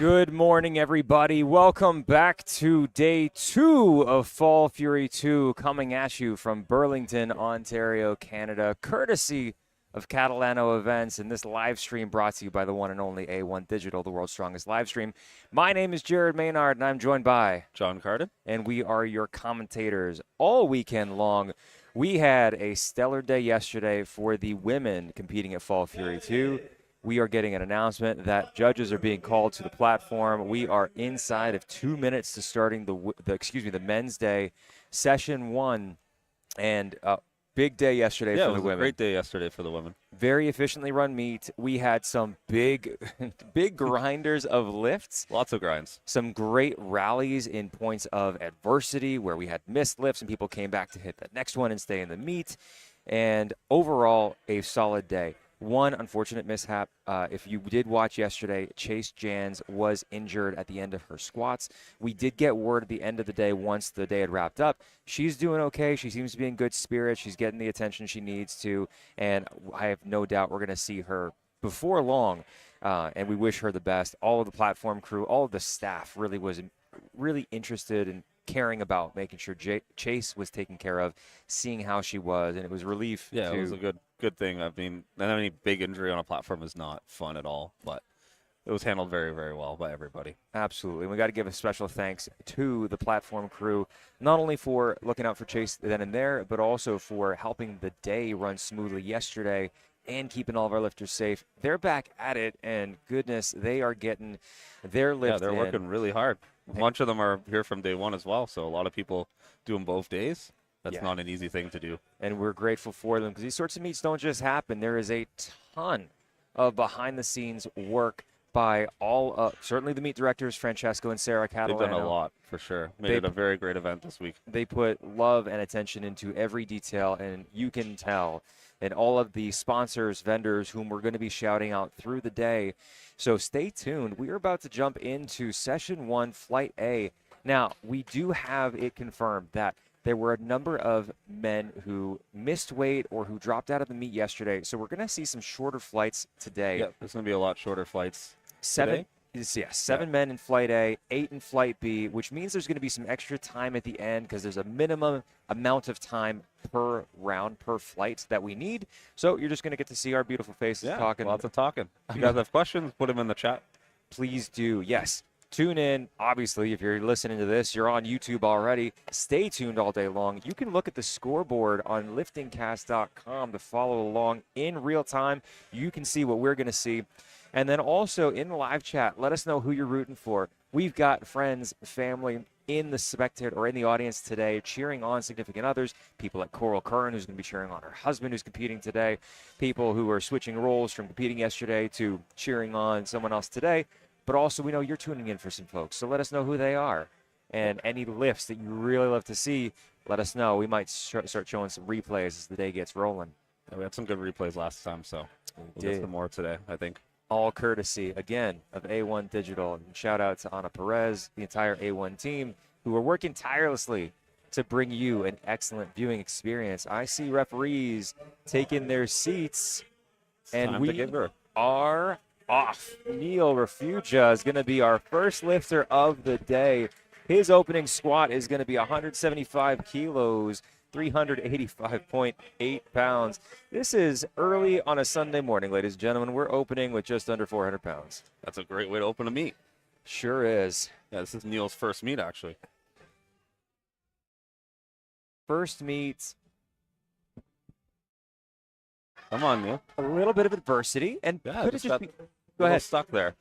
Good morning, everybody. Welcome back to day 2 of Fall Fury 2, coming at you from Burlington, Ontario, Canada, courtesy of Catalano Events, and this live stream brought to you by the one and only A1 Digital, the world's strongest live stream. My name is Jared Maynard, and I'm joined by John Carden, and we are your commentators all weekend long. We had a stellar day yesterday for the women competing at Fall Fury 2. We are getting an announcement that judges are being called to the platform. We are inside of 2 minutes to starting the men's day, session 1, and big day yesterday for the women. Yeah, it was a great day yesterday for the women. Very efficiently run meet. We had some big grinders of lifts. Lots of grinds. Some great rallies in points of adversity where we had missed lifts and people came back to hit the next one and stay in the meet. And overall, a solid day. One unfortunate mishap. If you did watch yesterday, Chase Jans was injured at the end of her squats. We did get word at the end of the day once the day had wrapped up. She's doing okay. She seems to be in good spirits. She's getting the attention she needs to, and I have no doubt we're going to see her before long, and we wish her the best. All of the platform crew, all of the staff really was really interested in caring about making sure Chase was taken care of, seeing how she was, and it was relief. Yeah, it was a good thing. I mean, any big injury on a platform is not fun at all, but it was handled very, very well by everybody. Absolutely. We got to give a special thanks to the platform crew, not only for looking out for Chase then and there, but also for helping the day run smoothly yesterday and keeping all of our lifters safe. They're back at it, and goodness, they are getting their lift they're working really hard. A bunch of them are here from day one as well, so a lot of people do them both days. That's not an easy thing to do. And we're grateful for them because these sorts of meets don't just happen. There is a ton of behind-the-scenes work by all, certainly the meet directors, Francesco and Sarah Catalano. They've done a lot, for sure. Made it a very great event this week. They put love and attention into every detail, and you can tell. And all of the sponsors, vendors, whom we're going to be shouting out through the day. So stay tuned. We are about to jump into Session 1, Flight A. Now, we do have it confirmed that there were a number of men who missed weight or who dropped out of the meet yesterday. So we're going to see some shorter flights today. Yeah, there's going to be a lot shorter flights today. Seven men in Flight A, 8 in Flight B, which means there's going to be some extra time at the end because there's a minimum amount of time per round, per flight that we need. So you're just going to get to see our beautiful faces talking. Lots of talking. If you guys have questions, put them in the chat. Please do. Yes. Tune in. Obviously, if you're listening to this, you're on YouTube already. Stay tuned all day long. You can look at the scoreboard on liftingcast.com to follow along in real time. You can see what we're going to see. And then also in the live chat, let us know who you're rooting for. We've got friends, family in the spectator or in the audience today cheering on significant others. People like Coral Curran, who's going to be cheering on her husband who's competing today. People who are switching roles from competing yesterday to cheering on someone else today. But also we know you're tuning in for some folks, so let us know who they are. And any lifts that you really love to see, let us know. We might start showing some replays as the day gets rolling. Yeah, we had some good replays last time, so we'll get some more today, I think. All courtesy, again, of A1 Digital. And shout out to Ana Perez, the entire A1 team, who are working tirelessly to bring you an excellent viewing experience. I see referees taking their seats, and we are off. Neil Refugia is going to be our first lifter of the day. His opening squat is going to be 175 kilos. 385.8 pounds. This is early on a Sunday morning, ladies and gentlemen. We're opening with just under 400 pounds. That's a great way to open a meet. Sure is. Yeah, this is Neil's first meet, actually. First meet. Come on, Neil. A little bit of adversity. And could it just be... Go ahead. Stuck there.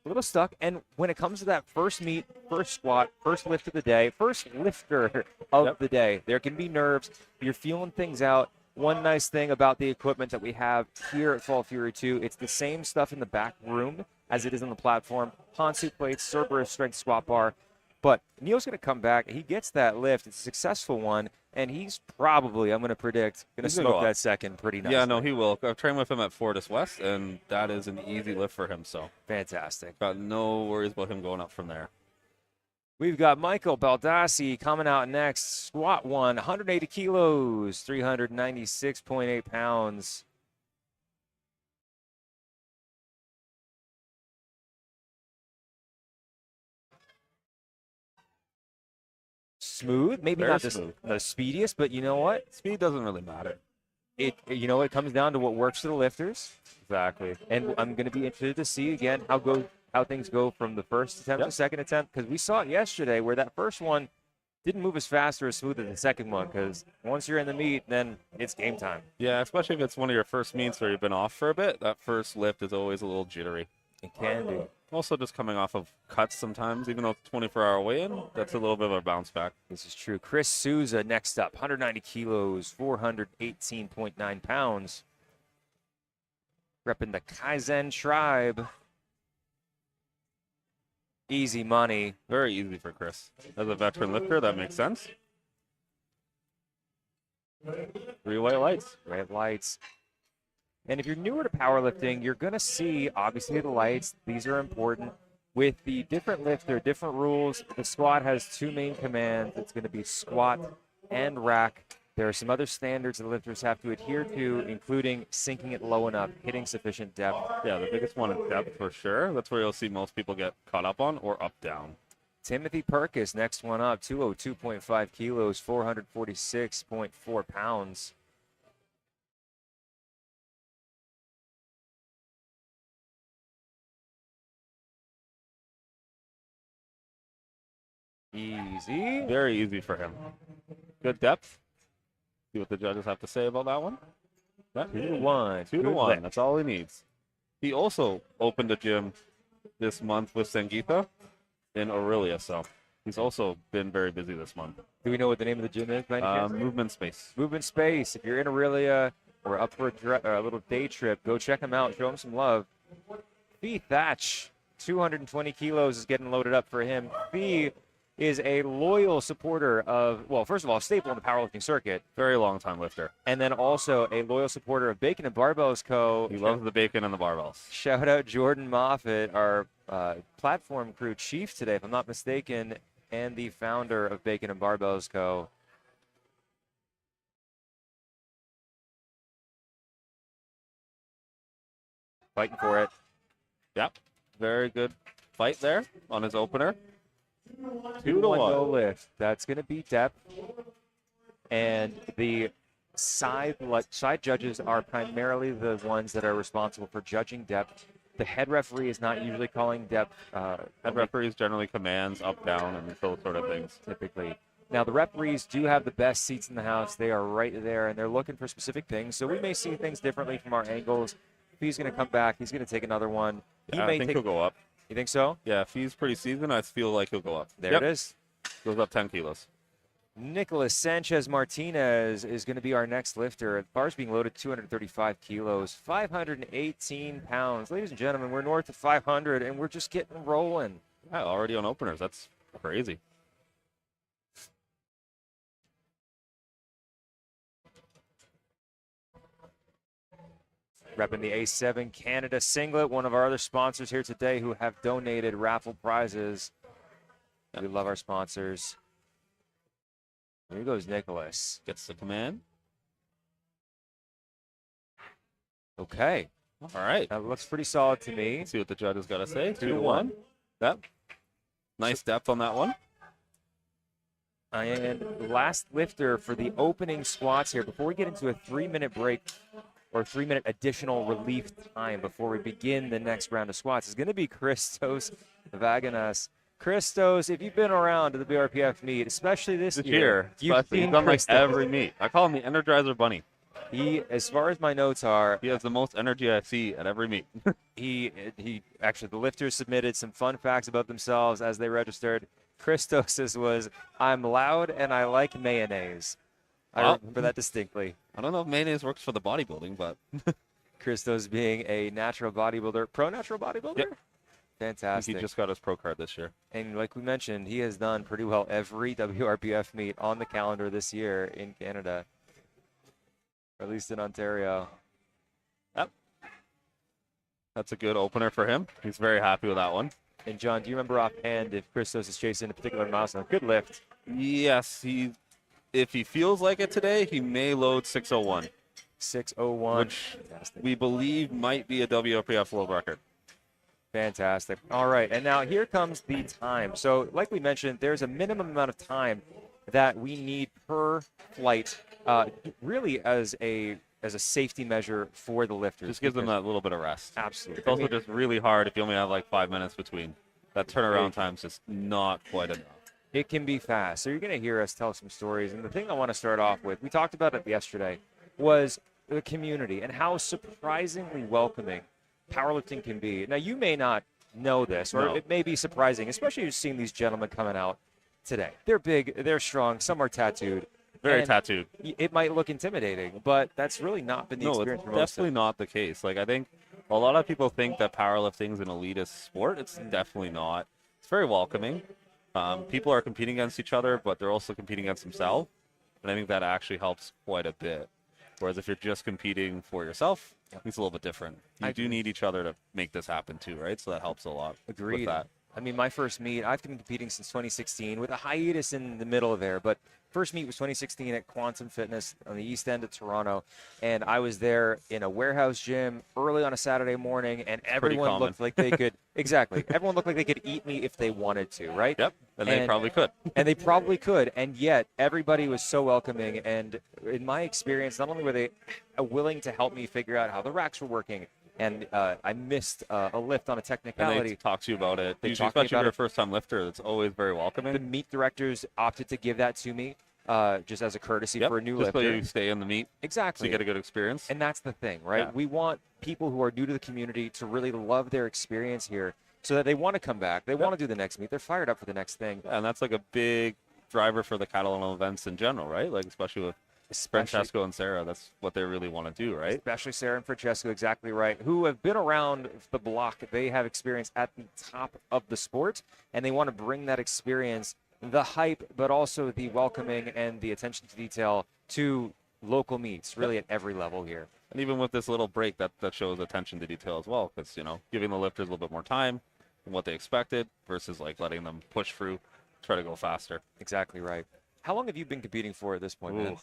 A little stuck, and when it comes to that first meet, first squat, first lift of the day, first lifter of the day, there can be nerves. You're feeling things out. One nice thing about the equipment that we have here at Fall Fury 2, it's the same stuff in the back room as it is on the platform. Ponsu plates, Cerberus strength squat bar. But Neil's going to come back. He gets that lift. It's a successful one, and he's probably, I'm going to predict, going to smoke that second pretty nicely. Yeah, no, he will. I've trained with him at Fortis West, and that is an easy lift for him. So fantastic. Got no worries about him going up from there. We've got Michael Baldassi coming out next. Squat 180 kilos, 396.8 pounds. smooth. Maybe Very not smooth. the speediest, but you know what? Speed doesn't really matter. It comes down to what works for the lifters. Exactly. And I'm going to be interested to see again how things go from the first attempt to second attempt, because we saw it yesterday where that first one didn't move as fast or as smooth as the second one, because once you're in the meet, then it's game time. Yeah, especially if it's one of your first meets where you've been off for a bit. That first lift is always a little jittery. It can be. Also, just coming off of cuts sometimes, even though it's 24-hour weigh-in, that's a little bit of a bounce back. This is true. Chris Souza next up, 190 kilos, 418.9 pounds. Repping the Kaizen tribe. Easy money. Very easy for Chris. As a veteran lifter, that makes sense. 3 white lights. Red lights. And if you're newer to powerlifting, you're going to see, obviously, the lights. These are important. With the different lift, there are different rules. The squat has 2 main commands. It's going to be squat and rack. There are some other standards that lifters have to adhere to, including sinking it low enough, hitting sufficient depth. Yeah, the biggest one is depth for sure. That's where you'll see most people get caught up on, or up down. Timothy Perkis, next one up, 202.5 kilos, 446.4 pounds. Easy. Very easy for him. Good depth. See what the judges have to say about that one. 2 to 1. 2 to 1. That's all he needs. He also opened a gym this month with Sangeetha in Aurelia, so he's also been very busy this month. Do we know what the name of the gym is? By any chance? Movement Space. Movement Space. If you're in Aurelia or up for a little day trip, go check him out. Show him some love. Fee Thatch, 220 kilos is getting loaded up for him. Fee is a loyal supporter of, well, first of all, a staple in the powerlifting circuit. Very long time lifter. And then also a loyal supporter of Bacon and Barbells Co. He loves the bacon and the barbells. Shout out Jordan Moffitt, our platform crew chief today, if I'm not mistaken, and the founder of Bacon and Barbells Co. Fighting for it. Yep. Very good fight there on his opener. 2 to 1 no lift. That's going to be depth. And the side judges are primarily the ones that are responsible for judging depth. The head referee is not usually calling depth. Head referees generally commands up, down, and those sort of things. Typically. Now, the referees do have the best seats in the house. They are right there, and they're looking for specific things. So we may see things differently from our angles. If he's going to come back, he's going to take another one. Yeah, I think he'll go up. You think so? Yeah, if he's pretty seasoned, I feel like he'll go up. There it is. Goes up 10 kilos. Nicholas Sanchez Martinez is going to be our next lifter. The bar's being loaded 235 kilos, 518 pounds. Ladies and gentlemen, we're north of 500, and we're just getting rolling. Yeah, already on openers. That's crazy. Repping the A7 Canada singlet, one of our other sponsors here today who have donated raffle prizes. We love our sponsors. Here goes Nicholas. Gets the command. Okay. All right. That looks pretty solid to me. Let's see what the judge has got to say. 2 to 1. Yep. Nice depth on that one. And last lifter for the opening squats here, before we get into a 3-minute break or 3-minute additional relief time before we begin the next round of squats, is going to be Christos Vaganas. Christos, if you've been around to the BRPF meet, especially this year, he's done like every meet. I call him the Energizer Bunny. He, as far as my notes are, he has the most energy I see at every meet. he actually, the lifters submitted some fun facts about themselves as they registered. Christos's was, I'm loud and I like mayonnaise. I remember that distinctly. I don't know if mayonnaise works for the bodybuilding, but Christos being a natural bodybuilder, pro natural bodybuilder? Yep. Fantastic. He just got his pro card this year. And like we mentioned, he has done pretty well every WRPF meet on the calendar this year in Canada, or at least in Ontario. Yep. That's a good opener for him. He's very happy with that one. And John, do you remember offhand if Christos is chasing a particular milestone? Good lift. Yes, if he feels like it today, he may load 601. 601. Which we believe might be a WRPF world record. Fantastic. All right, and now here comes the time. So like we mentioned, there's a minimum amount of time that we need per flight, really as a safety measure for the lifters. Just gives them because- that little bit of rest. Absolutely. It's also just really hard if you only have like 5 minutes between. That turnaround time's just not quite enough. It can be fast. So you're going to hear us tell some stories. And the thing I want to start off with, we talked about it yesterday, was the community and how surprisingly welcoming powerlifting can be. Now, you may not know this, or No. it may be surprising, especially seeing these gentlemen coming out today. They're big, they're strong, some are tattooed. Very and tattooed. It might look intimidating, but that's really not been the No, experience it's for most of definitely not the case. Like, I think a lot of people think that powerlifting is an elitist sport. It's definitely not. It's very welcoming. People are competing against each other, but they're also competing against themselves. And I think that actually helps quite a bit. Whereas if you're just competing for yourself, it's a little bit different. You do need each other to make this happen too, right? So that helps a lot. Agreed. With that. I mean, my first meet, I've been competing since 2016 with a hiatus in the middle of there. But first meet was 2016 at Quantum Fitness on the east end of Toronto. And I was there in a warehouse gym early on a Saturday morning, and everyone looked like they could, exactly, everyone looked like they could eat me if they wanted to, right? Yep. And they probably could. And they probably could. And yet everybody was so welcoming. And in my experience, not only were they willing to help me figure out how the racks were working, and I missed a lift on a And technicality. they talk to you about it. They Usually, talk to me especially if about you're a it. first-time lifter, it's always very welcoming. The meet directors opted to give that to me just as a courtesy for a new just so lifter. you stay in the meet, so Exactly. you get a good experience. And that's the thing, right? Yeah. We want people who are new to the community to really love their experience here so that they want to come back. They want to do the next meet. They're fired up for the next thing. And that's like a big driver for the Catalano events in general, right? Like, especially with Francesco and Sarah, that's what they really want to do, right? Especially Sarah and Francesco, exactly right, who have been around the block. They have experience at the top of the sport, and they want to bring that experience, the hype, but also the welcoming and the attention to detail to local meets, really at every level here. And even with this little break, that shows attention to detail as well, because, giving the lifters a little bit more time than what they expected versus, like, letting them push through, try to go faster. Exactly right. How long have you been competing for at this point, man?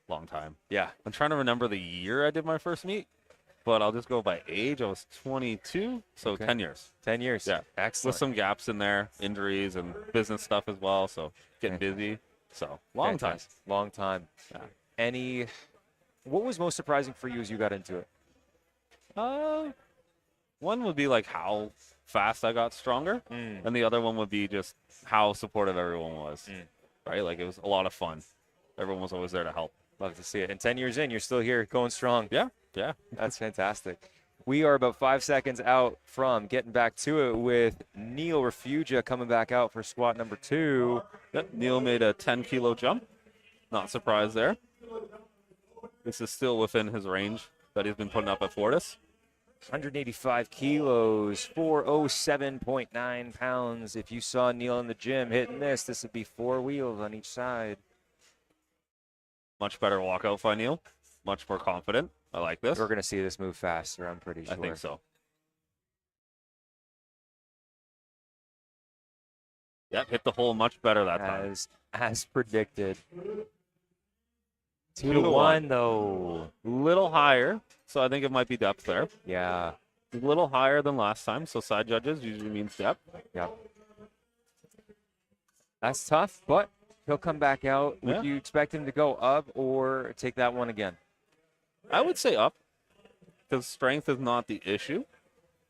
Long time. Yeah. I'm trying to remember the year I did my first meet, but I'll just go by age. I was 22, so Okay. 10 years. 10 years. Yeah. Excellent. With some gaps in there, injuries and business stuff as well, so getting busy. So, long time. Fantastic. Long time. Yeah. What was most surprising for you as you got into it? One would be like how fast I got stronger, and the other one would be just how supportive everyone was. Right? Like, it was a lot of fun. Everyone was always there to help. Love to see it. And 10 years in, you're still here going strong. Yeah. That's fantastic. We are about 5 seconds out from getting back to it with Neil Refugia coming back out for squat number 2. Yep. Neil made a 10-kilo jump. Not surprised there. This is still within his range that he's been putting up at Fortis. 185 kilos, 407.9 pounds. If you saw Neil in the gym hitting this would be 4 wheels on each side. Much better walkout by Neil. Much more confident. I like this. We're going to see this move faster, I'm pretty sure. I think so. Yep, hit the hole much better that time. As predicted. 2 to 2-1 though. Little higher, so I think it might be depth there. Yeah. A little higher than last time, so side judges usually means depth. Yep. That's tough, but he'll come back out. Yeah. Would you expect him to go up or take that one again? I would say up, because strength is not the issue.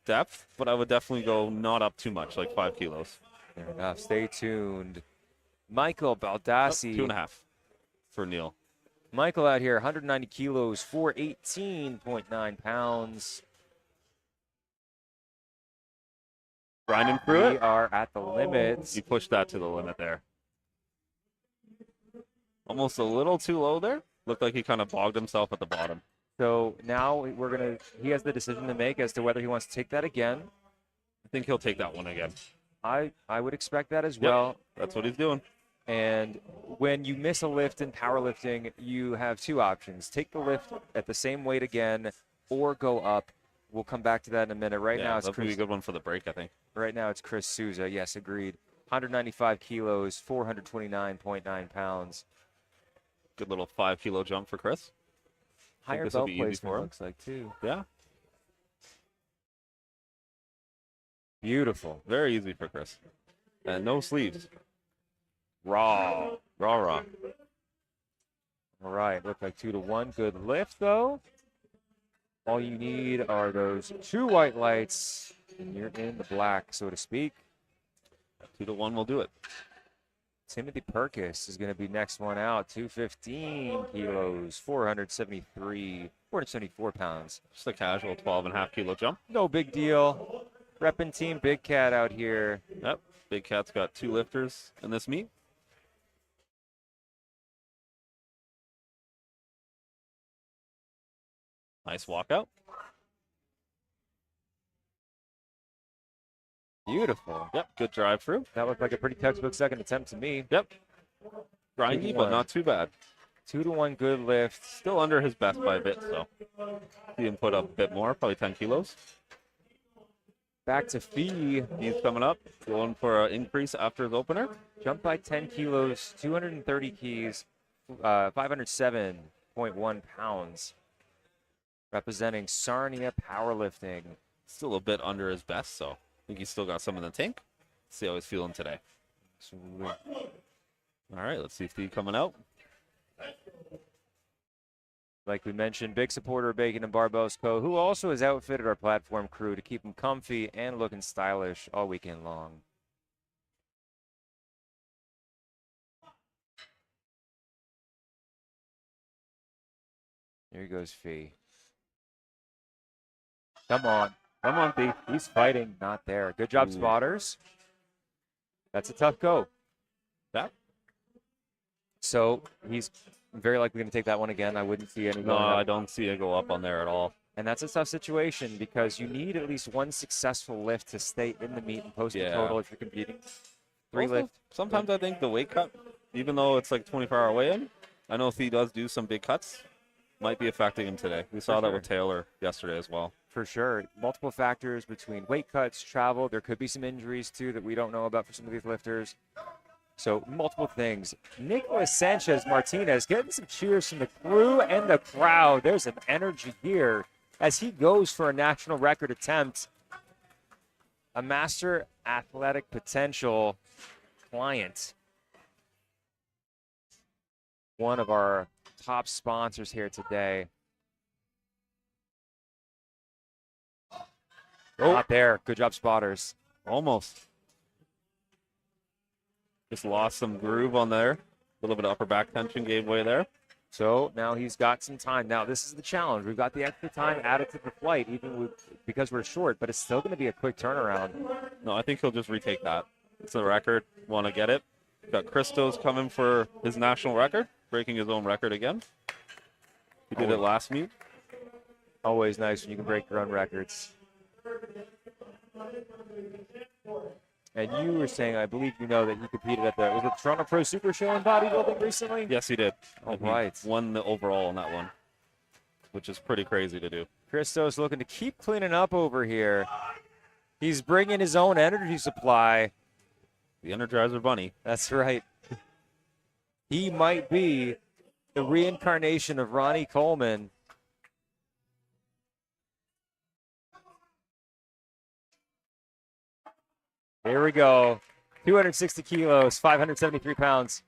Depth, but I would definitely go not up too much, like 5 kilos. Fair enough. Stay tuned. Michael Baldassi. 2.5 for Neil. Michael out here, 190 kilos, 418.9 pounds. Grinding through We it. are at the limits. He pushed that to the limit there. Almost a little too low there. Looked like he kind of bogged himself at the bottom. So now he has the decision to make as to whether he wants to take that again. I think he'll take that one again. I would expect that as Yep, well. that's what he's doing. And when you miss a lift in powerlifting, you have 2 options. Take the lift at the same weight again or go up. We'll come back to that in a minute. Right now, it's that'll be a Chris. good one for the break, I think. Right now, it's Chris Souza. Yes, agreed. 195 kilos, 429.9 pounds. Good little 5-kilo jump for Chris. Higher this will belt be easy placement for him. looks like too. Yeah, Beautiful. very easy for Chris. And no sleeves. Raw. Raw. All right, look like 2-1. Good lift, though. All you need are those 2 white lights, and you're in the black, so to speak. 2-1 will do it. Timothy Perkis is going to be next one out. 215 kilos, 474 pounds. Just a casual 12.5 kilo jump. No big deal. Reppin' Team Big Cat out here. Yep. Big Cat's got 2 lifters in this meet. Nice walkout. Beautiful. Yep. Good drive through. That looked like a pretty textbook second attempt to me. Yep. Grindy, but not too bad. 2-1 good lift. Still under his best by a bit, so see him put up a bit more, probably 10 kilos. Back to Fee. He's coming up, going for an increase after his opener. Jumped by 10 kilos, 230 keys, 507.1 pounds. Representing Sarnia Powerlifting. Still a bit under his best, so I think he's still got some in the tank. See how he's feeling today. All right, let's see Fee coming out. Like we mentioned, big supporter of Bacon and Barbells Co., who also has outfitted our platform crew to keep them comfy and looking stylish all weekend long. Here goes Fee. Come on. Come on, Fee. He's fighting. Not there. Good job, spotters. That's a tough go. Yeah. So he's very likely going to take that one again. I wouldn't see any. No, I don't see it go up on there at all. And that's a tough situation because you need at least one successful lift to stay in the meet and post a total if you're competing. 3 Also, lift. sometimes I think the weight cut, even though it's like 24-hour weigh-in, I know if he does do some big cuts, might be affecting him today. We saw that with Taylor yesterday as well. For sure. Multiple factors between weight cuts, travel. There could be some injuries, too, that we don't know about for some of these lifters. So, multiple things. Nicholas Sanchez Martinez getting some cheers from the crew and the crowd. There's an energy here as he goes for a national record attempt. A master athletic potential client. One of our top sponsors here today. Not there. Good job, spotters. Almost. Just lost some groove on there. A little bit of upper back tension gave way there. So now he's got some time. Now this is the challenge. We've got the extra time added to the flight, because we're short, but it's still going to be a quick turnaround. No, I think he'll just retake that. It's a record. Want to get it. Got Christos coming for his national record, breaking his own record again. He did it last meet. Always nice when you can break your own records. And you were saying, I believe you know, that he competed at the Toronto Pro Super Show in bodybuilding recently? Yes, he did. All right. He won the overall on that one, which is pretty crazy to do. Christos looking to keep cleaning up over here. He's bringing his own energy supply. The Energizer Bunny. That's right. He might be the reincarnation of Ronnie Coleman. Here we go. 260 kilos, 573 pounds.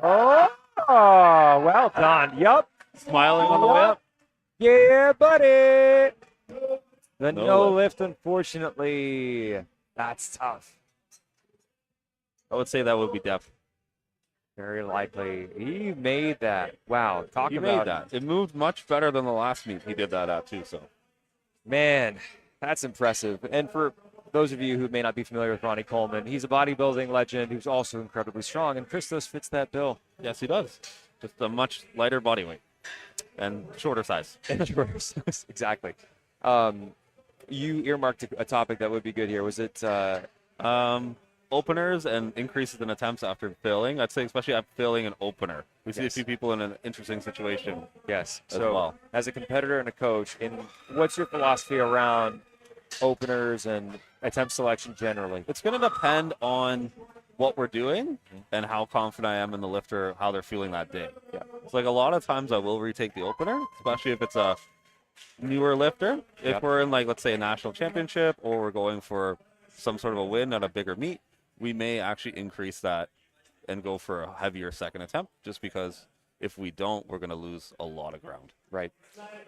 Oh, well done. Yup. Smiling on the way up. Yeah, buddy. The No no lift, unfortunately. That's tough. I would say that would be depth. Very likely. He made that. Wow. Talk He about made that. It moved much better than the last meet he did that at, too. So, Man, that's impressive. And for those of you who may not be familiar with Ronnie Coleman, he's a bodybuilding legend who's also incredibly strong, and Christos fits that bill. yes, he does. Just a much lighter body weight and shorter size. Exactly. You earmarked a topic that would be good here. Was it Openers and increases in attempts after failing. I'd say especially after failing an opener. We see a few people in an interesting situation. Yes. As well. As a competitor and a coach, what's your philosophy around openers and attempt selection generally? It's going to depend on what we're doing and how confident I am in the lifter, how they're feeling that day. Yeah. It's like a lot of times I will retake the opener, especially if it's a newer lifter. If Yep. we're in, like, let's say a national championship, or we're going for some sort of a win at a bigger meet, we may actually increase that and go for a heavier second attempt, just because if we don't, we're going to lose a lot of ground. Right.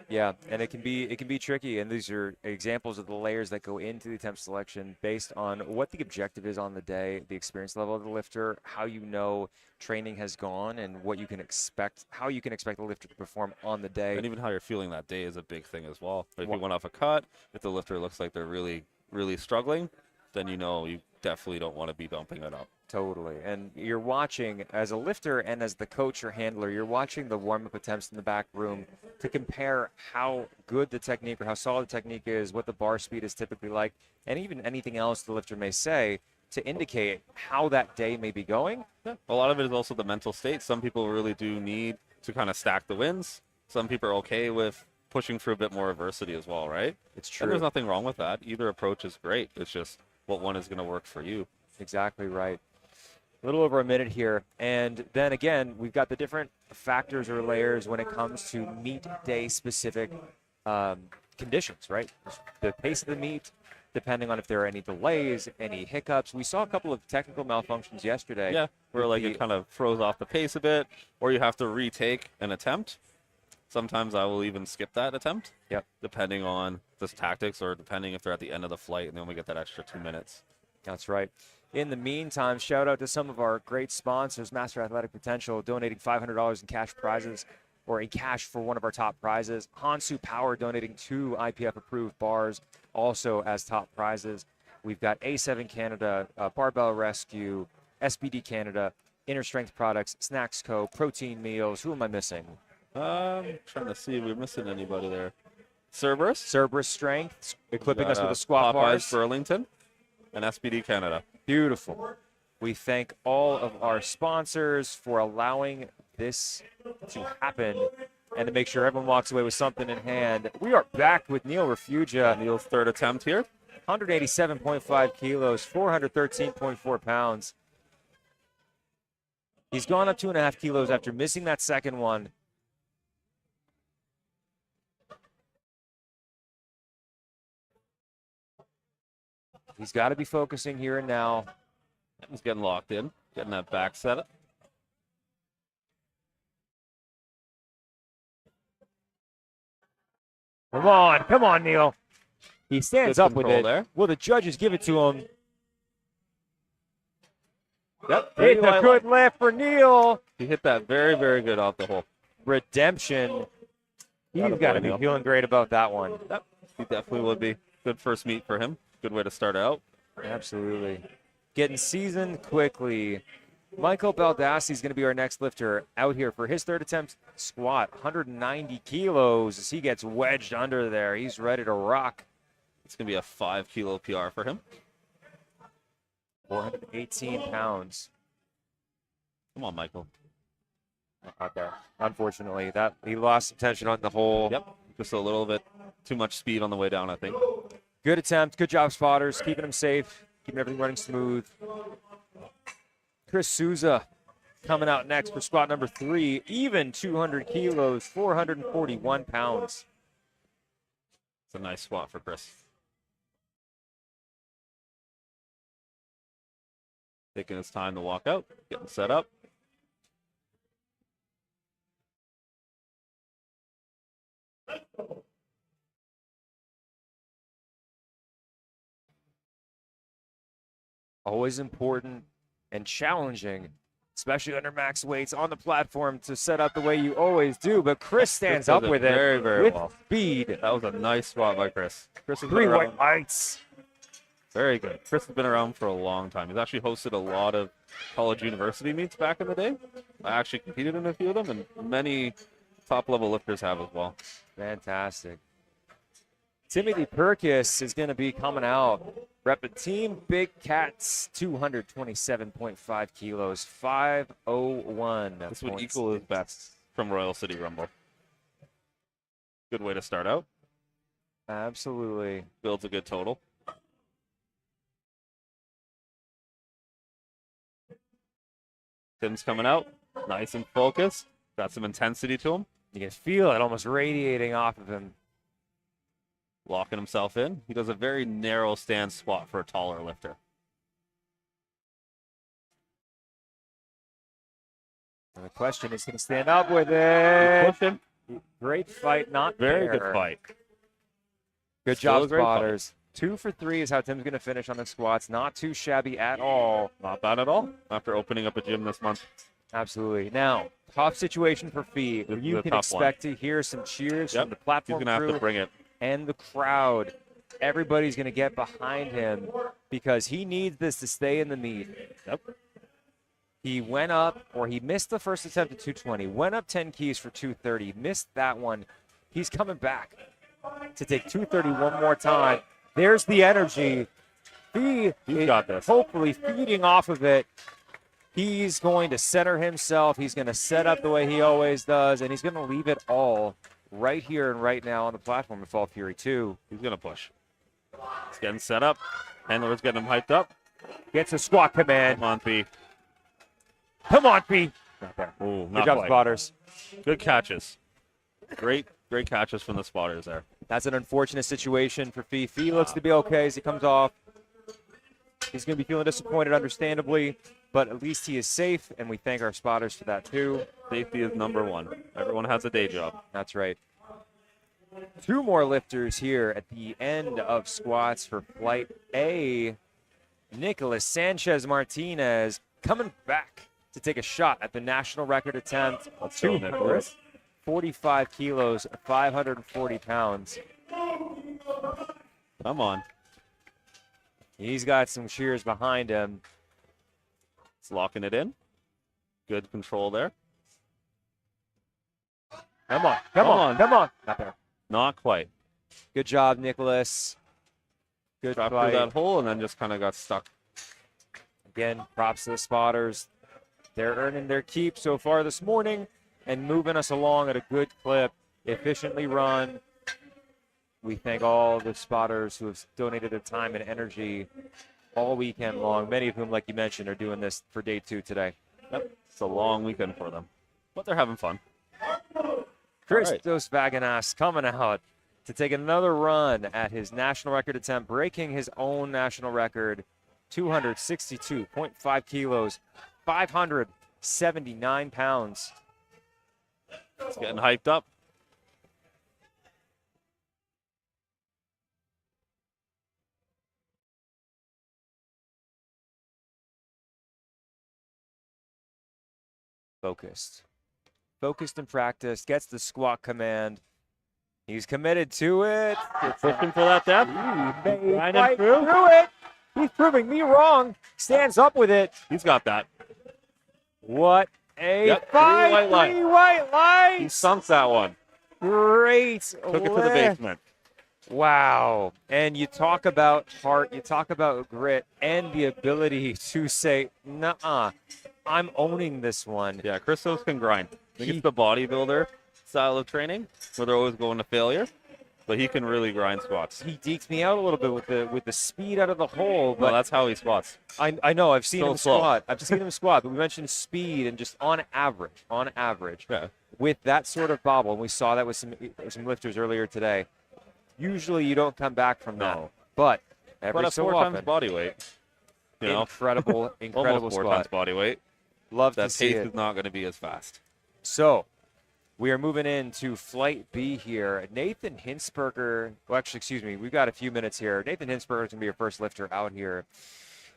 Yeah, and it can be tricky, and these are examples of the layers that go into the attempt selection based on what the objective is on the day, the experience level of the lifter, how you know training has gone, and what you can expect, how you can expect the lifter to perform on the day. And even how you're feeling that day is a big thing as well. If you Well- went off a cut, if the lifter looks like they're really, really struggling, then you know you definitely don't want to be bumping it up. Totally. And you're watching, as a lifter and as the coach or handler, you're watching the warm-up attempts in the back room to compare how good the technique or how solid the technique is, what the bar speed is typically like, and even anything else the lifter may say to indicate how that day may be going. Yeah. A lot of it is also the mental state. Some people really do need to kind of stack the wins. Some people are okay with pushing for a bit more adversity as well, right? It's And true. there's nothing wrong with that. Either approach is great. It's just what one is going to work for you. Exactly right. A little over a minute here. And then again, we've got the different factors or layers when it comes to meet day specific conditions, right? The pace of the meet, depending on if there are any delays, any hiccups. We saw a couple of technical malfunctions yesterday. Yeah, where with like the- it kind of throws off the pace a bit, or you have to retake an attempt. Sometimes I will even skip that attempt. Yep. Depending on the tactics, or depending if they're at the end of the flight and they only get that extra 2 minutes. That's right. In the meantime, shout out to some of our great sponsors, Master Athletic Potential, donating $500 in cash prizes or in cash for one of our top prizes. Hansu Power donating 2 IPF-approved bars also as top prizes. We've got A7 Canada, Barbell Rescue, SBD Canada, Inner Strength Products, Snacks Co., Protein Meals. Who am I missing? Trying to see if we're missing anybody there. Cerberus. Cerberus Strength, equipping We us got, with the squat Popeyes bars. Burlington, and SBD Canada. Beautiful. We thank all of our sponsors for allowing this to happen and to make sure everyone walks away with something in hand. We are back with Neil Refugia. Neil's third attempt here. 187.5 kilos, 413.4 pounds. He's gone up 2.5 kilos after missing that second one. He's got to be focusing here and now. He's getting locked in, getting that back set. Come on, Neil. He stands Good up with control it. there. Will the judges give it to him? Yep. It's a good lift for Neil. He hit that very, very good off the hole. Redemption. He's Attaboy, got to be Neil. feeling great about that one. Yep. He definitely would be. Good first meet for him. Good way to start out. Absolutely. Getting seasoned quickly. Michael Baldassi is going to be our next lifter out here for his third attempt squat. 190 kilos as he gets wedged under there. He's ready to rock. It's going to be a 5 kilo PR for him. 418 pounds. Come on, Michael. Not there. Unfortunately, that he lost some tension on the hole. Yep. Just a little bit too much speed on the way down, I think. Good attempt. Good job, spotters. Keeping him safe. Keeping everything running smooth. Chris Souza coming out next for squat number 3. Even 200 kilos, 441 pounds. It's a nice squat for Chris. Taking his time to walk out, getting set up. Always important and challenging, especially under max weights on the platform, to set up the way you always do. But Chris stands does up it with it very, very with well. speed. That was a nice squat by Chris. Chris has 3 been white around, lights. very good. Chris has been around for a long time. He's actually hosted a lot of college university meets back in the day. I actually competed in a few of them, and many top-level lifters have as well. Fantastic. Timothy Perkis is going to be coming out. Repping Team Big Cats, 227.5 kilos, 501. This would equal his best from Royal City Rumble. Good way to start out. Absolutely. Builds a good total. Tim's coming out. Nice and focused. Got some intensity to him. You can feel it almost radiating off of him. Locking himself in. He does a very narrow stance squat for a taller lifter. And the question is, going to stand up with it. Pushing. Great fight, not Very fair. good fight. Good Still job, a great fight. spotters. 2 for 3 is how Tim's going to finish on the squats. Not too shabby at all. Not bad at all after opening up a gym this month. Absolutely. Now, tough situation for Fee. This is You a can tough one. expect to hear some cheers from the He's platform going to have crew to bring it. and the crowd. Everybody's going to get behind him because he needs this to stay in the meet. Yep. He went up, or he missed the first attempt at 220, went up 10 keys for 230, missed that one. He's coming back to take 230 one more time. There's the energy. He's got this. Hopefully feeding off of it. He's going to center himself. He's going to set up the way he always does, and he's going to leave it all right here and right now on the platform of Fall Fury 2. He's going to push. He's getting set up. Handler's getting him hyped up. Gets a squat command. Come on, P. Come on, P. Not there. Ooh, Good not job, quite. spotters. Good catches. Great catches from the spotters there. That's an unfortunate situation for Fee. Fee looks to be okay as he comes off. He's going to be feeling disappointed, understandably, but at least he is safe, and we thank our spotters for that too. Safety is number one. Everyone has a day job. That's right. 2 more lifters here at the end of squats for Flight A. Nicholas Sanchez Martinez coming back to take a shot at the national record attempt. Let's go, Nicholas. 45 kilos, 540 pounds. Come on. He's got some cheers behind him. It's locking it in. Good control there. Come on. Not there. Not quite. Good job, Nicholas. Good Dropped through fight. that hole and then just kind of got stuck. Again, props to the spotters. They're earning their keep so far this morning and moving us along at a good clip, efficiently run. We thank all the spotters who have donated their time and energy all weekend long, many of whom, like you mentioned, are doing this for day 2 today. Yep. It's a long weekend for them, but they're having fun. Christos Vaganas coming out to take another run at his national record attempt, breaking his own national record, 262.5 kilos, 579 pounds. It's getting hyped up. Focused and practiced, gets the squat command. He's committed to it. It's looking for that depth. Right through it. He's proving me wrong. Stands up with it. He's got that. What a Yep, fight. three white Three white lights. He sunk that one. Great. Took it to the basement. Wow. And you talk about heart, you talk about grit, and the ability to say, nuh-uh, I'm owning this one. Yeah, Christos can grind. I think it's the bodybuilder style of training where they're always going to failure, but he can really grind squats. He deked me out a little bit with the speed out of the hole, But but that's how he squats. I know I've seen So him slow. squat. I've seen him squat, but we mentioned speed and just on average, Yeah. with that sort of bobble, and we saw that with some lifters earlier today. Usually you don't come back from that, No. but But every at so 4 often, times body weight, you know, incredible almost 4 times squat. body weight. Love to That see pace it. is not going to be as fast. So, we are moving into Flight B here. Nathan Hinsberger, well, actually, excuse me, we've got a few minutes here. Nathan Hinsberger is going to be your first lifter out here.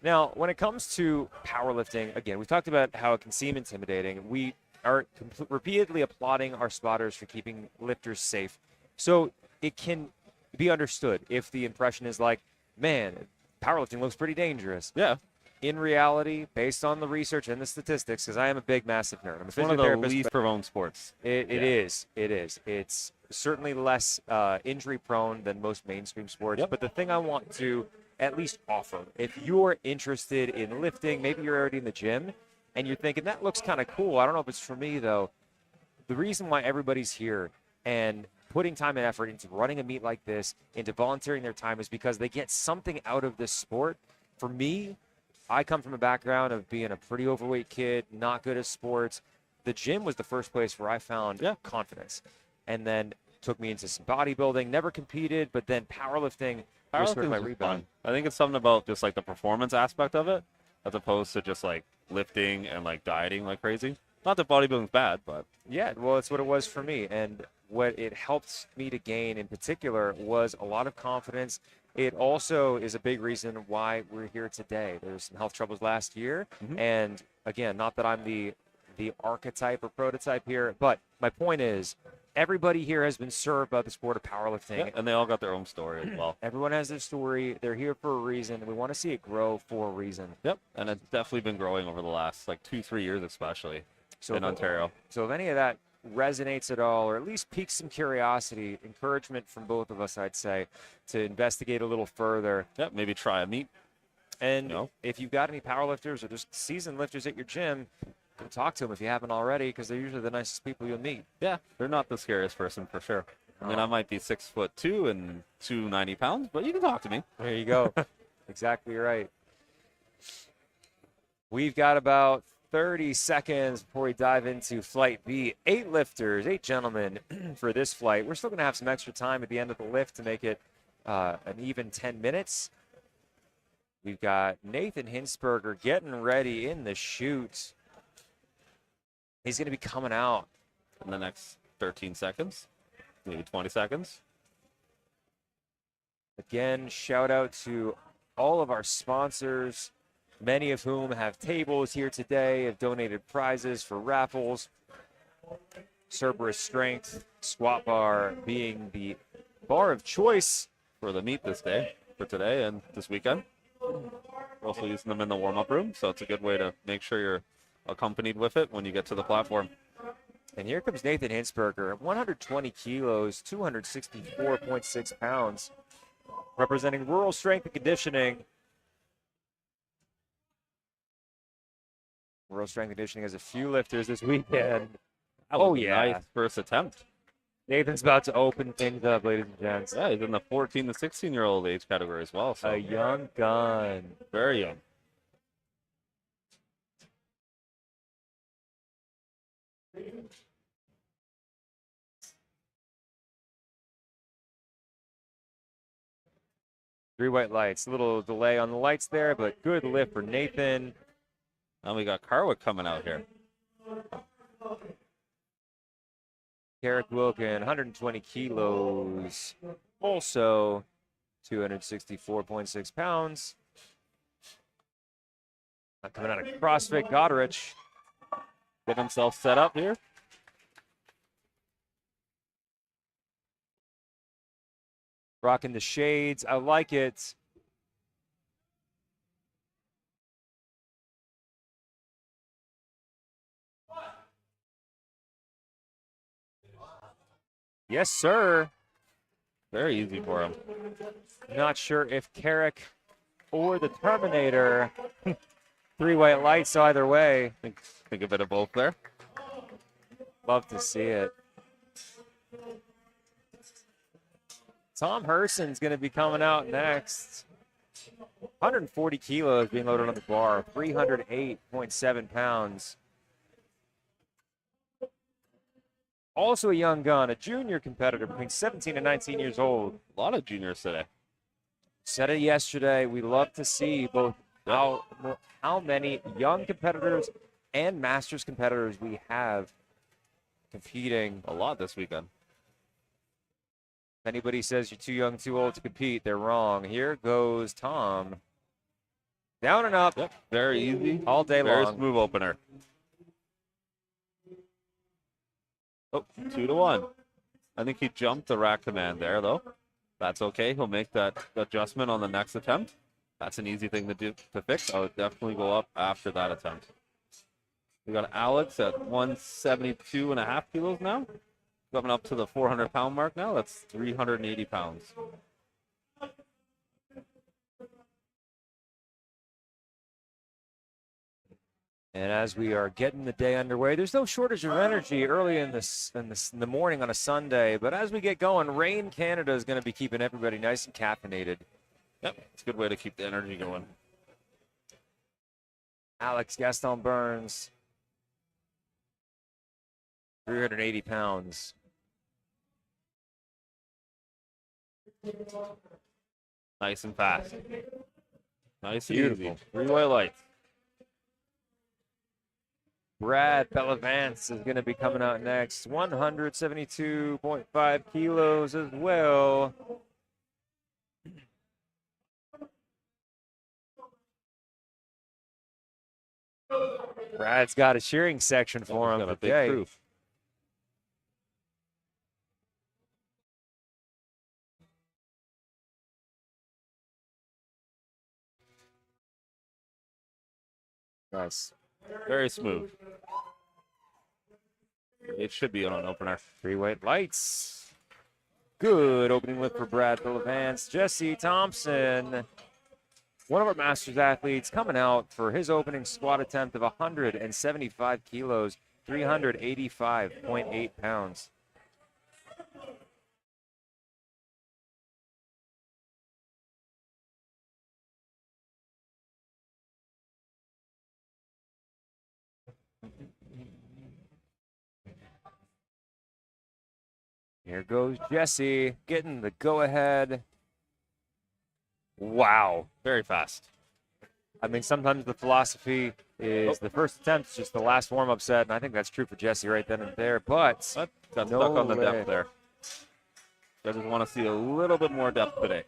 Now, when it comes to powerlifting, again, we've talked about how it can seem intimidating. We are repeatedly applauding our spotters for keeping lifters safe. So, it can be understood if the impression is like, man, powerlifting looks pretty dangerous. Yeah. In reality, based on the research and the statistics, because I am a big, massive nerd. I'm a It's one of the physiotherapist, least but promoted sports. it is. It's certainly less injury prone than most mainstream sports. Yep. But the thing I want to at least offer, if you're interested in lifting, maybe you're already in the gym and you're thinking, that looks kind of cool. I don't know if it's for me, though. The reason why everybody's here and putting time and effort into running a meet like this, into volunteering their time, is because they get something out of this sport. For me, I come from a background of being a pretty overweight kid, not good at sports. The gym was the first place where I found confidence. And then took me into some bodybuilding. Never competed, but then powerlifting was sort of my Powerlifting's just rebound. fun. I think it's something about just like the performance aspect of it, as opposed to just like lifting and like dieting like crazy. Not that bodybuilding's bad, but Yeah, well, it's what it was for me. And what it helped me to gain in particular was a lot of confidence. It also is a big reason why we're here today. There was some health troubles last year. And again, not that I'm the archetype or prototype here, but my point is everybody here has been served by the sport of powerlifting. yeah, and they all got their own story as well. Everyone has their story. They're here for a reason. We want to see it grow for a reason. Yep, and it's definitely been growing over the last like 2-3 years, especially So in Ontario. So if any of that resonates at all, or at least piques some curiosity, encouragement from both of us, I'd say, to investigate a little further. Yep, maybe try a meet. And You know? if you've got any power lifters or just seasoned lifters at your gym, go talk to them if you haven't already, because they're usually the nicest people you'll meet. Yeah, they're not the scariest person for sure. I mean, I might be 6'2" and 290 pounds, but you can talk to me. There you go. Exactly right. We've got about 30 seconds before we dive into Flight B. 8 lifters, 8 gentlemen for this flight. We're still going to have some extra time at the end of the lift to make it an even 10 minutes. We've got Nathan Hinsberger getting ready in the chute. He's going to be coming out In the next 13 seconds, maybe 20 seconds. Again, shout out to all of our sponsors, many of whom have tables here today, have donated prizes for raffles. Cerberus Strength, Squat Bar being the bar of choice For the meet this day, for today and this weekend. We're also using them in the warm-up room, so it's a good way to make sure you're accompanied with it when you get to the platform. And here comes Nathan Hinsberger, 120 kilos, 264.6 pounds, representing Rural Strength and Conditioning. Rural Strength and Conditioning has a few lifters this weekend. That was Oh, a yeah. nice first attempt. Nathan's about to open things up, ladies and gents. Yeah, he's in the 14 to 16-year-old age category as well, so A young gun. very young. Three white lights. A little delay on the lights there, but good lift for Nathan. And we got Carwick coming out here. Carrick Wilkin, 120 kilos. Also 264.6 pounds. Coming out of CrossFit, Goderich. Get himself set up here. Rocking the shades. I like it. Yes, sir. Very easy for him. Not sure if Carrick or the Terminator. Three white lights either way. Think a bit of both there. Love to see it. Tom Herson's going to be coming out next. 140 kilos being loaded on the bar, 308.7 pounds. Also a young gun, a junior competitor between 17 and 19 years old. A lot of juniors today. Said it yesterday. We love to see both how many young competitors and masters competitors we have competing. A lot this weekend. If anybody says you're too young, too old to compete, they're wrong. Here goes Tom. Down and up. Yep, very easy. All day Very long. smooth opener. Oh, 2-1. I think he jumped the rack command there, though. That's okay. He'll make that adjustment on the next attempt. That's an easy thing to do to fix. I would definitely go up after that attempt. We got Alex at 172.5 kilos now. Coming up to the 400-pound mark now. That's 380 pounds. And as we are getting the day underway, there's no shortage of energy early in the morning on a Sunday. But as we get going, Rain Canada is going to be keeping everybody nice and caffeinated. Yep, it's a good way to keep the energy going. Alex Gaston Burns, 380 pounds. Nice and fast. Nice and Beautiful. easy. 3 white lights. Brad Bellavance is going to be coming out next. 172.5 kilos as well. Brad's got a cheering section for him Got a big today. crew. Nice. Very smooth. It should be on an opener. 3 white lights. Good opening lift for Brad Bellavance. Jesse Thompson, one of our Masters athletes, coming out for his opening squat attempt of 175 kilos, 385.8 pounds. Here goes Jesse, getting the go-ahead. Wow. Very fast. I mean, sometimes the philosophy is the first attempt is just the last warm-up set, and I think that's true for Jesse right then and there, but That got no stuck on the lift. depth there. I just want to see a little bit more depth today.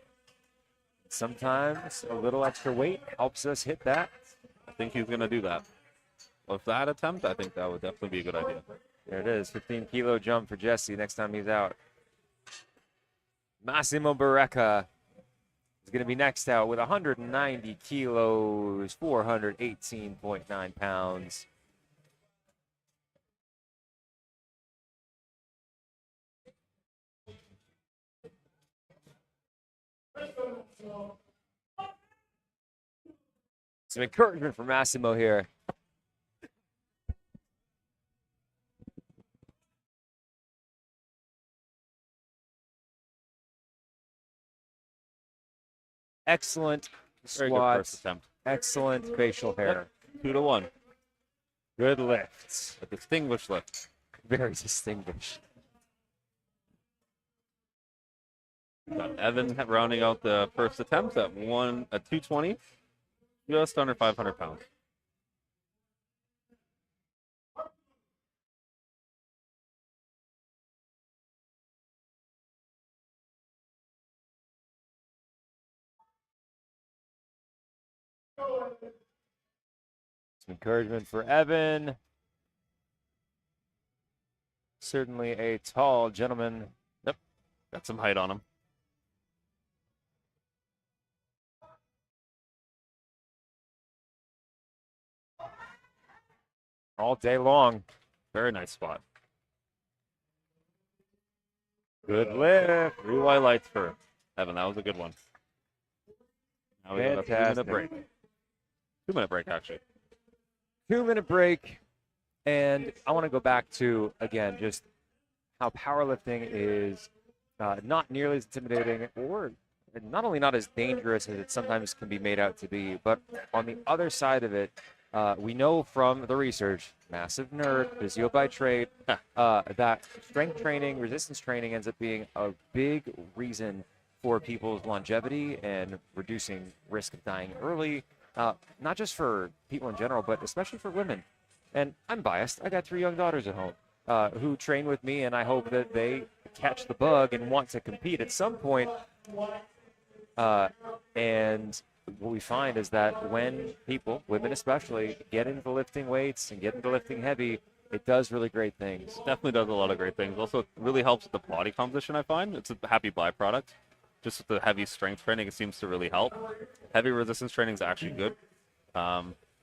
Sometimes a little extra weight helps us hit that. I think he's going to do that. With that attempt, I think that would definitely be a good idea. There it is, 15-kilo jump for Jesse next time he's out. Massimo Barreca is going to be next out with 190 kilos, 418.9 pounds. Some encouragement for Massimo here. Excellent Very good first squats, attempt. excellent facial hair. 2 to 1. Good lifts. A distinguished lift. Very distinguished. Got Evan rounding out the first attempt at 220, just under 500 pounds. Some encouragement for Evan. Certainly a tall gentleman. Yep, got some height on him. All day long. Very nice spot. Good lift. 3 white lights for Evan. That was a good one. Now we have a 2-minute Fantastic. break. 2-minute break, actually. 2-minute break. And I want to go back to, again, just how powerlifting is not nearly as intimidating or not only not as dangerous as it sometimes can be made out to be, but on the other side of it, we know from the research, massive nerd, physio by trade, that strength training, resistance training ends up being a big reason for people's longevity and reducing risk of dying early, not just for people in general, but especially for women. And I'm biased. I got 3 young daughters at home who train with me, and I hope that they catch the bug and want to compete at some point. And what we find is that when people, women especially, get into lifting weights and get into lifting heavy, it does really great things. Definitely does a lot of great things. Also, it really helps with the body composition, I find. It's a happy byproduct. Just with the heavy strength training, it seems to really help. Heavy resistance training is actually good.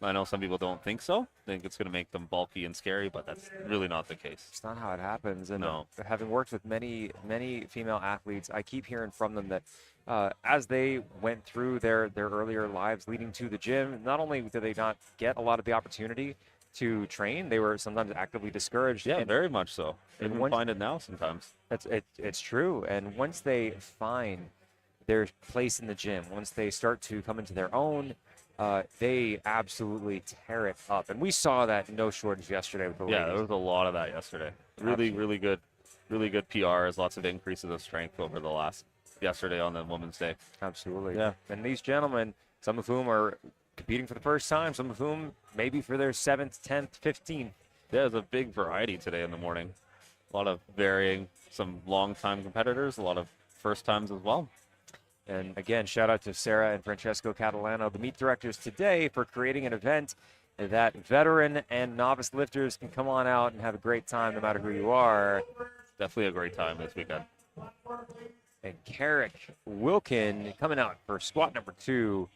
I know some people don't think so. Think it's going to make them bulky and scary, but that's really not the case. It's not how it happens. And No. having worked with many female athletes, I keep hearing from them that as they went through their earlier lives leading to the gym, not only did they not get a lot of the opportunity to train, they were sometimes actively discouraged. Yeah, and very much so. and Even once- find it now sometimes. it's true. And once they find their place in the gym, once they start to come into their own, they absolutely tear it up. And we saw that no shortage yesterday with the Yeah, ladies. there was a lot of that yesterday. Really, Absolutely. really good PRs, lots of increases of strength over the last yesterday on the Women's Day. Absolutely. Yeah. And these gentlemen, some of whom are competing for the first time, some of whom maybe for their 7th, 10th, 15th. There's a big variety today in the morning. A lot of varying, some long-time competitors, a lot of first times as well. And again, shout out to Sarah and Francesco Catalano, the meet directors today, for creating an event that veteran and novice lifters can come on out and have a great time no matter who you are. Definitely a great time this weekend. And Carrick Wilkin coming out for squat number 2,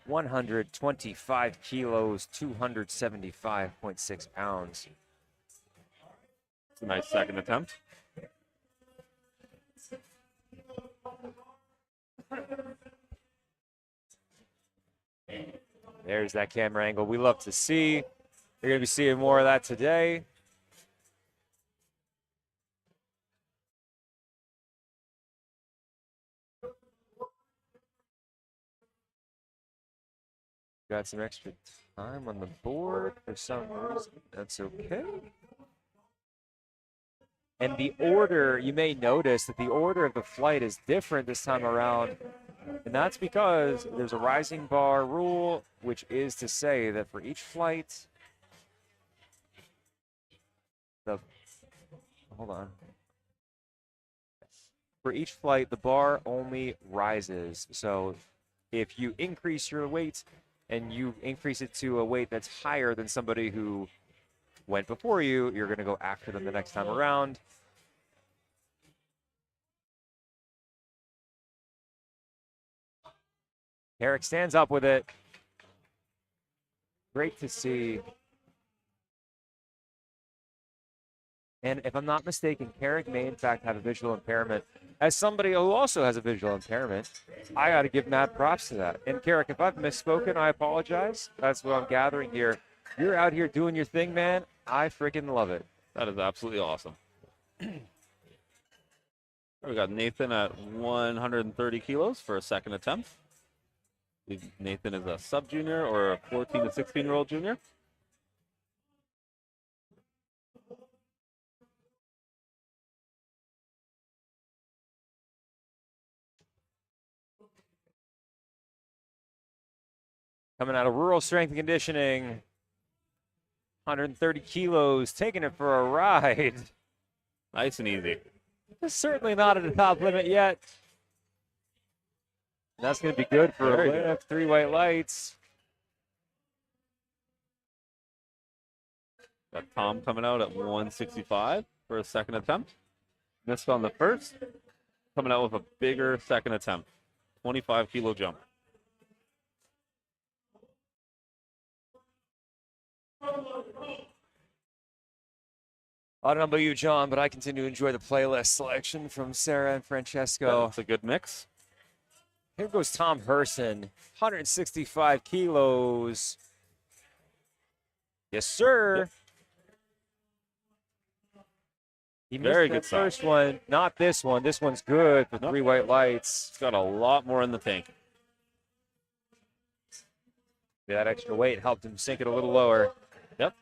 125 kilos, 275.6 pounds. It's a nice second attempt. There's that camera angle we love to see. You're going to be seeing more of that today. Got some extra time on the board for some reason. That's okay. And the order, you may notice that the order of the flight is different this time around. And that's because there's a rising bar rule, which is to say that for each flight, hold on. For each flight, the bar only rises. So if you increase your weight and you increase it to a weight that's higher than somebody who went before you, you're going to go after them the next time around. Eric stands up with it. Great to see. And if I'm not mistaken, Carrick may in fact have a visual impairment. As somebody who also has a visual impairment, I got to give mad props to that. And Carrick, if I've misspoken, I apologize. That's what I'm gathering here. You're out here doing your thing, man. I freaking love it. That is absolutely awesome. We got Nathan at 130 kilos for a second attempt. Nathan is a sub-junior or a 14 to 16-year-old junior. Coming out of rural strength and conditioning, 130 kilos, taking it for a ride. Nice and easy. It's certainly not at the top limit yet. That's going to be good for a win of 3 white lights. Got Tom coming out at 165 for a second attempt. Missed on the first. Coming out with a bigger second attempt. 25-kilo jump. I don't know about you, John, but I continue to enjoy the playlist selection from Sarah and Francesco. It's a good mix. Here goes Tom Herson, 165 kilos. Yes, sir. Yep. He Very missed good the first one, not this one. This one's good for 3 white lights. It's got a lot more in the tank. Yeah, that extra weight helped him sink it a little lower. Yep.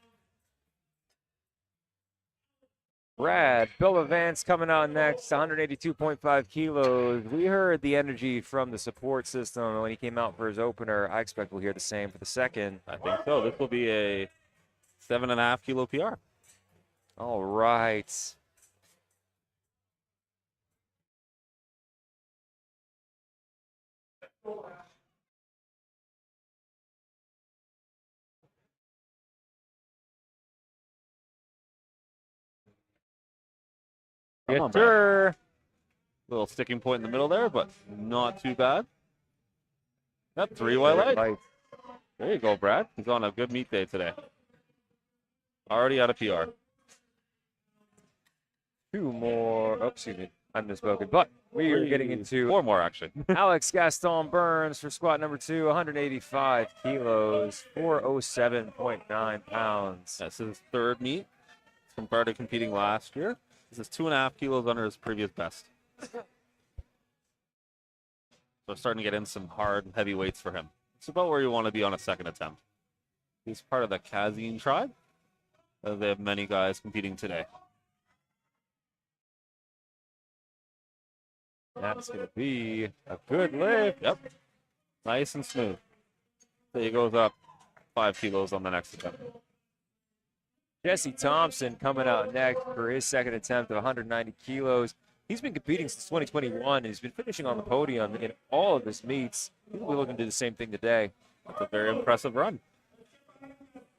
Brad, Bill Vance coming out next, 182.5 kilos. We heard the energy from the support system when he came out for his opener. I expect we'll hear the same for the second. I think so. This will be a 7.5-kilo PR. All right. Yes, sir. Little sticking point in the middle there, but not too bad. Yep, 3 white lights. There you go, Brad. He's on a good meet day today. Already out of PR. 2 more. Oh, excuse me. I misspoken. But we are getting into 4 more, actually. Alex Gaston Burns for squat number 2, 185 kilos, 407.9 pounds. That's his third meet. Compared to competing last year. This is 2.5 kilos under his previous best. So starting to get in some hard, heavy weights for him. It's about where you want to be on a second attempt. He's part of the Kazin tribe. They have many guys competing today. That's going to be a good lift. Yep. Nice and smooth. So he goes up 5 kilos on the next attempt. Jesse Thompson coming out next for his second attempt of 190 kilos. He's been competing since 2021, and he's been finishing on the podium in all of his meets. He'll be looking to do the same thing today. That's a very impressive run.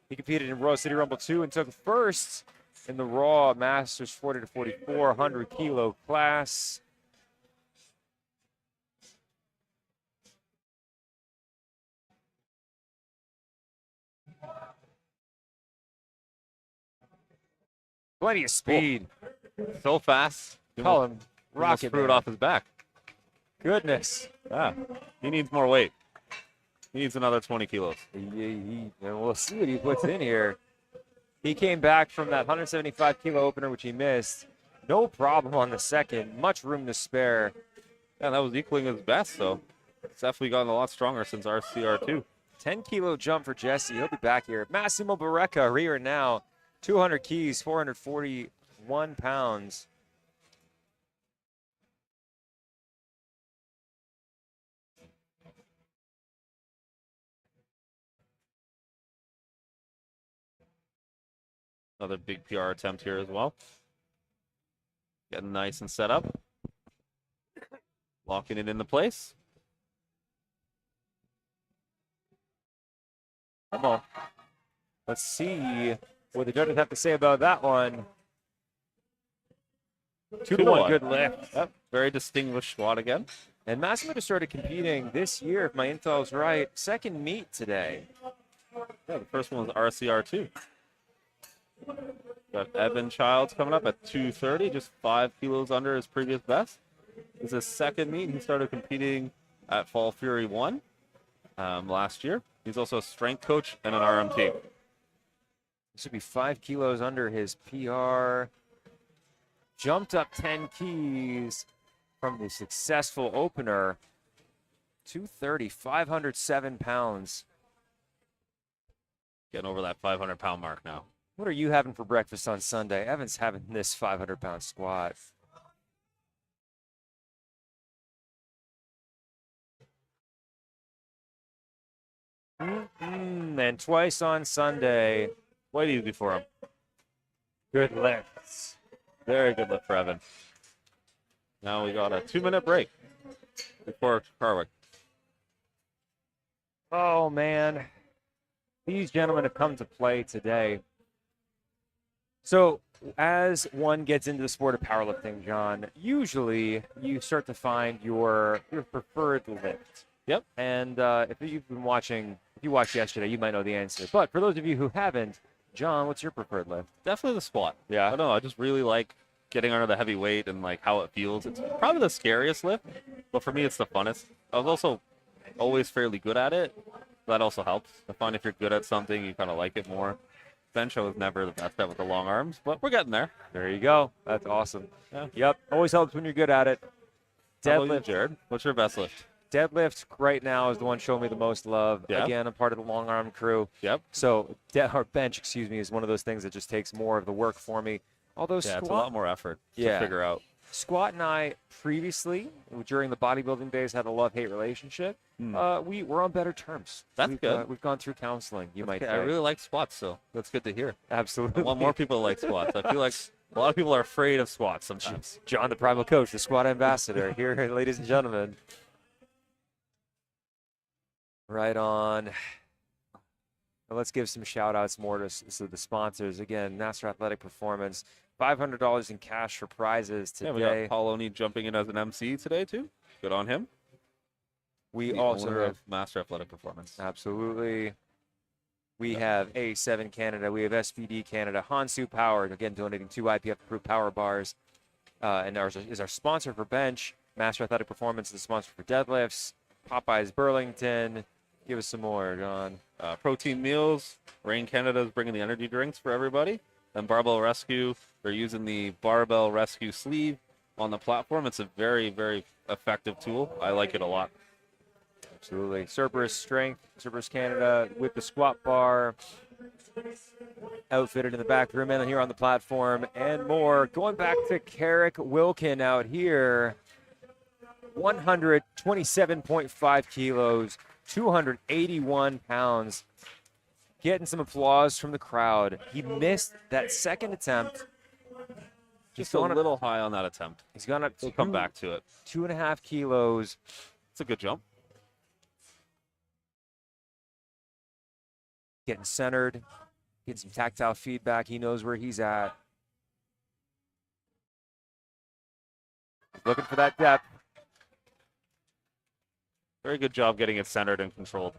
He competed in Raw City Rumble 2 and took first in the Raw Masters 40 to 44 100 kilo class. Plenty of speed. So fast. Call him Almost Rocket threw it Man. off his back. Goodness. Yeah. He needs more weight. He needs another 20 kilos. And we'll see what he puts in here. He came back from that 175 kilo opener, which he missed. No problem on the second. Much room to spare. Yeah, that was equaling his best, so it's definitely gotten a lot stronger since RCR2. 10 kilo jump for Jesse. He'll be back here. Massimo Barreca here now. 200 keys, 441 pounds. Another big PR attempt here as well. Getting nice and set up. Locking it into place. Come on. Let's see what the judges have to say about that one. 2 to 1. Good lift. Yep. Very distinguished squat again. And Massimo just started competing this year, if my intel is right. Second meet today. Yeah, the first one was RCR2. Got Evan Childs coming up at 230, just 5 kilos under his previous best. This is his second meet. He started competing at Fall Fury 1 last year. He's also a strength coach and an RMT. This would be 5 kilos under his PR. Jumped up 10 keys from the successful opener. 230, 507 pounds. Getting over that 500-pound mark now. What are you having for breakfast on Sunday? Evan's having this 500-pound squat. And twice on Sunday. Quite easy for him. Good lifts. Very good lift for Evan. Now we got a 2-minute break before Carwick. Oh, man. These gentlemen have come to play today. So, as one gets into the sport of powerlifting, John, usually you start to find your preferred lift. Yep. And if you've been watching, if you watched yesterday, you might know the answer. But for those of you who haven't, John, what's your preferred lift? Definitely the squat. Yeah. I don't know. I just really like getting under the heavy weight and like how it feels. It's probably the scariest lift, but for me, it's the funnest. I was also always fairly good at it. That also helps. I find if you're good at something, you kind of like it more. Bench, I was never the best at with the long arms, but we're getting there. There you go. That's awesome. Yeah. Yep. Always helps when you're good at it. How about you, Deadlift. Jared, what's your best lift? Deadlift right now is the one showing me the most love. Yeah. Again, I'm part of the long arm crew. Yep. So or bench, excuse me, is one of those things that just takes more of the work for me. Although Yeah, it's a lot more effort Yeah. to figure out. Squat and I previously, during the bodybuilding days, had a love-hate relationship. We're on better terms. That's we've, good. We've gone through counseling, you might Okay, say. I really like squats, so that's good to hear. Absolutely. I want more people to like squats. I feel like a lot of people are afraid of squats sometimes. John, the primal coach, the squat ambassador, here, ladies and gentlemen. Right on. Now let's give some shout-outs more to the sponsors. Again, Master Athletic Performance, $500 in cash for prizes today. Yeah, we got Paul Oney jumping in as an MC today, too. Good on him. We The also owner have, of Master Athletic Performance. absolutely. We have A7 Canada. We have SPD Canada. Hansu Power, again, donating 2 IPF-approved power bars. And ours is our sponsor for bench. Master Athletic Performance is the sponsor for deadlifts. Popeyes Burlington. Give us some more, John. Protein meals. Rain Canada is bringing the energy drinks for everybody. And Barbell Rescue, they're using the Barbell Rescue sleeve on the platform. It's a very, very effective tool. I like it a lot. Absolutely. Cerberus Strength, Cerberus Canada with the squat bar. Outfitted in the back room and here on the platform and more. Going back to Carrick Wilkin out here. 127.5 kilos, 281 pounds. Getting some applause from the crowd. He missed that second attempt. Just a little high on that attempt. He's gone up He'll come back to it. 2.5 kilos. It's a good jump. Getting centered, getting some tactile feedback. He knows where he's at. Looking for that depth. Very good job getting it centered and controlled.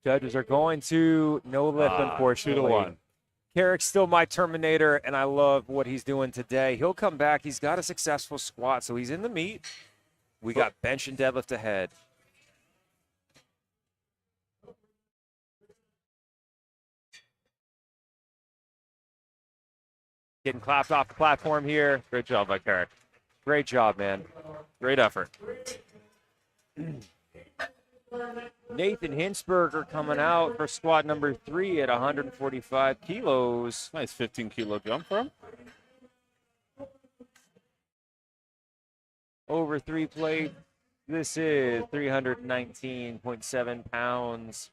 Judges are going to no lift, unfortunately. 2-1. Carrick's still my Terminator, and I love what he's doing today. He'll come back. He's got a successful squat, so he's in the meet. We got bench and deadlift ahead. Getting clapped off the platform here. Great job by Carrick. Great job, man. Great effort. Nathan Hinsberger coming out for squat number 3 at 145 kilos. Nice 15-kilo jump for him. Over 3 plate. This is 319.7 pounds.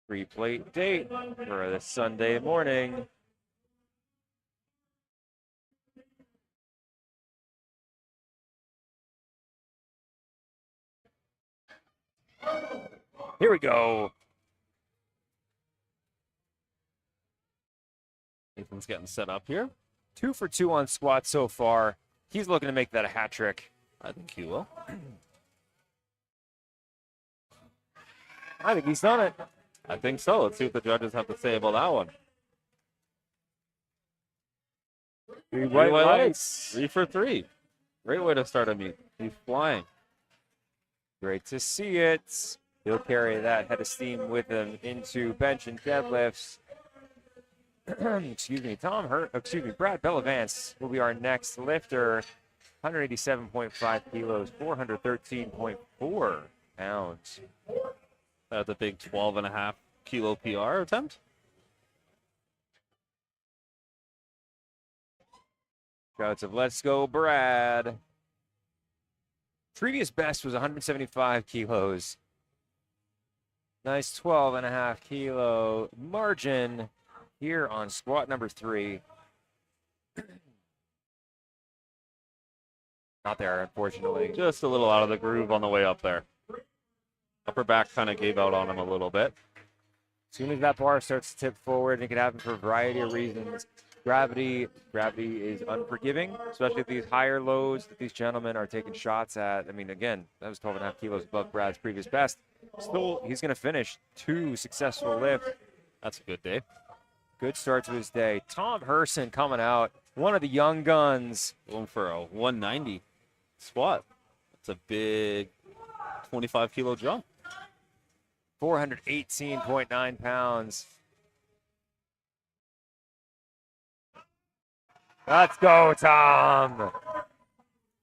3 plate date for this Sunday morning. Here we go. Nathan's getting set up here. 2 for 2 on squats so far. He's looking to make that a hat trick. I think he will. I think he's done it. I think so. Let's see what the judges have to say about that one. 3 white lights. 3 for 3. Great way to start a meet. He's flying. Great to see it. He'll carry that head of steam with him into bench and deadlifts. Excuse me, Brad Bellavance will be our next lifter. 187.5 kilos, 413.4 pounds. That's a big 12.5 kilo PR attempt. Shouts of let's go, Brad. Previous best was 175 kilos. Nice 12.5 kilo margin here on squat number 3. Not there, unfortunately. Just a little out of the groove on the way up there. Upper back kind of gave out on him a little bit. As soon as that bar starts to tip forward, it can happen for a variety of reasons. Gravity is unforgiving, especially at these higher lows that these gentlemen are taking shots at. I mean, again, that was 12.5 kilos above Brad's previous best. Still, he's going to finish 2 successful lifts. That's a good day. Good start to his day. Tom Herson coming out, one of the young guns. Going for a 190 squat. That's a big 25-kilo jump. 418.9 pounds. Let's go, Tom.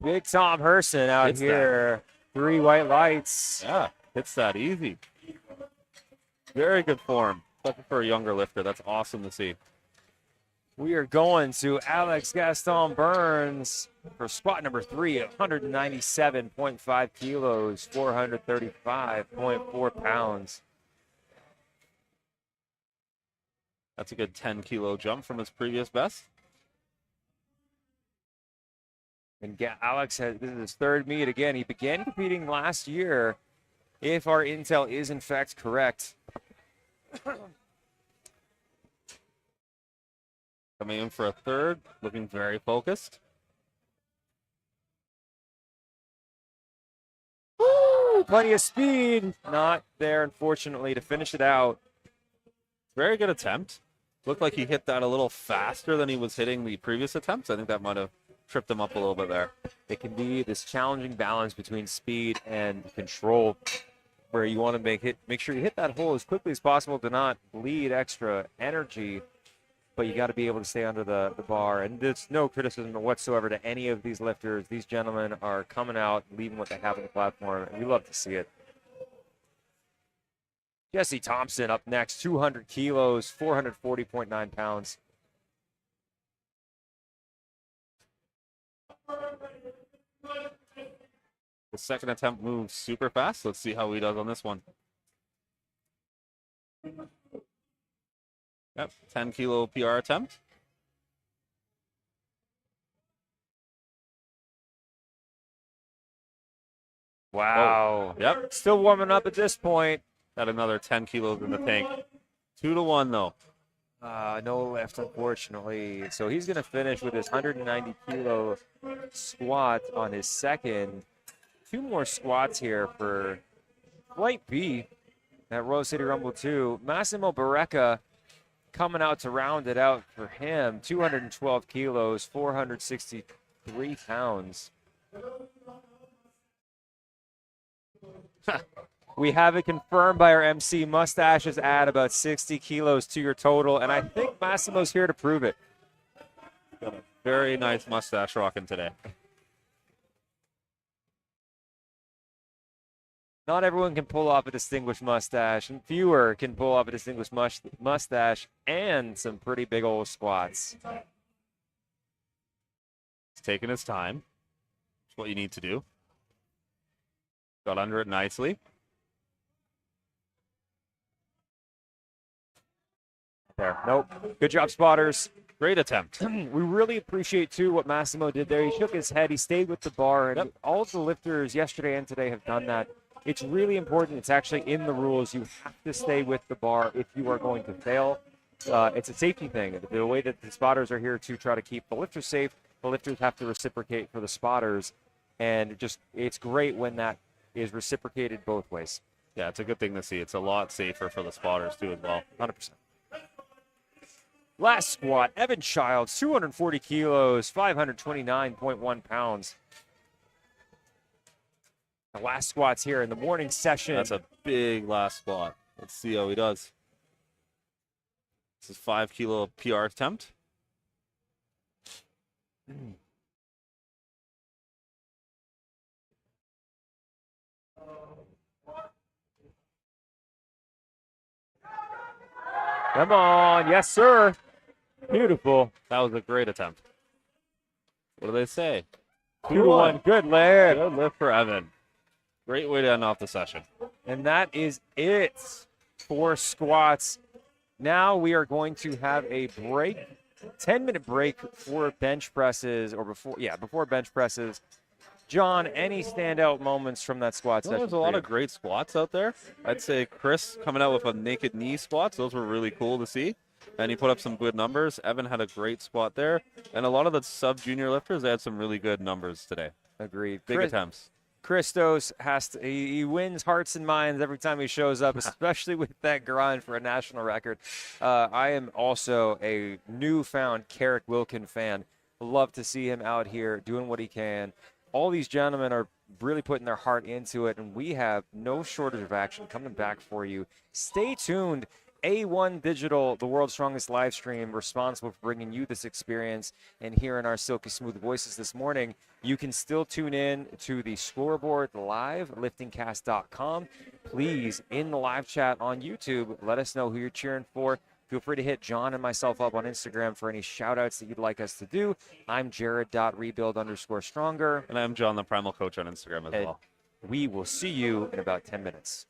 Big Tom Herson out Hits here. 3 white lights. Yeah, hits that easy. Very good form, especially for a younger lifter. That's awesome to see. We are going to Alex Gaston Burns for squat number 3 at 197.5 kilos, 435.4 pounds. That's a good 10-kilo jump from his previous best. And Alex this is his 3rd meet. Again, he began competing last year, if our intel is in fact correct. Coming in for a 3rd, looking very focused. Woo! Plenty of speed. Not there, unfortunately, to finish it out. Very good attempt. Looked like he hit that a little faster than he was hitting the previous attempts. I think that might have tripped him up a little bit there. It can be this challenging balance between speed and control, where you want to make sure you hit that hole as quickly as possible to not bleed extra energy, but you got to be able to stay under the bar. And there's no criticism whatsoever to any of these lifters. These gentlemen are coming out, leaving what they have on the platform, and we love to see it. Jesse Thompson up next, 200 kilos, 440.9 pounds. The second attempt moves super fast. Let's see how he does on this one. Yep, 10 kilo PR attempt. Wow. Yep, Still warming up at this point. got another 10 kilos in the tank. 2-1 though. No lift, unfortunately. So he's going to finish with his 190 kilo squat on his second. 2 more squats here for Flight B at Rose City Rumble 2. Massimo Barreca coming out to round it out for him. 212 kilos, 463 pounds. We have it confirmed by our MC. Mustaches add about 60 kilos to your total, and I think Massimo's here to prove it. Got a very nice mustache rocking today. Not everyone can pull off a distinguished mustache, and fewer can pull off a distinguished mustache and some pretty big old squats. He's taking his time. That's what you need to do. Got under it nicely. There. Nope. Good job, spotters. Great attempt. We really appreciate, too, what Massimo did there. He shook his head. He stayed with the bar. And all of the lifters yesterday and today have done that. It's really important. It's actually in the rules. You have to stay with the bar if you are going to fail. It's a safety thing. The way that the spotters are here to try to keep the lifters safe, the lifters have to reciprocate for the spotters. And it's great when that is reciprocated both ways. Yeah, it's a good thing to see. It's a lot safer for the spotters, too, as well. 100%. Last squat, Evan Childs, 240 kilos, 529.1 pounds. The last squats here in the morning session. That's a big last squat. Let's see how he does. This is 5 kilo PR attempt. Come on. Yes, sir. Beautiful. That was a great attempt. What do they say? 2-1. Good lift. Good lift for Evan. Great way to end off the session. And that is it for squats. Now we are going to have a break, 10-minute break for bench presses, or before bench presses. John, any standout moments from that squat session? There's a lot of great squats out there. I'd say Chris coming out with a naked knee squats. Those were really cool to see. And he put up some good numbers. Evan had a great squat there. And a lot of the sub-junior lifters, they had some really good numbers today. Agreed. Big attempts. Christos he wins hearts and minds every time he shows up, especially with that grind for a national record. I am also a newfound Carrick Wilkin fan. Love to see him out here doing what he can. All these gentlemen are really putting their heart into it, and we have no shortage of action coming back for you. Stay tuned. A1 Digital, the world's strongest live stream, responsible for bringing you this experience and hearing our silky smooth voices this morning. You can still tune in to the scoreboard live, liftingcast.com. Please, in the live chat on YouTube, let us know who you're cheering for. Feel free to hit John and myself up on Instagram for any shout-outs that you'd like us to do. I'm Jared.rebuild_stronger. And I'm John, the Primal Coach on Instagram as well. We will see you in about 10 minutes.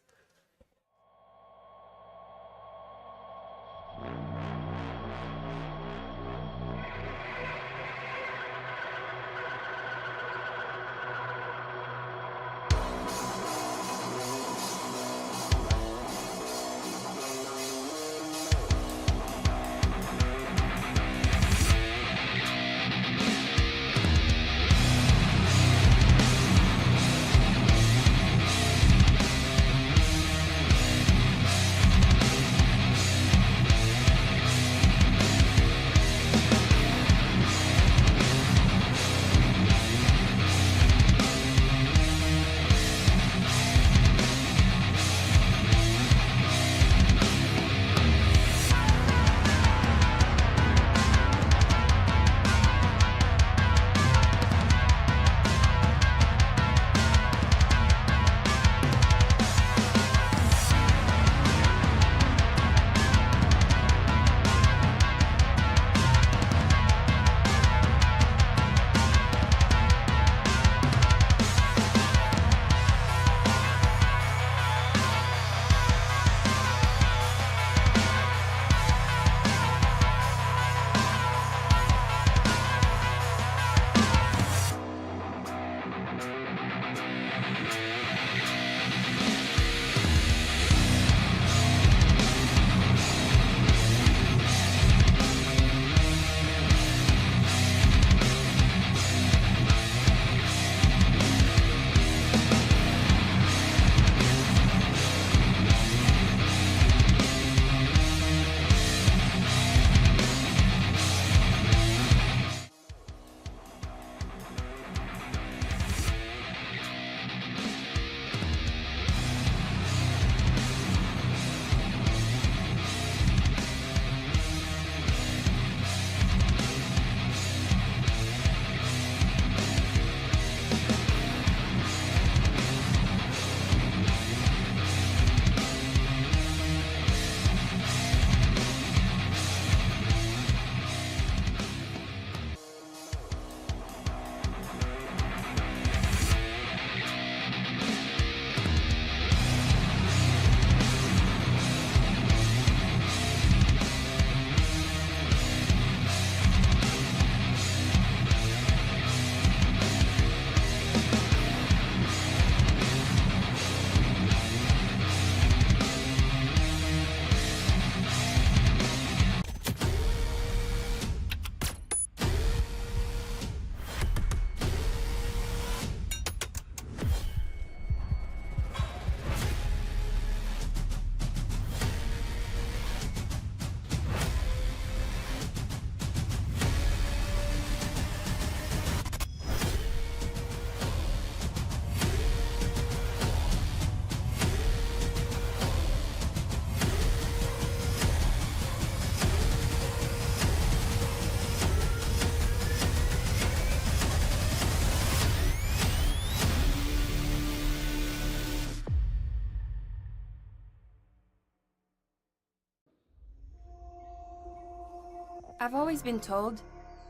I've always been told,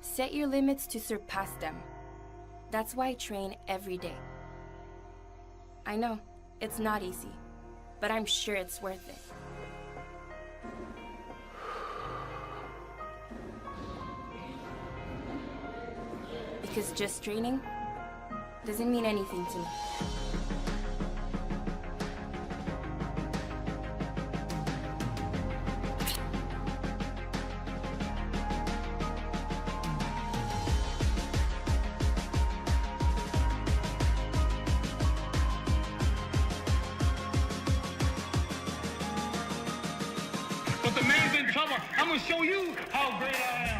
set your limits to surpass them. That's why I train every day. I know, it's not easy, but I'm sure it's worth it. Because just training doesn't mean anything to me. But the man's in trouble. I'm gonna show you how great I am.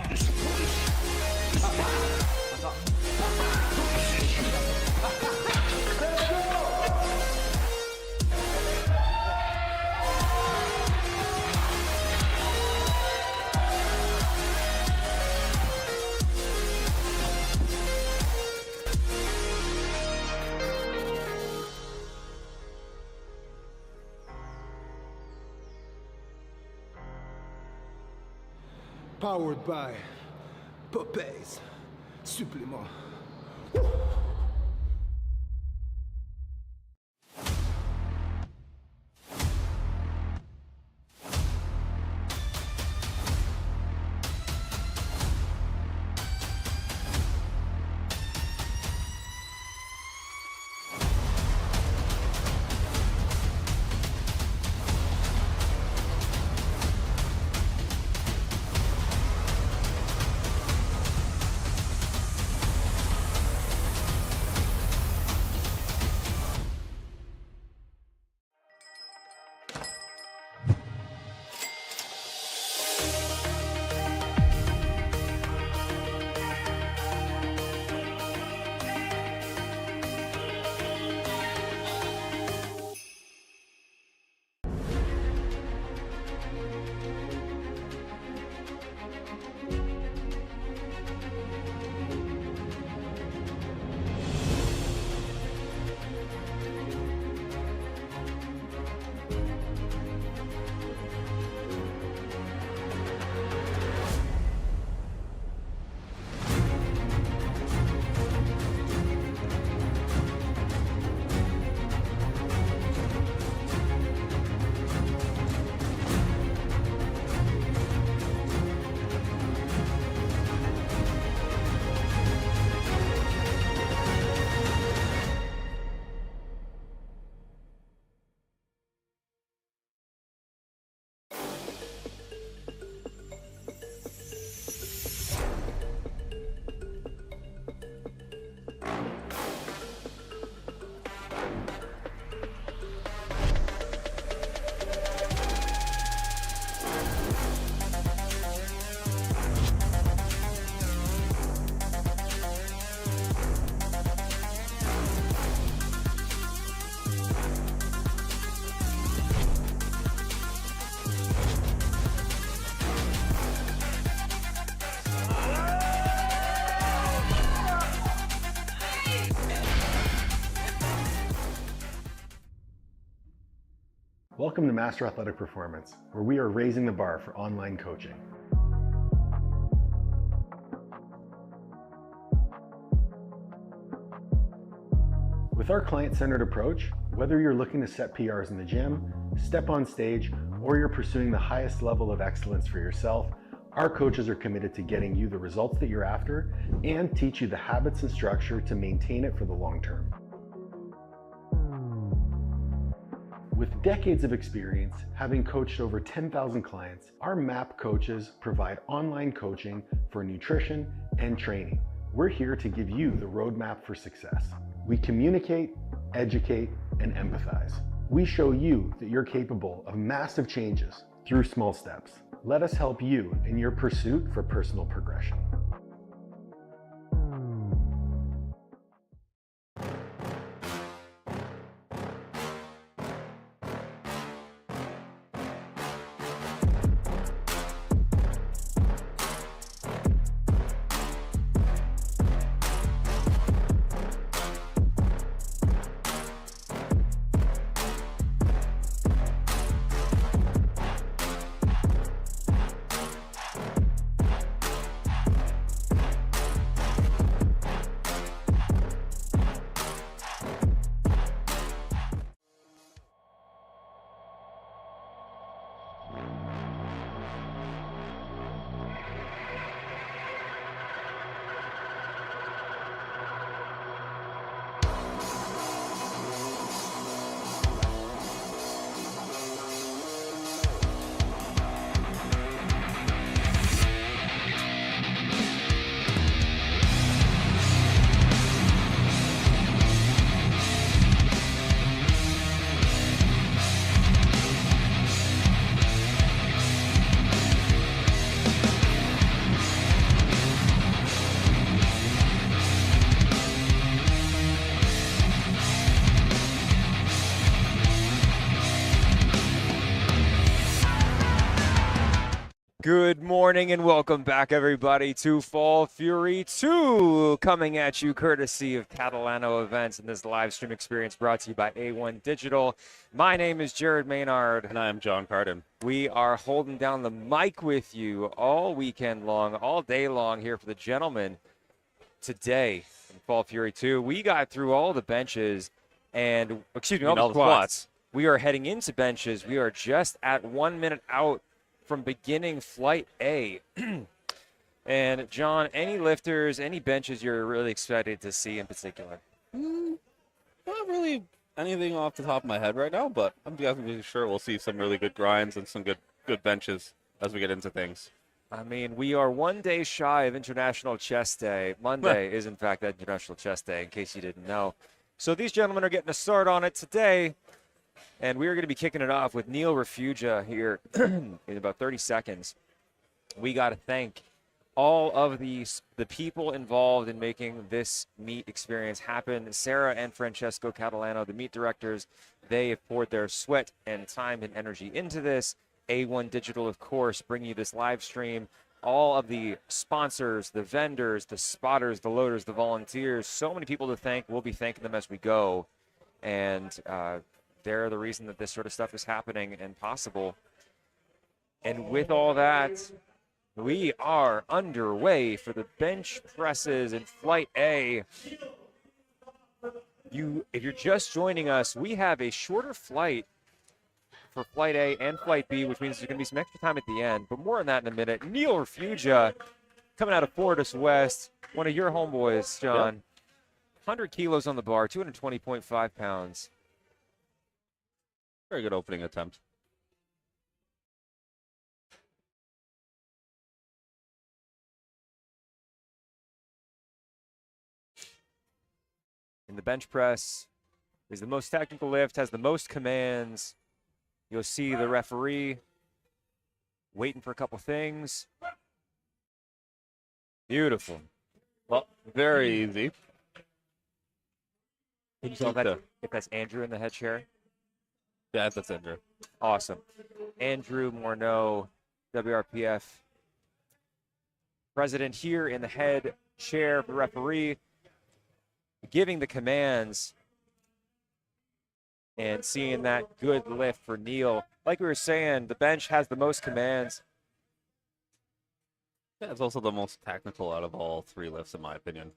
Powered by Popeyes Supplément. Welcome to Master Athletic Performance, where we are raising the bar for online coaching. With our client-centered approach, whether you're looking to set PRs in the gym, step on stage, or you're pursuing the highest level of excellence for yourself, our coaches are committed to getting you the results that you're after and teach you the habits and structure to maintain it for the long term. With decades of experience, having coached over 10,000 clients, our MAP coaches provide online coaching for nutrition and training. We're here to give you the roadmap for success. We communicate, educate, and empathize. We show you that you're capable of massive changes through small steps. Let us help you in your pursuit for personal progression. Good morning and welcome back, everybody, to Fall Fury 2, coming at you courtesy of Catalano Events and this live stream experience brought to you by A1 Digital. My name is Jared Maynard. And I am John Carden. We are holding down the mic with you all weekend long, all day long here for the gentlemen. Today in Fall Fury 2, we got through all the benches and, all the squats. We are heading into benches. We are just at 1 minute out from beginning Flight A. And John, any lifters, any benches you're really excited to see in particular? Not really anything off the top of my head right now, but I'm definitely sure we'll see some really good grinds and some good benches as we get into things. I mean, we are 1 day shy of International Chest Day. Monday is, in fact, International Chest Day, in case you didn't know. So these gentlemen are getting a start on it today. And we are going to be kicking it off with Neil Refugia here in about 30 seconds. We got to thank all of the people involved in making this meet experience happen. Sarah and Francesco Catalano, the meet directors, they have poured their sweat and time and energy into this. A1 Digital, of course, bringing you this live stream. All of the sponsors, the vendors, the spotters, the loaders, the volunteers, so many people to thank. We'll be thanking them as we go. And they're the reason that this sort of stuff is happening and possible. And with all that, we are underway for the bench presses in Flight A. If you're just joining us, we have a shorter flight for Flight A and Flight B, which means there's going to be some extra time at the end. But more on that in a minute. Neil Refugia, coming out of Fortis West, one of your homeboys, John. Yep. 100 kilos on the bar, 220.5 pounds. Very good opening attempt. In the bench press is the most technical lift, has the most commands. You'll see the referee waiting for a couple things. Beautiful. Well, very easy. Can you tell if that's Andrew in the head chair? Yeah, that's Andrew. Awesome. Andrew Morneau, WRPF president here in the head chair of the referee, giving the commands and seeing that good lift for Neil. Like we were saying, the bench has the most commands. Yeah, it's also the most technical out of all three lifts, in my opinion.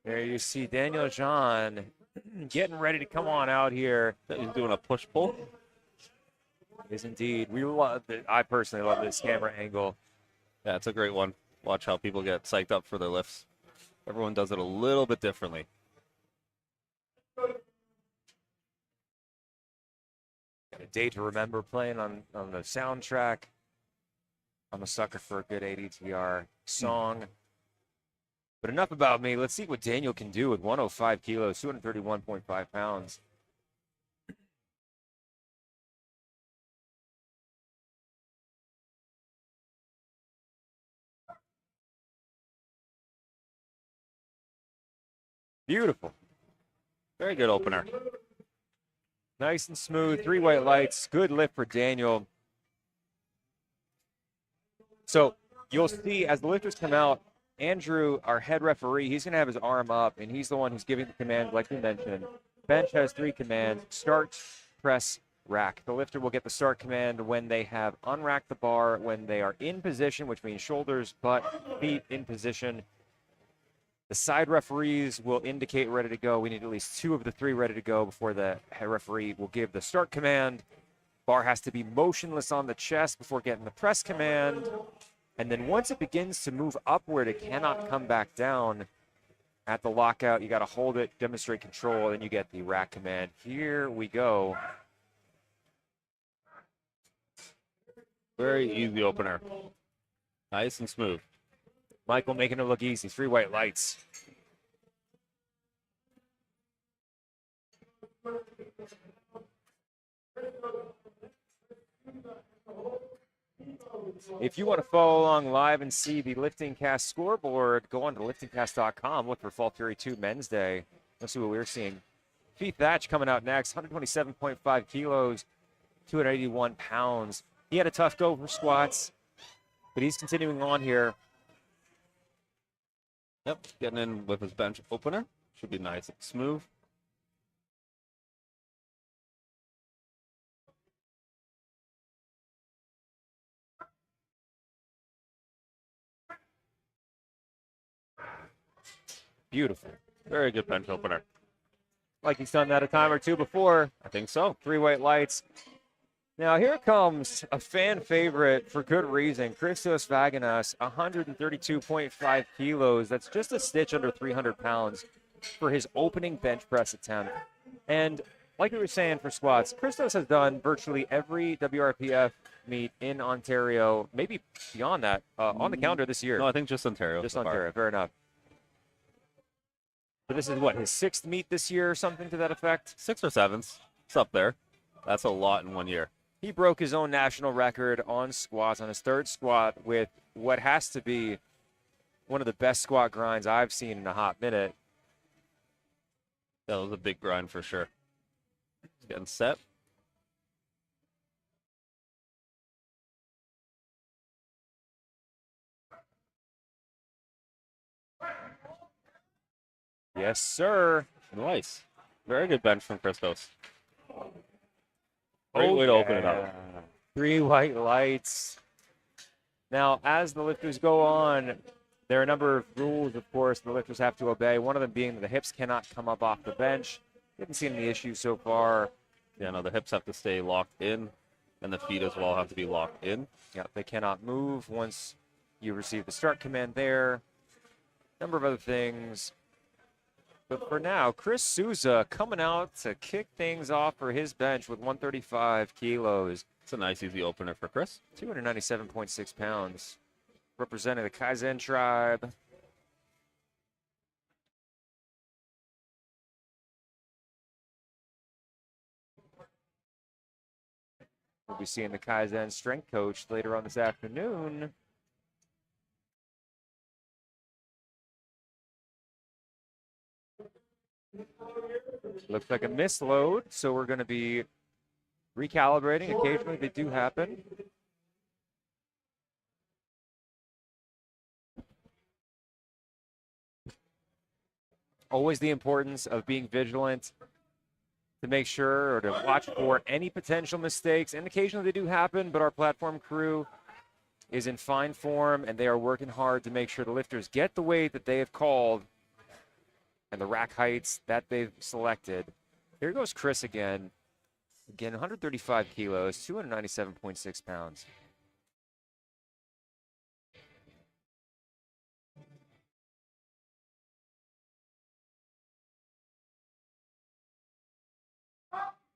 There you see Daniel John getting ready to come on out here. He's doing a push-pull. Is indeed. We love it. I personally love this camera angle. Yeah, it's a great one. Watch how people get psyched up for their lifts. Everyone does it a little bit differently. A day to remember playing on the soundtrack. I'm a sucker for a good ADTR song. But enough about me. Let's see what Daniel can do with 105 kilos, 231.5 pounds. Beautiful. Very good opener. Nice and smooth. 3 white lights. Good lift for Daniel. So you'll see as the lifters come out, Andrew, our head referee, he's going to have his arm up, and he's the one who's giving the command, like we mentioned. Bench has 3 commands: start, press, rack. The lifter will get the start command when they have unracked the bar, when they are in position, which means shoulders, butt, feet in position. The side referees will indicate ready to go. We need at least 2 of the 3 ready to go before the head referee will give the start command. Bar has to be motionless on the chest before getting the press command. And then once it begins to move upward, it cannot come back down. At the lockout, you got to hold it, demonstrate control, and you get the rack command. Here we go. Very easy opener. Nice and smooth. Michael making it look easy. 3 white lights. If you want to follow along live and see the Lifting Cast scoreboard, go on to liftingcast.com. Look for Fall Fury 2 Men's Day. Let's see what we're seeing. Keith Thatch coming out next, 127.5 kilos, 281 pounds. He had a tough go for squats, but he's continuing on here. Yep, getting in with his bench opener. Should be nice and smooth. Beautiful. Very good bench opener. Like he's done that a time or two before. I think so. 3 white lights. Now here comes a fan favorite for good reason. Christos Vaginas, 132.5 kilos. That's just a stitch under 300 pounds for his opening bench press attempt. And like we were saying for squats, Christos has done virtually every WRPF meet in Ontario, maybe beyond that, on the calendar this year. No, I think just Ontario. Just so far. Ontario, fair enough. But this is what, his 6th meet this year or something to that effect? 6 or 7s. It's up there. That's a lot in 1 year. He broke his own national record on squats, on his 3rd squat, with what has to be one of the best squat grinds I've seen in a hot minute. That was a big grind for sure. He's getting set. Yes, sir. Nice. Very good bench from Christos. Great way to open it up. 3 white lights. Now, as the lifters go on, there are a number of rules, of course, the lifters have to obey. One of them being that the hips cannot come up off the bench. Didn't see any issues so far. Yeah, no, the hips have to stay locked in, and the feet as well have to be locked in. Yeah, they cannot move once you receive the start command there. Number of other things. But for now, Chris Souza coming out to kick things off for his bench with 135 kilos. It's a nice, easy opener for Chris. 297.6 pounds. Representing the Kaizen tribe. We'll be seeing the Kaizen strength coach later on this afternoon. Looks like a misload, so we're going to be recalibrating. Occasionally they do happen. Always the importance of being vigilant to make sure or to watch for any potential mistakes. And occasionally they do happen, but our platform crew is in fine form and they are working hard to make sure the lifters get the weight that they have called and the rack heights that they've selected. Here goes Chris again. Again, 135 kilos, 297.6 pounds.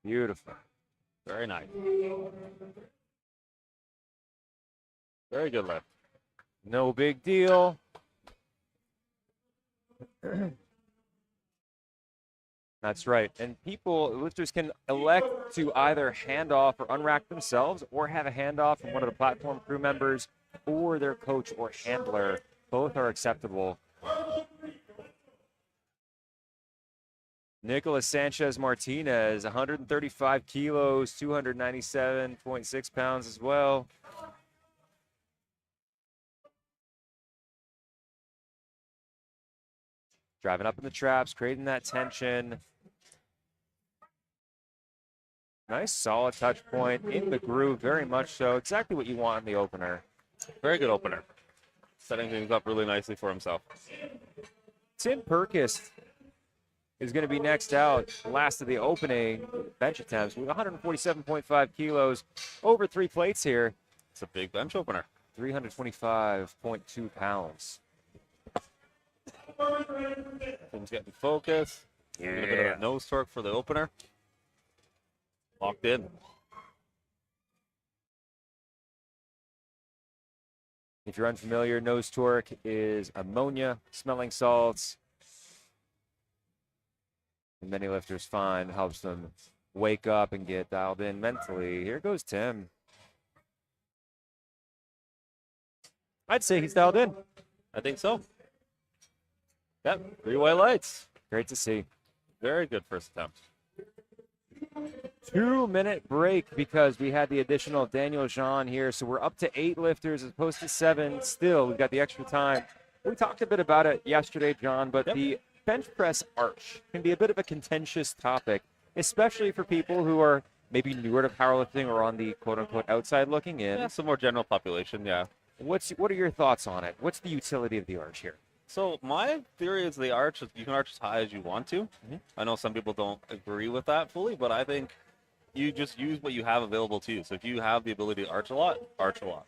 Beautiful. Very nice. Very good lift. No big deal. That's right. And lifters can elect to either hand off or unrack themselves or have a handoff from one of the platform crew members or their coach or handler. Both are acceptable. Nicolas Sanchez Martinez, 135 kilos, 297.6 pounds as well. Driving up in the traps, creating that tension. Nice solid touch point in the groove, very much so. Exactly what you want in the opener. Very good opener. Setting things up really nicely for himself. Tim Perkis is going to be next out, last of the opening bench attempts with 147.5 kilos, over 3 plates here. It's a big bench opener. 325.2 pounds. Tim's getting focused. A little bit of a nose torque for the opener. Locked in. If you're unfamiliar, nose torque is ammonia smelling salts. And many lifters find helps them wake up and get dialed in mentally. Here goes Tim. I'd say he's dialed in. I think so. Yep, 3 white lights. Great to see. Very good first attempt. 2-minute break because we had the additional Daniel Jean here. So we're up to 8 lifters as opposed to 7. Still, we've got the extra time. We talked a bit about it yesterday, John, but the bench press arch can be a bit of a contentious topic, especially for people who are maybe newer to powerlifting or on the quote-unquote outside looking in. Yeah, some more general population, yeah. What are your thoughts on it? What's the utility of the arch here? So my theory is the arch, you can arch as high as you want to. I know some people don't agree with that fully, but I think you just use what you have available to you. So if you have the ability to arch a lot, arch a lot.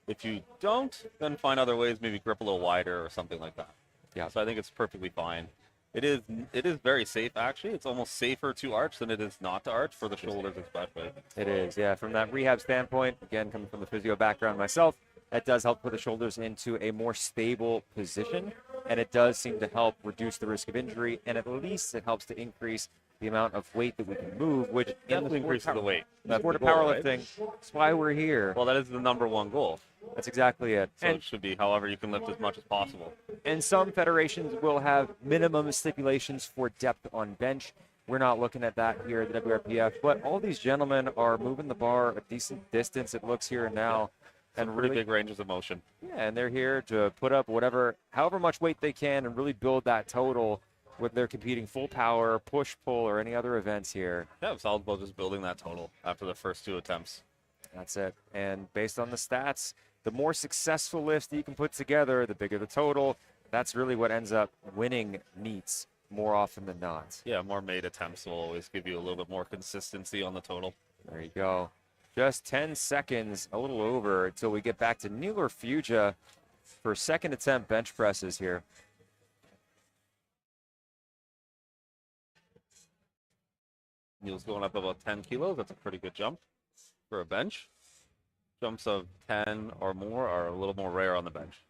If you don't, then find other ways, maybe grip a little wider or something like that. Yeah. So I think it's perfectly fine. It is very safe, actually. It's almost safer to arch than it is not to arch, for the shoulders especially. It is, yeah. From that rehab standpoint, again, coming from the physio background myself, that does help put the shoulders into a more stable position, and it does seem to help reduce the risk of injury, and at least it helps to increase the amount of weight that we can move, which Definitely increases the weight. In the That's sport the of goal, right? powerlifting, that's why we're here. Well, that is the #1 goal. That's exactly it. So And it should be however you can lift as much as possible. And some federations will have minimum stipulations for depth on bench. We're not looking at that here at the WRPF, but all these gentlemen are moving the bar a decent distance, it looks here and now. And And pretty really, big ranges of motion. yeah, and they're here to put up however much weight they can and really build that total when they're competing full power, push, pull, or any other events here. Yeah, it's all about just building that total after the first 2 attempts. That's it. And based on the stats, the more successful lifts that you can put together, the bigger the total. That's really what ends up winning meets more often than not. Yeah, more made attempts will always give you a little bit more consistency on the total. There you go. Just 10 seconds, a little over, until we get back to Neil Fuja for second attempt bench presses here. Neil's going up about 10 kilos. That's a pretty good jump for a bench. Jumps of 10 or more are a little more rare on the bench.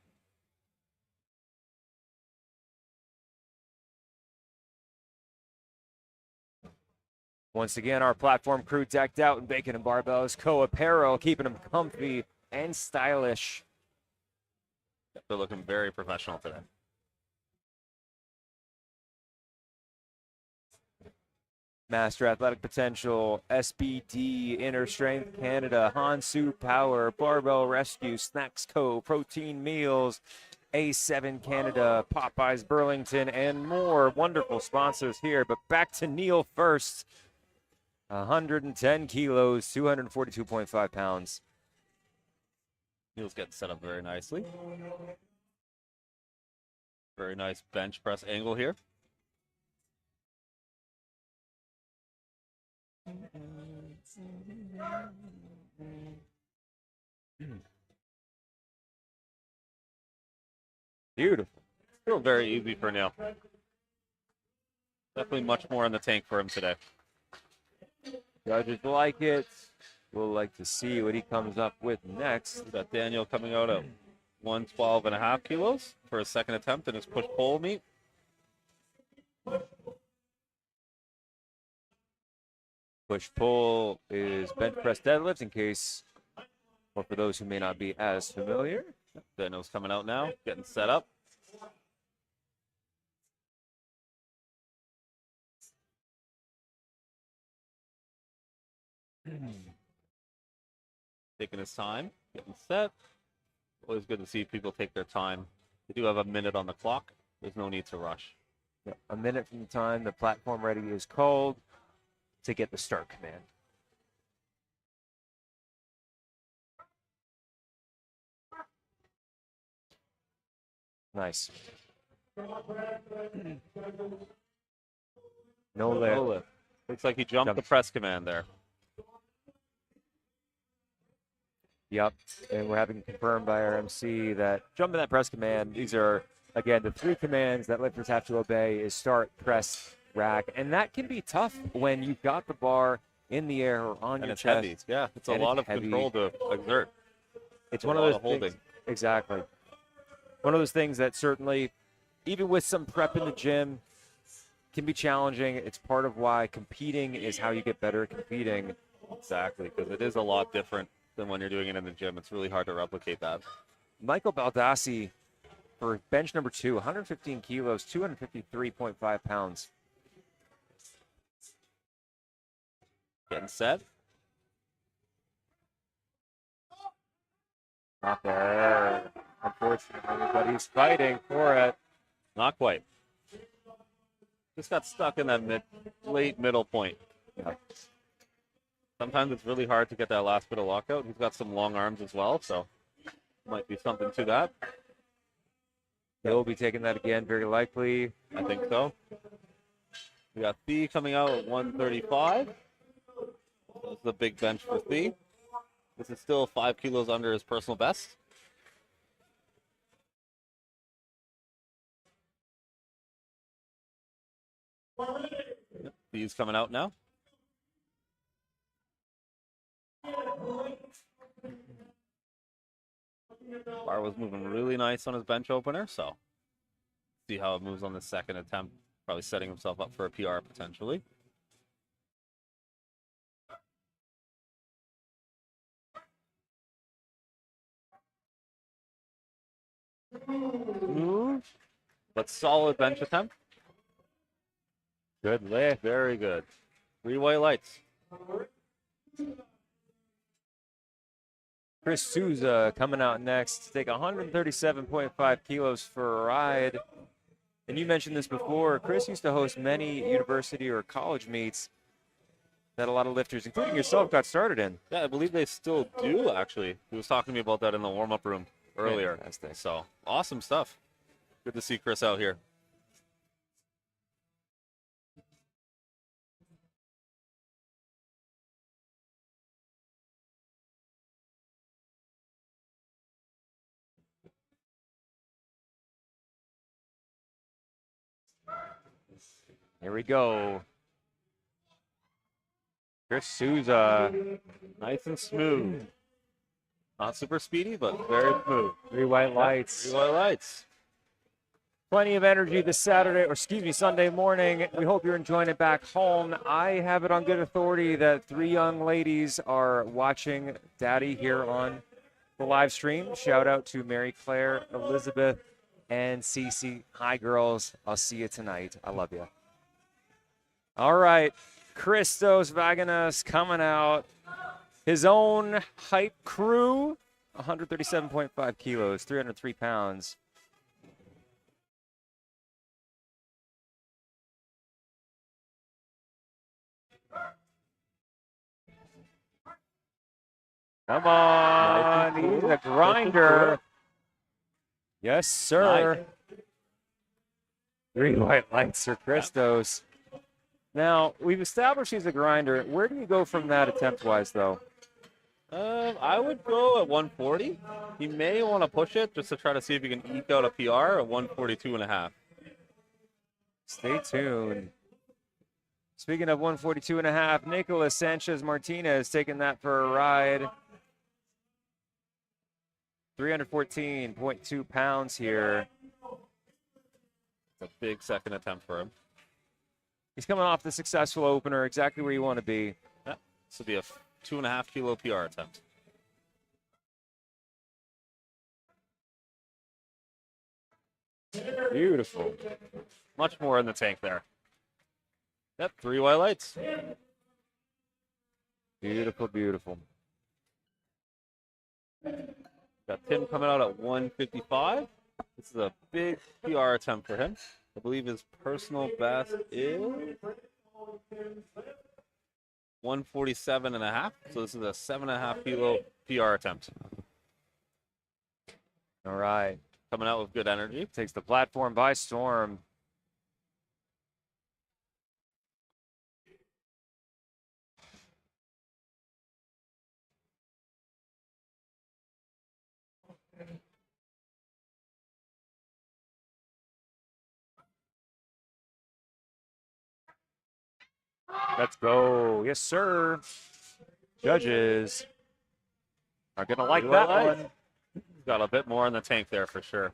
Once again, our platform crew decked out in bacon and barbells, co-apparel, keeping them comfy and stylish. They're looking very professional today. Master Athletic Potential, SBD, Inner Strength Canada, Hansu Power, Barbell Rescue, Snacks Co., Protein Meals, A7 Canada, Popeyes Burlington, and more wonderful sponsors here. But back to Neil first. 110 kilos, 242.5 pounds. Neil's getting set up very nicely. Very nice bench press angle here. Beautiful. Still very easy for Neil. Definitely much more in the tank for him today. Judges like it. We'll like to see what he comes up with next. We've got Daniel coming out at 112.5 kilos for his second attempt in his push-pull meet. Push-pull is bench press deadlift in case, or for those who may not be as familiar. Daniel's coming out now, getting set up. Taking his time, getting set. Always good to see people take their time. They do have a minute on the clock. There's no need to rush. A minute from the time the platform ready is called to get the start command. Nice. No lift. No lift. Looks like he jumped the press command there. Yep, and we're having confirmed by our MC that jumping that press command, these are, again, the 3 commands that lifters have to obey is start, press, rack, and that can be tough when you've got the bar in the air or on And your it's chest. heavy. Yeah, it's a and lot it's of heavy. control to exert. It's a one of lot those of holding. things, exactly. One of those things that certainly, even with some prep in the gym, can be challenging. It's part of why competing is how you get better at competing. Exactly, because it is a lot different than when you're doing it in the gym. It's really hard to replicate that. Michael Baldassi for bench number 2, 115 kilos, 253.5 pounds. Getting set. Not there. Unfortunately, but he's fighting for it. Not quite. Just got stuck in that late middle point. Yeah. Sometimes it's really hard to get that last bit of lockout. He's got some long arms as well, so might be something to that. He'll be taking that again, very likely. I think so. We got Thee coming out at 135. This is the big bench for Thee. This is still 5 kilos under his personal best. Thee's coming out now. Bar was moving really nice on his bench opener, so see how it moves on the second attempt. Probably setting himself up for a PR potentially. But solid bench attempt. Good lift. Very good. 3 white lights. Chris Souza coming out next to take 137.5 kilos for a ride. And you mentioned this before. Chris used to host many university or college meets that a lot of lifters, including yourself, got started in. Yeah, I believe they still do, actually. He was talking to me about that in the warm-up room earlier. Fantastic. So, awesome stuff. Good to see Chris out here. Here we go. Chris Souza. Nice and smooth. Not super speedy, but very smooth. 3 white lights. 3 white lights. Plenty of energy this Sunday morning. We hope you're enjoying it back home. I have it on good authority that 3 young ladies are watching Daddy here on the live stream. Shout out to Mary Claire, Elizabeth, and Cece. Hi, girls. I'll see you tonight. I love you. All right. Christos Vaganas coming out. His own hype crew, 137.5 kilos, 303 pounds. Come on, he's a grinder. Yes, sir. Nice. 3 white lights for Christos. Now, we've established he's a grinder. Where do you go from that attempt-wise, though? I would go at 140. He may want to push it just to try to see if he can eke out a PR at 142.5. Stay tuned. Speaking of 142.5, Nicholas Sanchez Martinez taking that for a ride. 314.2 pounds here. It's a big second attempt for him. He's coming off the successful opener, exactly where you want to be. Yeah, this will be a 2.5 kilo PR attempt. Beautiful. Much more in the tank there. Yep, 3 white lights. Beautiful, beautiful. Got Tim coming out at 155. This is a big PR attempt for him. I believe his personal best is 147.5. So this is a 7.5 kilo PR attempt. All right. Coming out with good energy. Takes the platform by storm. Let's go. Yes, sir. Judges are going to like that one. Got a bit more in the tank there for sure.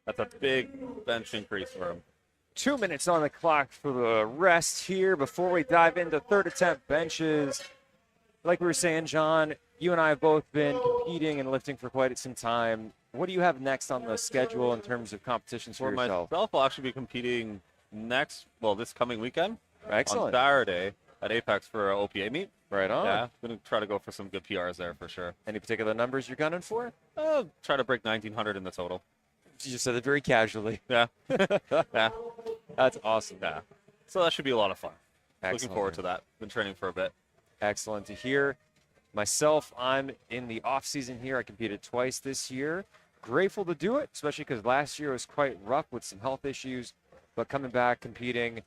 That's a big bench increase for him. 2 minutes on the clock for the rest here before we dive into third attempt benches. Like we were saying, John, you and I have both been competing and lifting for quite some time. What do you have next on the schedule in terms of competitions for yourself? Myself, I'll actually be competing this coming weekend. Excellent. On Saturday. at Apex for a OPA meet. Right on. Yeah, going to try to go for some good PRs there for sure. Any particular numbers you're gunning for? Try to break 1900 in the total. You just said it very casually. Yeah. Yeah. That's awesome. Yeah. So that should be a lot of fun. Excellent. Looking forward to that. Been training for a bit. Excellent to hear. Myself, I'm in the off season here. I competed twice this year. Grateful to do it, especially because last year was quite rough with some health issues. But coming back, competing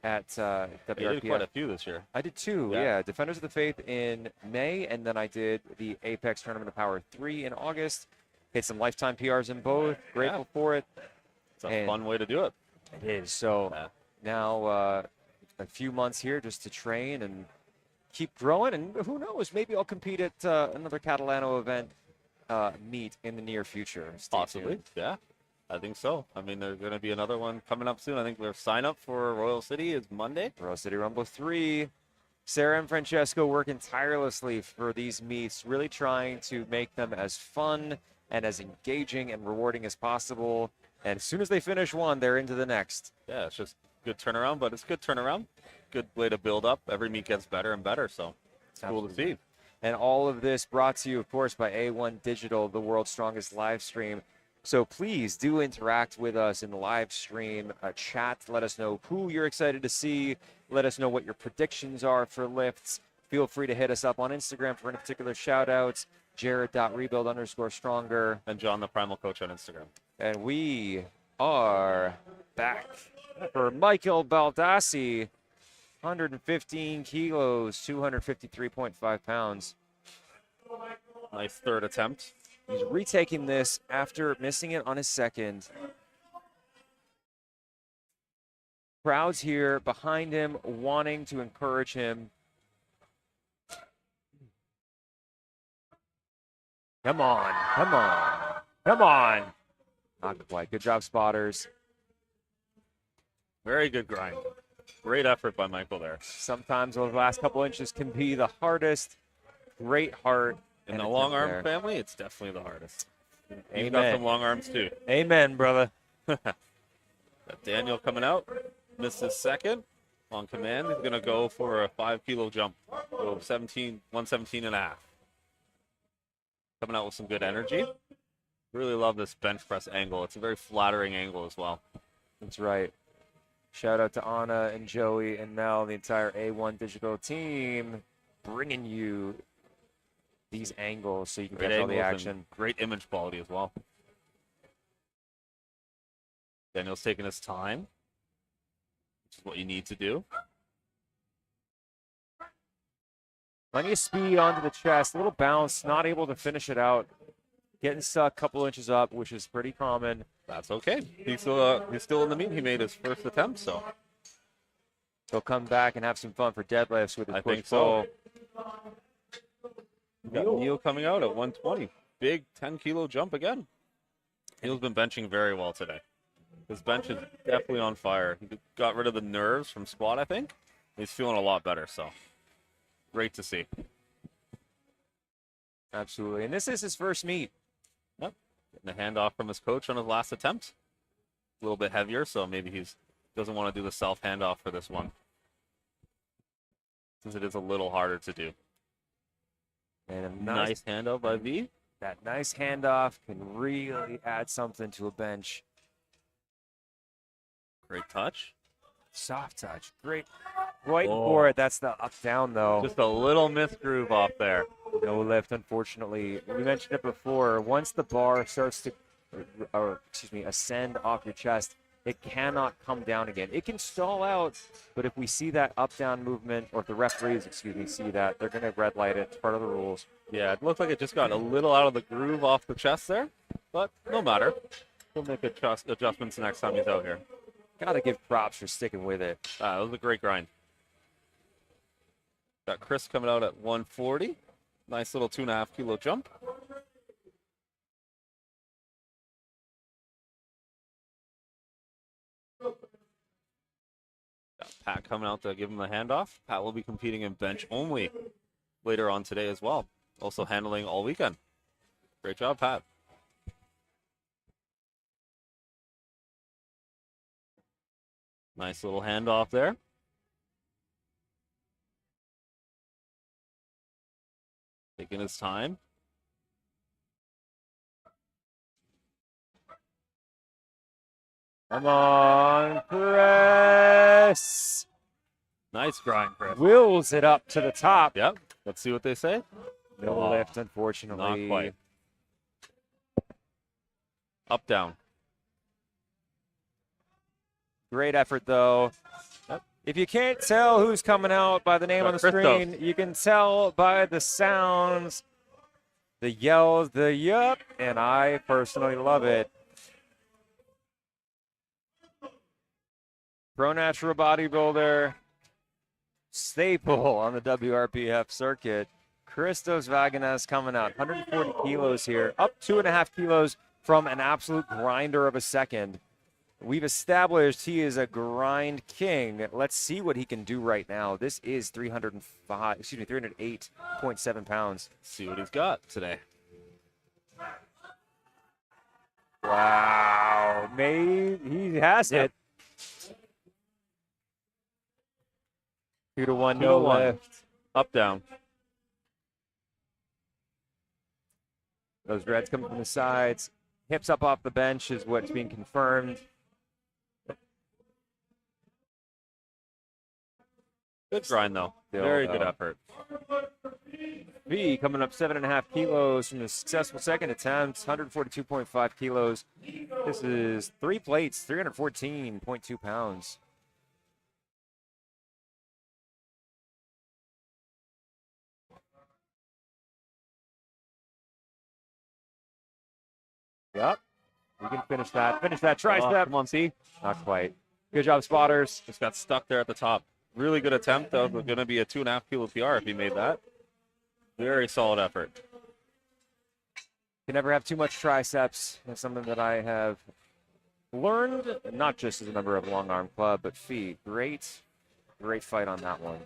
at WRPF. You did quite a few this year. I did too, yeah. Defenders of the Faith in May, and then I did the Apex Tournament of Power 3 in August. Hit some lifetime PRs in both. Grateful for it. It's a fun way to do it. It is. So now a few months here just to train and keep growing. And who knows, maybe I'll compete at another Catalano event meet in the near future. Stay Possibly, tuned. yeah. I think so. I mean, there's going to be another one coming up soon. I think their sign up for Royal City is Monday. Royal City Rumble 3. Sarah and Francesco working tirelessly for these meets, really trying to make them as fun and as engaging and rewarding as possible. And as soon as they finish one, they're into the next. Yeah, it's just good turnaround, but it's good turnaround. Good way to build up. Every meet gets better and better, so it's cool to see. And all of this brought to you, of course, by A1 Digital, the world's strongest live stream. So please do interact with us in the live stream chat. Let us know who you're excited to see. Let us know what your predictions are for lifts. Feel free to hit us up on Instagram for any particular shout-outs. Jared.rebuild_stronger. And John, the Primal Coach on Instagram. And we are back for Michael Baldassi. 115 kilos, 253.5 pounds. Nice third attempt. He's retaking this after missing it on his second. Crowds here behind him wanting to encourage him. Come on, come on, come on. Not quite. Good job, spotters. Very good grind. Great effort by Michael there. Sometimes those last couple inches can be the hardest. Great heart. In the long arm family, it's definitely the hardest. You've got Amen. some long arms too. Amen, brother. Got Daniel coming out. Missed his second. On command, he's going to go for a 5-kilo jump. So 117 and a half. Coming out with some good energy. Really love this bench press angle. It's a very flattering angle as well. That's right. Shout out to Anna and Joey and Mel and the entire A1 Digital team bringing you these angles so you can Great get all the angles action. and great image quality as well. Daniel's taking his time, which is what you need to do. Plenty of speed onto the chest, a little bounce, not able to finish it out. Getting stuck a couple inches up, which is pretty common. That's okay. He's still in the meet. He made his first attempt, so He'll come back and have some fun for deadlifts with his I push think so. pull. we got Neil coming out at 120. Big 10-kilo jump again. Neil's been benching very well today. His bench is definitely on fire. He got rid of the nerves from squat, I think. He's feeling a lot better, so great to see. Absolutely. And this is his first meet. Yep. Getting a handoff from his coach on his last attempt. A little bit heavier, so maybe he doesn't want to do the self handoff for this one, since it is a little harder to do. And a Nice handoff by V. That nice handoff can really add something to a bench. Great touch. Soft touch. Great. Right Oh. for it. That's the up down though. Just a little misgroove off there. No lift, unfortunately. We mentioned it before. Once the bar starts to, ascend off your chest, it cannot come down again. It can stall out, but if we see that up-down movement, or if the referees, see that, they're going to red light it. It's part of the rules. Yeah, it looked like it just got a little out of the groove off the chest there, but no matter. He'll make adjustments next time he's out here. Got to give props for sticking with it. That was a great grind. Got Chris coming out at 140. Nice little 2.5-kilo jump. Got Pat coming out to give him a handoff. Pat will be competing in bench only later on today as well. Also handling all weekend. Great job, Pat. Nice little handoff there. Taking his time. Come on, Chris. Nice grind, Chris. Wheels it up to the top. Yep. Let's see what they say. No Oh, lift, unfortunately. Not quite. Up, down. Great effort, though. Yep. If you can't tell who's coming out by the name on the Christos. screen, you can tell by the sounds, the yells, the yup, and I personally love it. Pro natural bodybuilder, staple on the WRPF circuit. Christos Vaganes coming out, 140 kilos here, up 2.5 kilos from an absolute grinder of a second. We've established he is a grind king. Let's see what he can do right now. This is 308.7 pounds. See what he's got today. Wow, maybe he has it. 2 to 1, 2 to no 1. lift. Up, down. Those reds coming from the sides. Hips up off the bench is what's being confirmed. Good grind, though. Very good effort. V coming up 7.5 kilos from the successful second attempt, 142.5 kilos. This is 3 plates, 314.2 pounds. Yep. We can finish that. Finish that tricep. Come on, see? Not quite. Good job, spotters. Just got stuck there at the top. Really good attempt. That was going to be a 2.5 kilo PR if he made that. Very solid effort. Can never have too much triceps. That's something that I have learned, not just as a member of Long Arm Club, but Fee. Great fight on that one.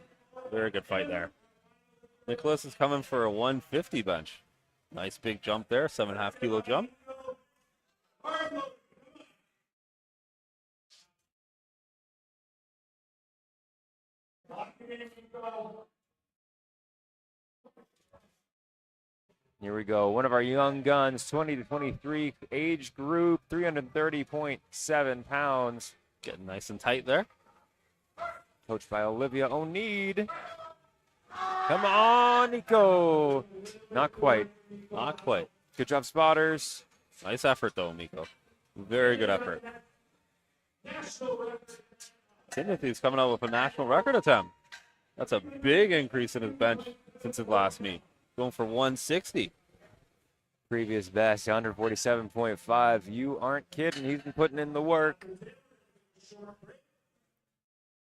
Very good fight there. Nicholas is coming for a 150 bench. Nice big jump there, 7.5 kilo jump. Here we go. One of our young guns, 20 to 23 age group, 330.7 pounds. Getting nice and tight there. Coached by Olivia Oneed. Come on, Nico. Not quite. Not quite. Good job, spotters. Nice effort, though, Nico. Very good effort. Timothy's coming out with a national record attempt. That's a big increase in his bench since his last meet. Going for 160. Previous best, 147.5. You aren't kidding. He's been putting in the work.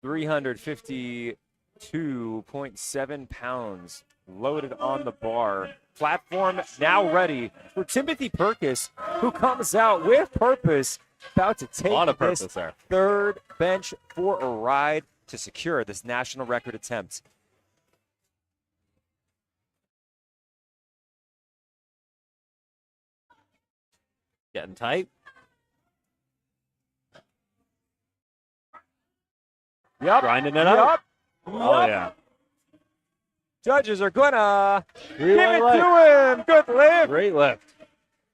352.7 pounds loaded on the bar. Platform now ready for Timothy Perkis, who comes out with purpose, about to take A lot of this purpose there. third bench for a ride to secure this national record attempt. Getting tight. Yep. Grinding it up. Oh, Yep. yeah. Judges are gonna give it lift. to him. Good lift. Great lift.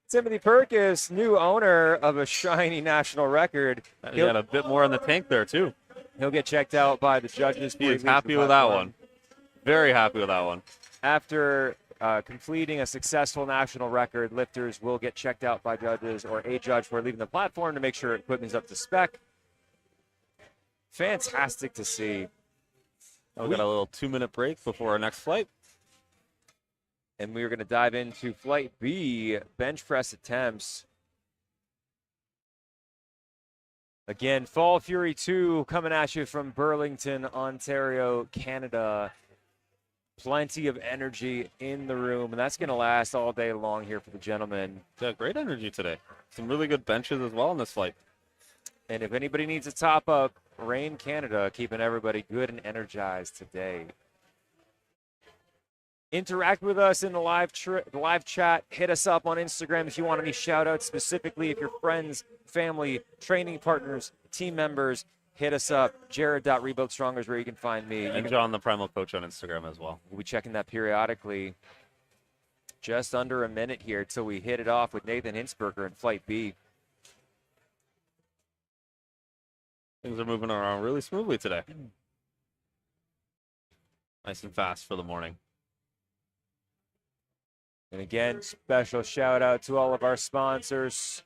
Timothy Perkis, new owner of a shiny national record. He had a bit more in the tank there, too. He'll get checked out by the judges. He is happy with that one. Very happy with that one. After completing a successful national record, lifters will get checked out by judges or a judge for leaving the platform to make sure equipment's up to spec. Fantastic to see. We got a little 2-minute break before our next flight. And we're going to dive into Flight B, bench press attempts. Again, Fall Fury 2 coming at you from Burlington, Ontario, Canada. Plenty of energy in the room, and that's going to last all day long here for the gentlemen. Yeah, great energy today. Some really good benches as well in this flight. And if anybody needs a top up, Rain Canada keeping everybody good and energized today. Interact with us in the live chat. Hit us up on Instagram if you want any shout outs, specifically if your friends, family, training partners, team members, hit us up. Jared.rebuildstronger is where you can find me. And John, the Primal Coach on Instagram as well. We'll be checking that periodically. Just under a minute here till we hit it off with Nathan Hinsberger in Flight B. Things are moving around really smoothly today. Nice and fast for the morning. And again, special shout out to all of our sponsors.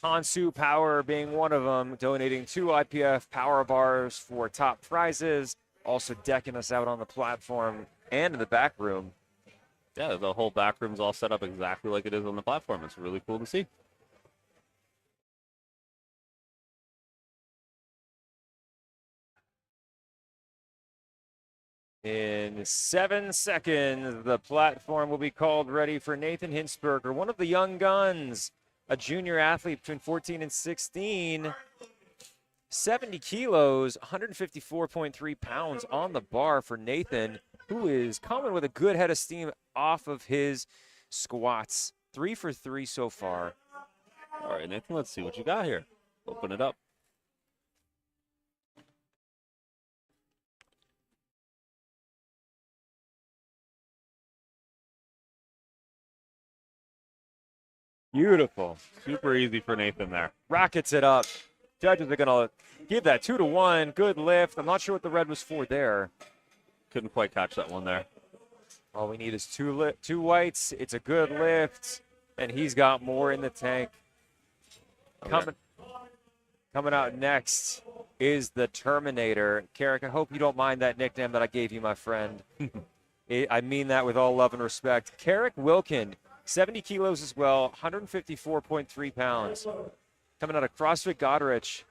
Hansu Power being one of them, donating 2 IPF power bars for top prizes, also decking us out on the platform and in the back room. Yeah, the whole back room's all set up exactly like it is on the platform. It's really cool to see. In 7 seconds, the platform will be called ready for Nathan Hinsberger, one of the young guns, a junior athlete between 14 and 16. 70 kilos, 154.3 pounds on the bar for Nathan, who is coming with a good head of steam off of his squats. 3 for 3 so far. All right, Nathan, let's see what you got here. Open it up. Beautiful. Super easy for Nathan there. Rockets it up. Judges are going to give that 2-1. Good lift. I'm not sure what the red was for there. Couldn't quite catch that one there. All we need is two whites. It's a good lift, and he's got more in the tank. Coming out next is the Terminator. Carrick, I hope you don't mind that nickname that I gave you, my friend. I mean that with all love and respect. Carrick Wilkin, 70 kilos as well, 154.3 pounds. Coming out of CrossFit Goderich.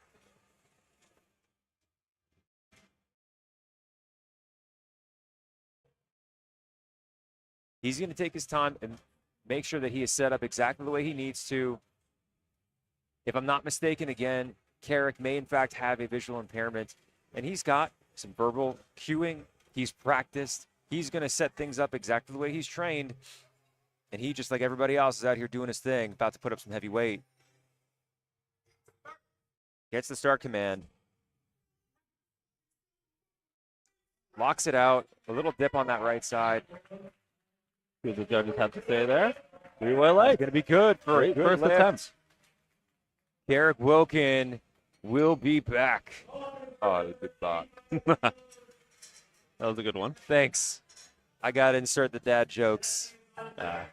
He's going to take his time and make sure that he is set up exactly the way he needs to. If I'm not mistaken, again, Carrick may in fact have a visual impairment, and he's got some verbal cueing. He's practiced. He's going to set things up exactly the way he's trained. And he, just like everybody else, is out here doing his thing, about to put up some heavy weight. Gets the start command. Locks it out. A little dip on that right side. See what the judges have to say there. 3-way leg. Going to be good for a good first lift. attempt. Carrick Wilkin will be back. Oh, good thought. That was a good one. Thanks. I got to insert the dad jokes. Got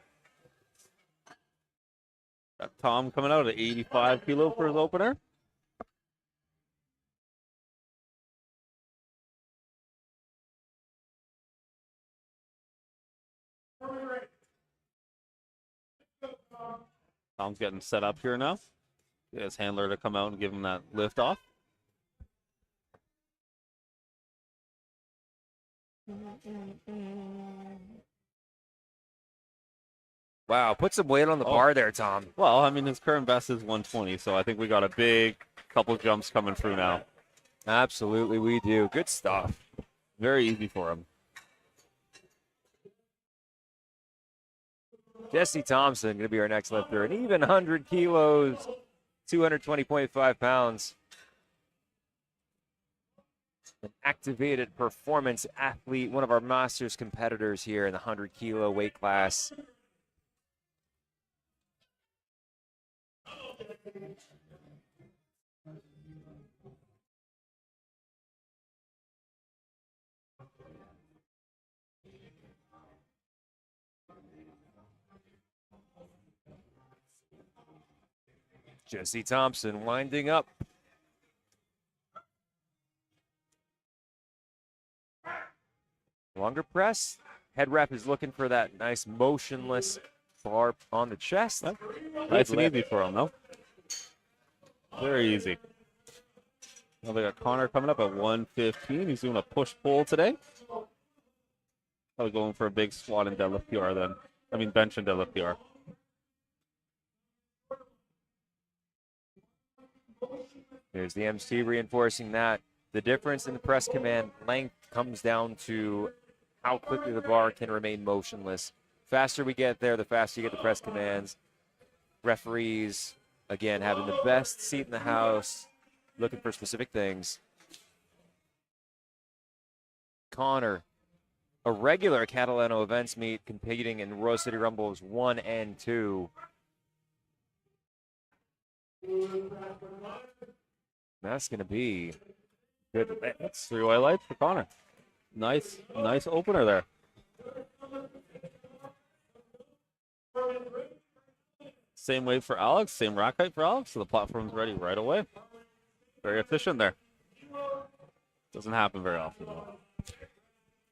Tom coming out at 85 kilo for his opener. Tom's getting set up here now. Get his handler to come out and give him that lift off. Wow, put some weight on the bar there, Tom. Well, I mean, his current best is 120, so I think we got a big couple jumps coming through now. Absolutely, we do. Good stuff. Very easy for him. Jesse Thompson going to be our next lifter. An even 100 kilos, 220.5 pounds. An activated performance athlete, one of our Masters competitors here in the 100 kilo weight class. Jesse Thompson winding up. Longer press. Head rep is looking for that nice motionless bar on the chest. Nice and easy for him, though. Very easy. Now they got Connor coming up at 115. He's doing a push-pull today. Probably going for a big squat and deadlift PR then. I mean, bench and deadlift PR. There's the MC reinforcing that. The difference in the press command length comes down to how quickly the bar can remain motionless. Faster we get there, the faster you get the press commands. Referees, again, having the best seat in the house, looking for specific things. Connor a regular Catalano Events meet competing in Royal City Rumbles 1 and 2. That's going to be good. That's 3 white lights for Connor. Nice opener there. Same weight for Alex, same rack height for Alex, so the platform's ready right away. Very efficient there. Doesn't happen very often, though.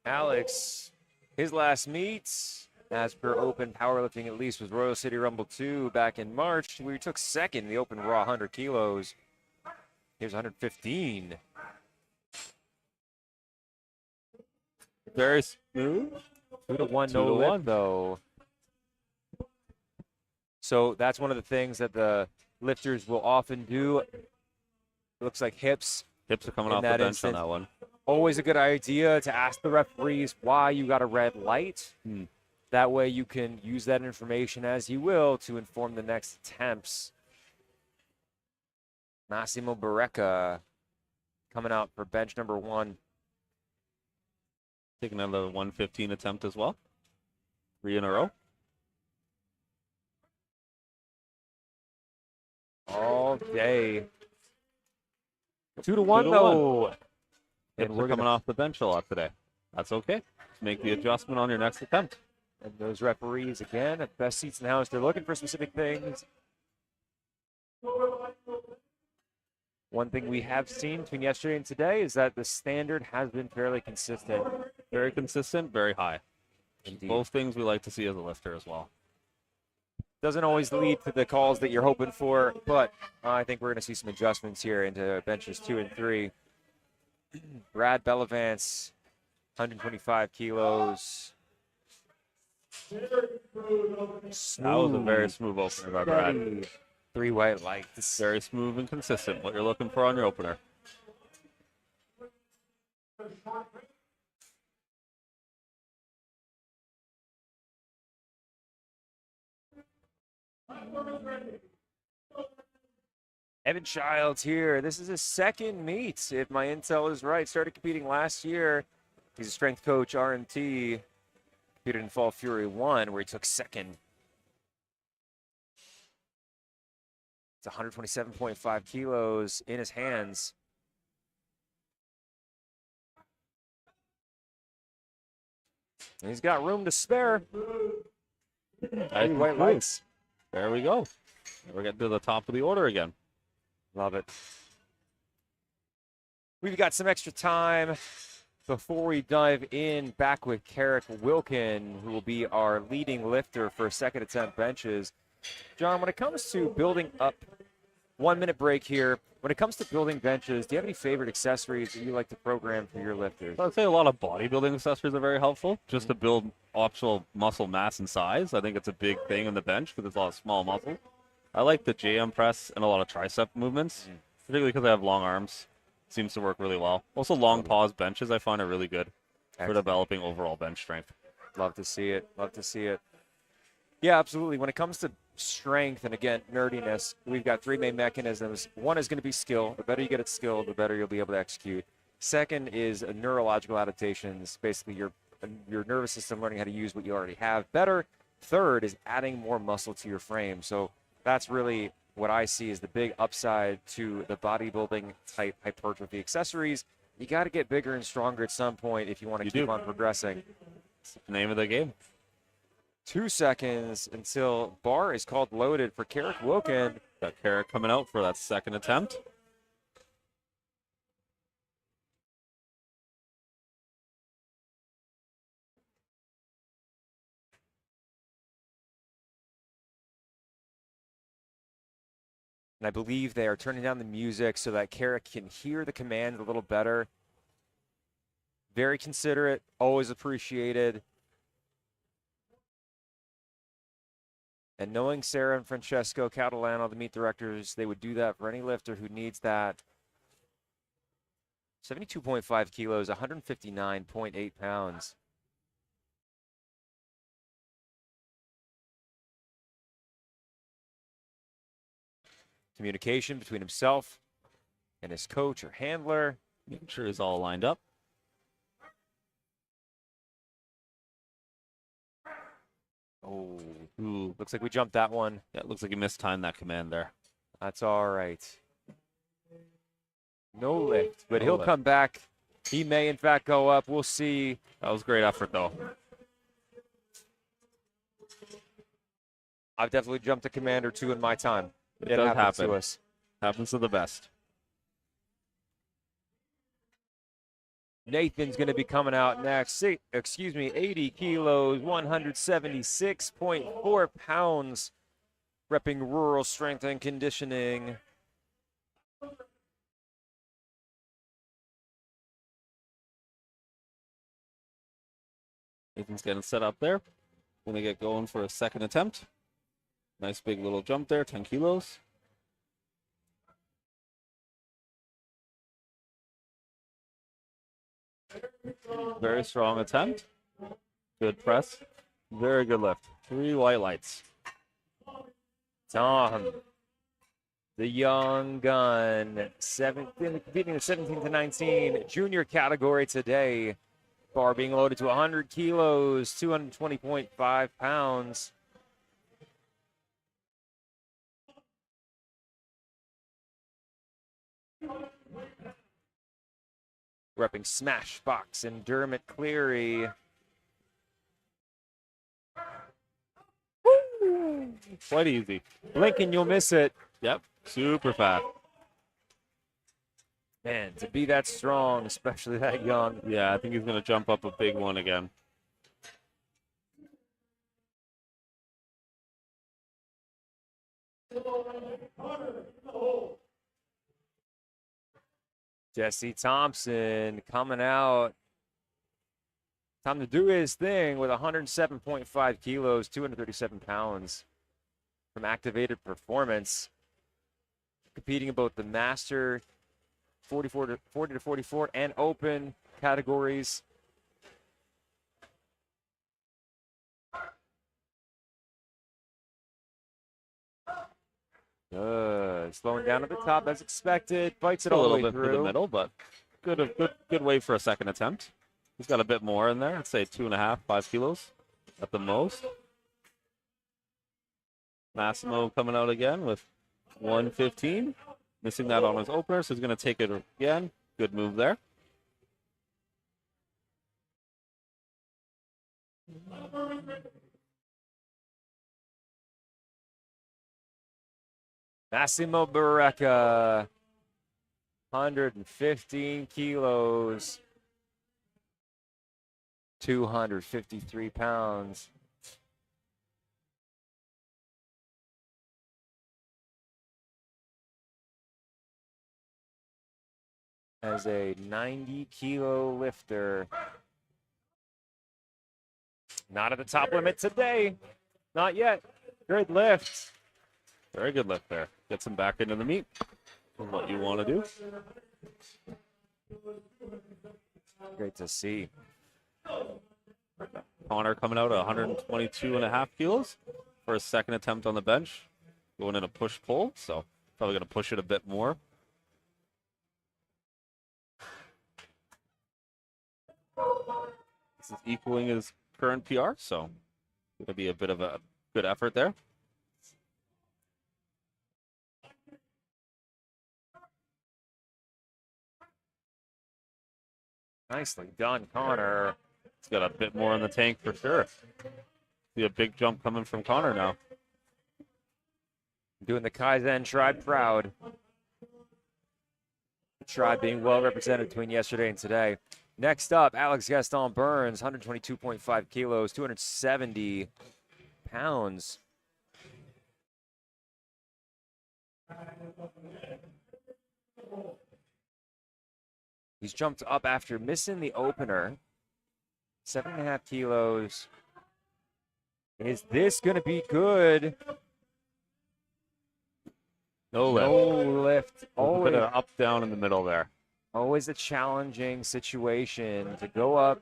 Alex, his last meet, as per Open Powerlifting at least, was Royal City Rumble 2 back in March, where he took second in the Open Raw 100 kilos. Here's 115. Very smooth. 2-1 2 no to lift 1. though. So that's one of the things that the lifters will often do. It looks like hips. Hips are coming In off the that bench instance, on that one. Always a good idea to ask the referees why you got a red light. That way you can use that information as you will to inform the next attempts. Massimo Barreca coming out for bench number 1. Taking another 115 attempt as well. 3 in a row. All day. 2-1 2 to 1. though. Hips And we're are coming gonna, off the bench a lot today. That's okay. Just make the adjustment on your next attempt. and those referees again at best seats in the house. They're looking for specific things. One thing we have seen between yesterday and today is that the standard has been fairly consistent. Very consistent, very high. Indeed. Both things we like to see as a lifter as well. Doesn't always lead to the calls that you're hoping for, but I think we're going to see some adjustments here into benches 2 and 3. Brad Bellavance, 125 kilos. That was a very smooth opener by Brad. Steady. 3 white lights. Very smooth and consistent. What you're looking for on your opener. Evan Childs here. This is his second meet, if my intel is right. Started competing last year. He's a strength coach, RMT. Competed in Fall Fury 1, where he took second. It's 127.5 kilos in his hands. And he's got room to spare. Nice White move. lights. There we go. We're getting to the top of the order again. Love it. We've got some extra time before we dive in back with Carrick Wilkin, who will be our leading lifter for second attempt benches. John, when it comes to building up, 1 minute break here. When it comes to building benches, do you have any favorite accessories that you like to program for your lifters? I'd say a lot of bodybuilding accessories are very helpful just to build optional muscle mass and size. I think it's a big thing in the bench because there's a lot of small muscles. I like the JM press and a lot of tricep movements, particularly because I have long arms. Seems to work really well. Also, long pause benches I find are really good for developing overall bench strength. Love to see it. Love to see it. Yeah, absolutely. When it comes to strength and, again, nerdiness, we've got 3 main mechanisms. One is going to be skill. The better you get at skill, the better you'll be able to execute. Second is neurological adaptations, basically your nervous system learning how to use what you already have better. Third is adding more muscle to your frame. So that's really what I see as the big upside to the bodybuilding type hypertrophy accessories. You got to get bigger and stronger at some point if you want to keep on progressing. It's the name of the game. 2 seconds until bar is called loaded for Carrick Wilkin. Got Carrick coming out for that second attempt. And I believe they are turning down the music so that Carrick can hear the command a little better. Very considerate, always appreciated. And knowing Sarah and Francesco Catalano, the meet directors, they would do that for any lifter who needs that. 72.5 kilos, 159.8 pounds. Communication between himself and his coach or handler. Making sure he's all lined up. Oh, Ooh, looks like we jumped that one. yeah, it looks like you mistimed that command there. That's all right. No lift, but No he'll lift. come back. He may, in fact, go up. We'll see. That was great effort, though. I've definitely jumped a command or two in my time. It does happens happen. to us. Happens to the best. Nathan's going to be coming out next. 80 kilos, 176.4 pounds, repping rural strength and conditioning. Nathan's getting set up there. Gonna get going for a second attempt. Nice big little jump there, 10 kilos. Very strong attempt. Good press. Very good lift. 3 white lights. Tom, the young gun, competing in 17 to 19 junior category today. Bar being loaded to 100 kilos, 220.5 pounds. Repping Smashbox and Dermot Cleary. Quite easy. Blink and you'll miss it. Yep. Super fast. Man, to be that strong, especially that young. Yeah, I think he's gonna jump up a big one again. Jesse Thompson coming out. Time to do his thing with 107.5 kilos, 237 pounds from Activated Performance. Competing in both the Master 40 to 44 and Open categories. Good. Slowing down at the top as expected. Fights it A all the little way bit through. to the middle, but good way for a second attempt. He's got a bit more in there. I'd say 2.5, 5 kilos at the most. Massimo coming out again with 115. Missing that on his opener, so he's going to take it again. Good move there. Massimo Barreca, 115 kilos, 253 pounds. As a 90-kilo lifter. Not at the top limit today. Not yet. Good lift. Very good lift there. Gets him back into the meet. What you want to do. Great to see. Connor coming out at 122.5 kilos for his second attempt on the bench. Going in a push-pull, so probably going to push it a bit more. This is equaling his current PR, so going to be a bit of a good effort there. Nicely done, Connor. He's got a bit more in the tank for sure. See a big jump coming from Connor now. Doing the Kaizen tribe proud. The tribe being well represented between yesterday and today. Next up, Alex Gaston Burns, 122.5 kilos, 270 pounds. He's jumped up after missing the opener. 7.5 kilos. Is this going to be good? No lift. No lift. A bit Always, of up down in the middle there. always a challenging situation to go up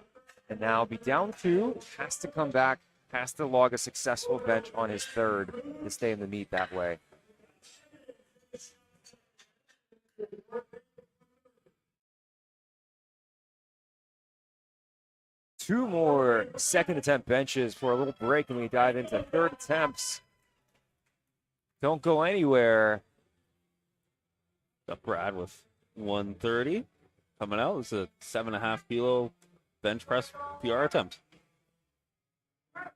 and now be down 2. Has to come back. Has to log a successful bench on his third to stay in the meet that way. 2 more second attempt benches for a little break, and we dive into third attempts. Don't go anywhere. Got Brad with 130 coming out. It's a 7.5 kilo bench press PR attempt. Come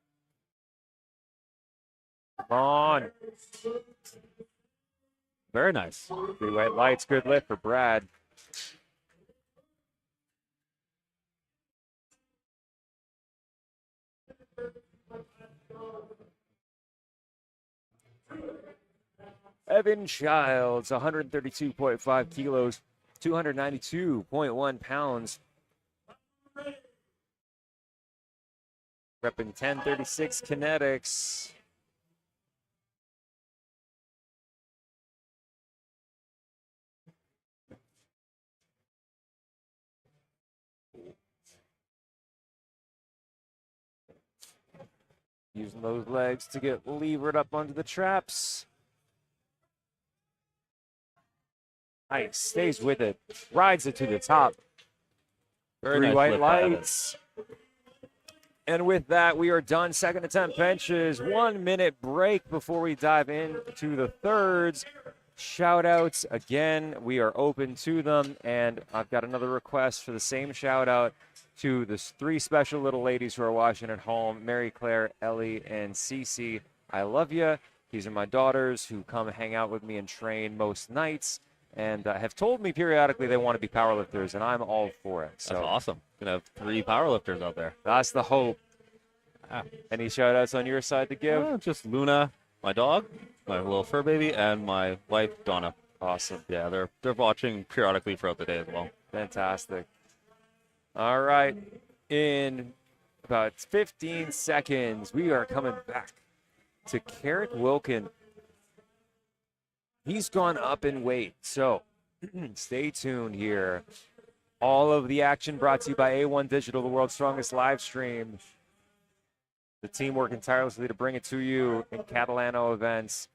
on. Very nice. 3 white lights, good lift for Brad. Evan Childs, 132.5 kilos, 292.1 pounds. Repping 1036 kinetics. Using those legs to get levered up onto the traps. Nice, stays with it, rides it to the top. Very 3 nice white lift by Evan. lights. And with that, we are done. Second attempt benches. 1 minute break before we dive into the thirds. Shout outs again. We are open to them. And I've got another request for the same shout out to the 3 special little ladies who are watching at home, Mary Claire, Ellie, and Cece. I love you. These are my daughters who come hang out with me and train most nights, and have told me periodically they want to be powerlifters, and I'm all for it. So That's awesome. Gonna have 3 powerlifters out there. that's the hope. Ah. Any shout outs on your side to give? Just Luna, my dog, my little fur baby, and my wife Donna. Awesome. Yeah, they're watching periodically throughout the day as well. Fantastic. All right. In about 15 seconds, we are coming back to Carrick Wilkin. He's gone up in weight, so stay tuned here. All of the action brought to you by A1 Digital, the world's strongest live stream. The team working tirelessly to bring it to you in Catalano Events,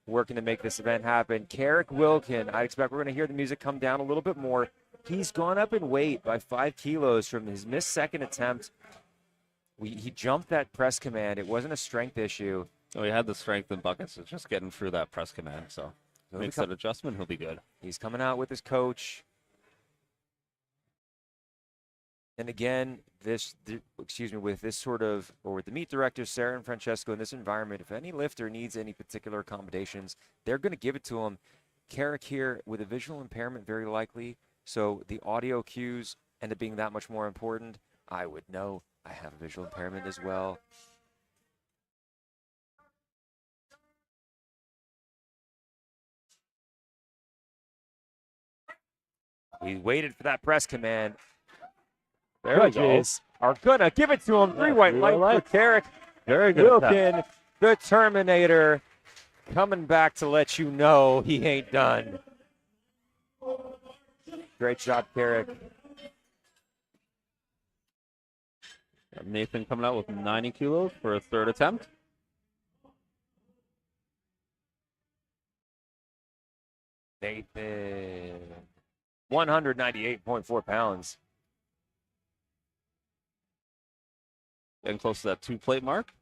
working to make this event happen. Carrick Wilkin, I expect we're going to hear the music come down a little bit more. He's gone up in weight by 5 kilos from his missed second attempt. He jumped that press command. It wasn't a strength issue. So he had the strength in buckets. It's just getting through that press command. So makes that adjustment, he'll be good. He's coming out with his coach. And again, with this sort of, or with the meet directors, Sarah and Francesco, in this environment, if any lifter needs any particular accommodations, they're going to give it to him. Carrick here with a visual impairment, very likely. So the audio cues end up being that much more important. I would know. I have a visual impairment as well. We waited for that press command. There we go. Judges are gonna give it to him. 3 white lights for Carrick. Very good. Wilkin, the Terminator, coming back to let you know he ain't done. Great job, Carrick. Nathan coming out with 90 kilos for a third attempt. Nathan, 198.4 pounds. Getting close to that 2-plate mark.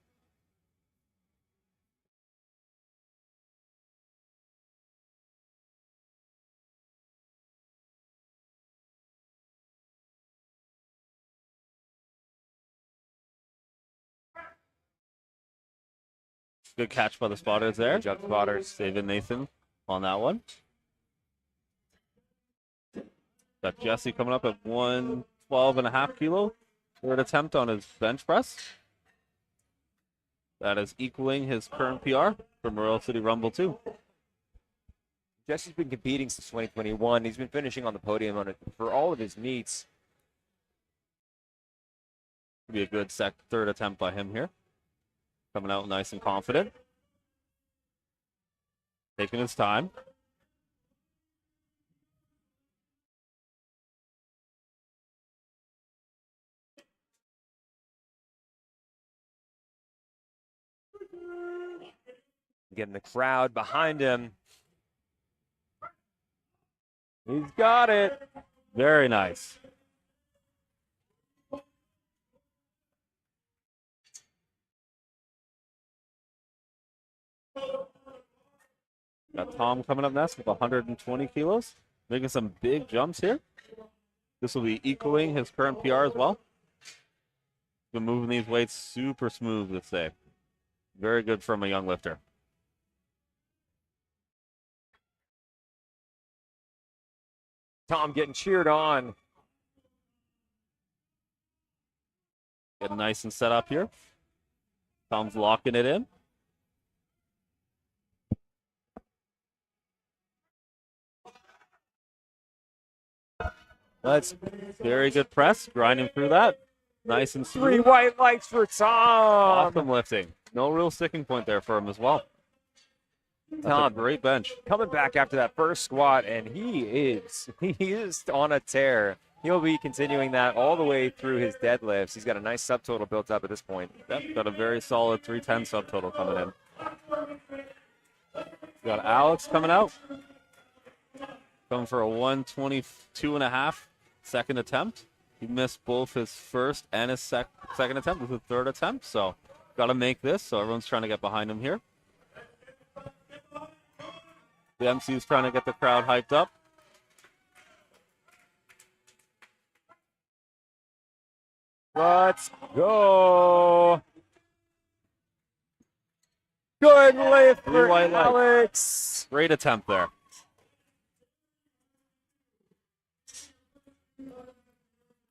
Good catch by the spotters there. Good job, spotters. Saving Nathan on that one. Got Jesse coming up at 112.5 kilo. Third attempt on his bench press. That is equaling his current PR from Royal City Rumble 2. Jesse's been competing since 2021. He's been finishing on the podium for all of his meets. Could be a good third attempt by him here. Coming out nice and confident. Taking his time. Getting the crowd behind him. He's got it. Very nice. Got Tom coming up next with 120 kilos, making some big jumps here. This will be equaling his current PR as well. Been moving these weights super smooth this day. Very good from a young lifter. Tom getting cheered on. Getting nice and set up here. Tom's locking it in. That's very good press, grinding through that. Nice and Three smooth. white lights for Tom. Awesome lifting. No real sticking point there for him as well. That's Tom, a great bench. coming back after that first squat, and he is on a tear. He'll be continuing that all the way through his deadlifts. He's got a nice subtotal built up at this point. Yep, got a very solid 310 subtotal coming in. Got Alex coming out. Coming for a 122.5 second attempt. He missed both his first and his second attempt with his third attempt, so got to make this. So everyone's trying to get behind him here. The MC is trying to get the crowd hyped up. Let's go. Good lift Three for white lights. Alex. Great attempt there.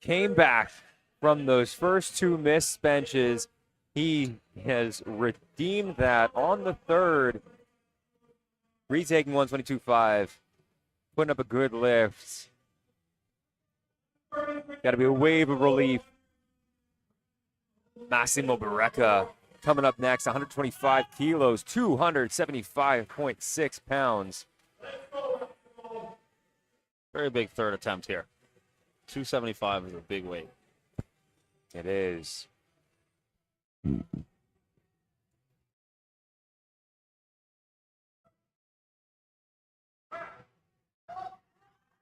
Came back from those first two missed benches. He has redeemed that on the third. Retaking 122.5. Putting up a good lift. Got to be a wave of relief. Massimo Barreca coming up next, 125 kilos, 275.6 pounds. Very big third attempt here. 275 is a big weight. It is.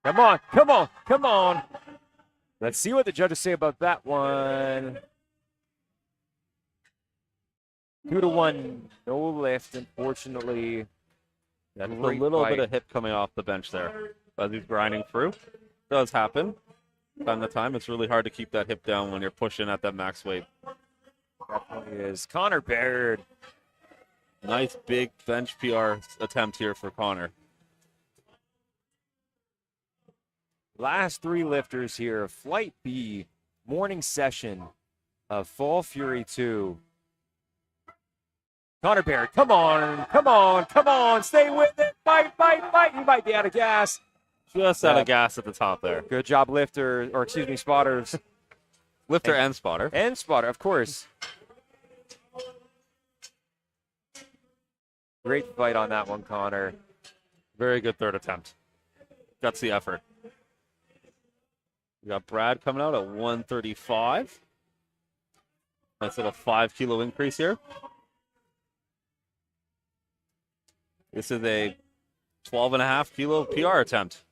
Come on, come on, come on. Let's see what the judges say about that one. 2-1, no lift, unfortunately. That's a Great little fight. bit of hip coming off the bench there as he's grinding through. Does happen. Time to time, it's really hard to keep that hip down when you're pushing at that max weight. Definitely is. Connor Baird. Nice big bench PR attempt here for Connor. Last three lifters here. Flight B, morning session of Fall Fury 2. Connor Baird, come on, come on, come on. Stay with it. Fight, fight, fight. He might be out of gas. Just out of gas at the top there. Good job, lifter, or excuse me, spotters. Lifter and spotter. And spotter, of course. Great fight on that one, Connor. Very good third attempt. Gutsy effort. We got Brad coming out at 135. Nice little 5 kilo increase here. This is a 12.5 kilo PR attempt.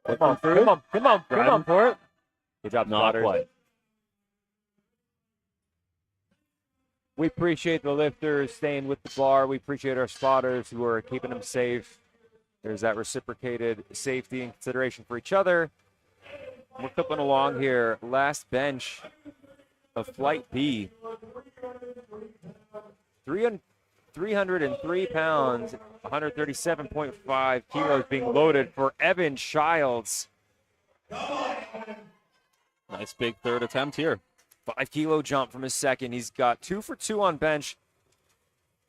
Come on, come on, come on, come on. For it. Good job, Not spotters. quite. We appreciate the lifters staying with the bar. We appreciate our spotters who are keeping them safe. There's that reciprocated safety and consideration for each other. We're clipping along here. Last bench of Flight B. 303 pounds, 137.5 kilos being loaded for Evan Childs. Nice big third attempt here. 5 kilo jump from his second. He's got 2 for 2 on bench.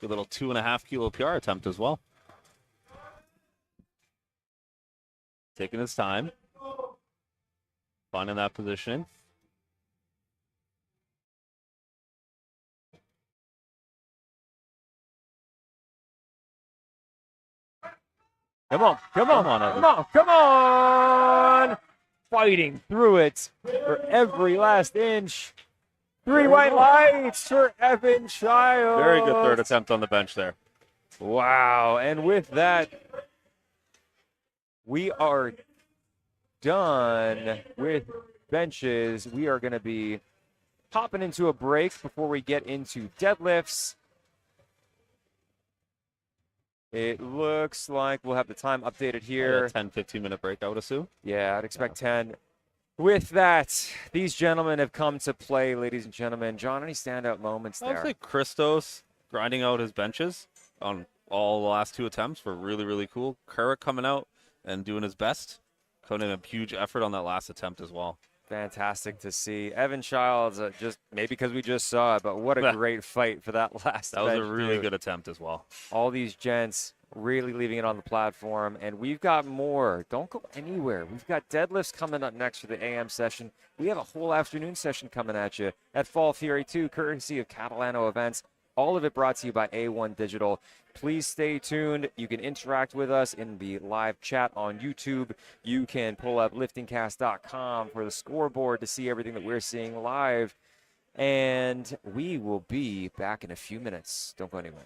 Good little 2.5 kilo PR attempt as well. Taking his time. Finding that positioning. Come on, come on, Come on, Evan. come on, come on! Fighting through it for every last inch. 3 white lights for Evan Childs. Very good third attempt on the bench there. Wow, and with that, we are done with benches. We are going to be Popping into a break before we get into deadlifts. It looks like we'll have the time updated here. 10, 15-minute break, I would assume. Yeah, I'd expect 10. With that, these gentlemen have come to play, ladies and gentlemen. John, any standout moments I would there? say Christos grinding out his benches on all the last 2 attempts were really, really cool. Kerrick coming out and doing his best. Putting in a huge effort on that last attempt as well. Fantastic to see. Evan Childs, just maybe because we just saw it, but what a great fight for that last That was a bench, really dude. good attempt as well. All these gents really leaving it on the platform, and we've got more. Don't go anywhere. We've got deadlifts coming up next for the AM session. We have a whole afternoon session coming at you at Fall Fury 2, courtesy of Catalano Events. All of it brought to you by A1 Digital. Please stay tuned. You can interact with us in the live chat on YouTube. You can pull up liftingcast.com for the scoreboard to see everything that we're seeing live. And we will be back in a few minutes. Don't go anywhere.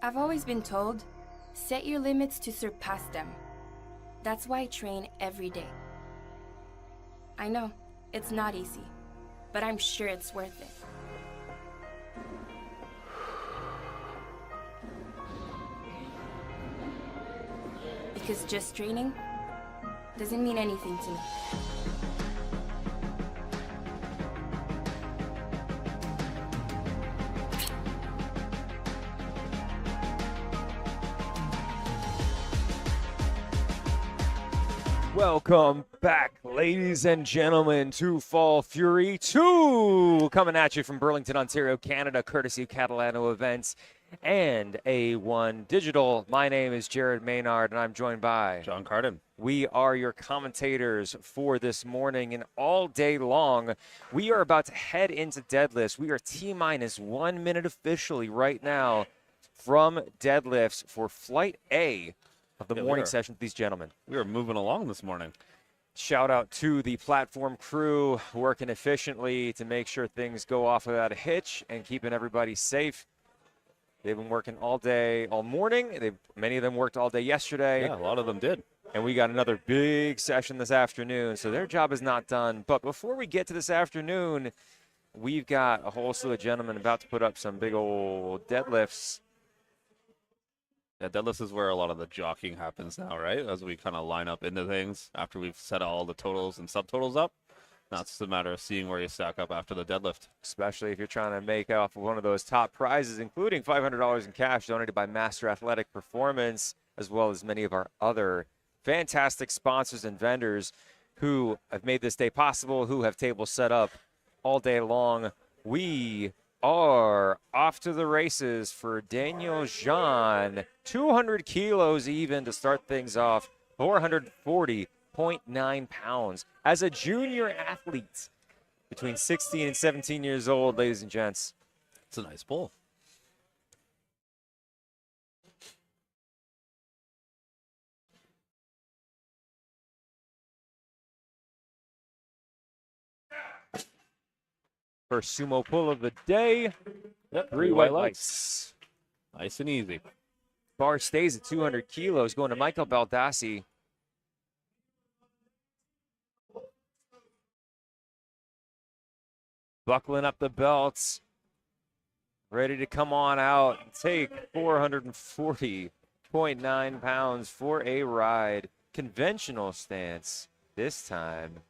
I've always been told, set your limits to surpass them. That's why I train every day. I know, it's not easy, but I'm sure it's worth it. Because just training doesn't mean anything to me. Welcome back, ladies and gentlemen, to Fall Fury 2, coming at you from Burlington, Ontario, Canada, courtesy of Catalano Events and A1 Digital. My name is Jared Maynard, and I'm joined by John Carden. We are your commentators for this morning, and all day long, we are about to head into deadlifts. We are T-minus 1 minute officially right now from deadlifts for Flight A of the morning session with these gentlemen. We are moving along this morning. Shout out to the platform crew working efficiently to make sure things go off without a hitch and keeping everybody safe. They've been working all day, all morning. Many of them worked all day yesterday. Yeah, a lot of them did. And we got another big session this afternoon, so their job is not done. But before we get to this afternoon, we've got a whole slew of gentlemen about to put up some big old deadlifts. Yeah, deadlifts is where a lot of the jockeying happens now, right? As we kind of line up into things after we've set all the totals and subtotals up. Now it's just a matter of seeing where you stack up after the deadlift. Especially if you're trying to make off one of those top prizes, including $500 in cash donated by Master Athletic Performance, as well as many of our other fantastic sponsors and vendors who have made this day possible, who have tables set up all day long. We are off to the races for Daniel Jean. 200 kilos even to start things off, 440.9 pounds. As a junior athlete, between 16 and 17 years old, ladies and gents. It's a nice pull. First sumo pull of the day. Yep, Three white lights. Nice and easy. Bar stays at 200 kilos, going to Michael Baldassi. Buckling up the belts. Ready to come on out and take 440.9 pounds for a ride. Conventional stance this time.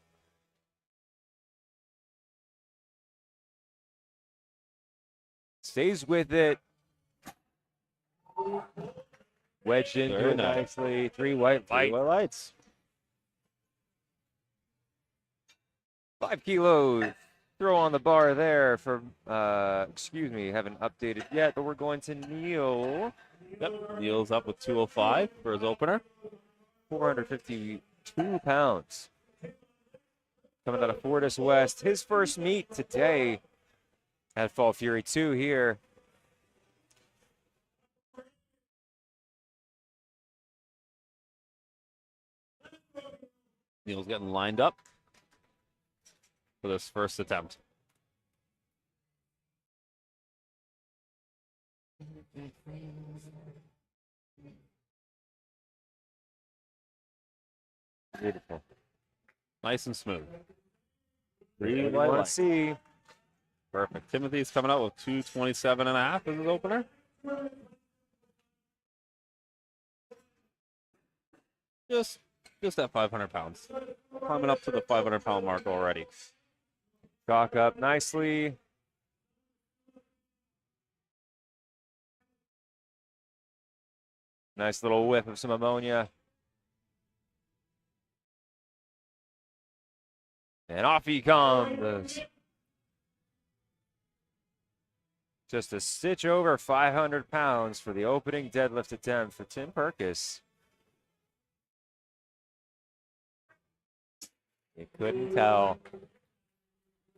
Stays with it. Wedged into Very it nice. nicely. Three white Three white lights. 5 kilos. Throw on the bar there for, excuse me, haven't updated yet, but we're going to Neil. Yep, Neil's up with 205 for his opener. 452 pounds. Coming out of Fortis West. His first meet today at Fall Fury 2 here. Neil's getting lined up for this first attempt. Beautiful. Nice and smooth. Three white white lights. C. Perfect. Timothy's coming out with 227.5 as his opener. Just at 500 pounds. Climbing up to the 500-pound mark already. Cock up nicely. Nice little whiff of some ammonia. And off he comes. Just a stitch over 500 pounds for the opening deadlift attempt for Tim Perkis. You couldn't tell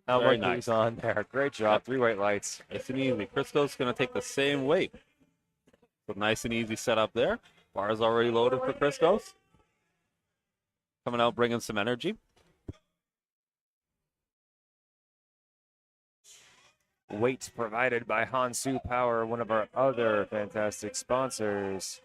how Very much he nice. was on there. Great job. Three white lights. Nice and easy. Crisco's going to take the same weight. So nice and easy setup there. Bar is already loaded for Crisco's. Coming out bringing some energy. Weights provided by Hansu Power, one of our other fantastic sponsors.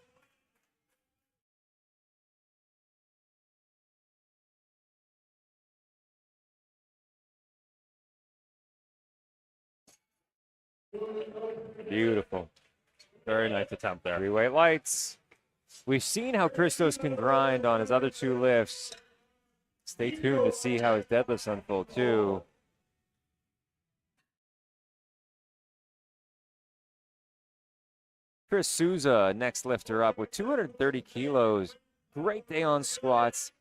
Beautiful. Very nice attempt there. 3-weight lights. We've seen how Christos can grind on his other 2 lifts. Stay tuned to see how his deadlifts unfold too. Chris Souza, next lifter up with 230 kilos. Great day on squats.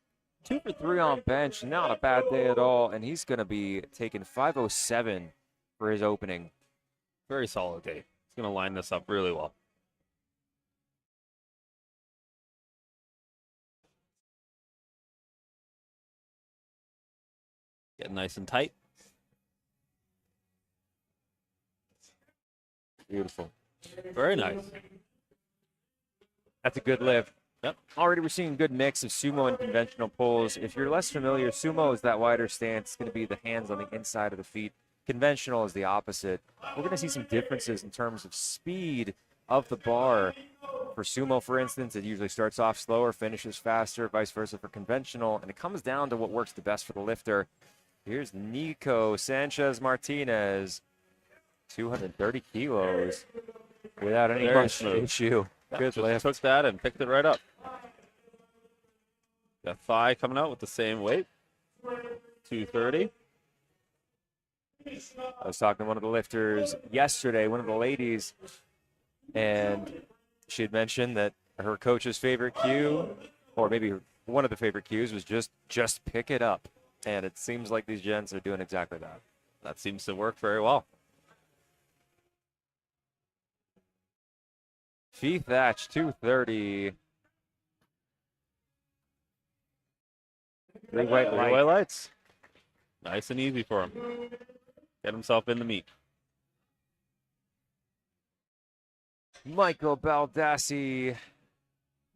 2 for 3 on bench. Not a bad day at all. And he's going to be taking 507 for his opening. Very solid day. He's going to line this up really well. Get nice and tight. Beautiful. Very nice. That's a good lift. Yep. Already we're seeing a good mix of sumo and conventional pulls. If you're less familiar, sumo is that wider stance. It's going to be the hands on the inside of the feet. Conventional is the opposite. We're going to see some differences in terms of speed of the bar. For sumo, for instance, it usually starts off slower, finishes faster, vice versa for conventional. And it comes down to what works the best for the lifter. Here's Nico Sanchez Martinez, 230 kilos without any Very much smooth. issue. Yeah, Good just lift. took that and picked it right up. Got thigh coming out with the same weight. 230. I was talking to one of the lifters yesterday, one of the ladies, and she had mentioned that her coach's favorite cue, or maybe one of the favorite cues, was just pick it up. And it seems like these gents are doing exactly that. That seems to work very well. Fee Thatch, 230. 3-weight light. Three-way lights. Nice and easy for him. Get himself in the meat. Michael Baldassi.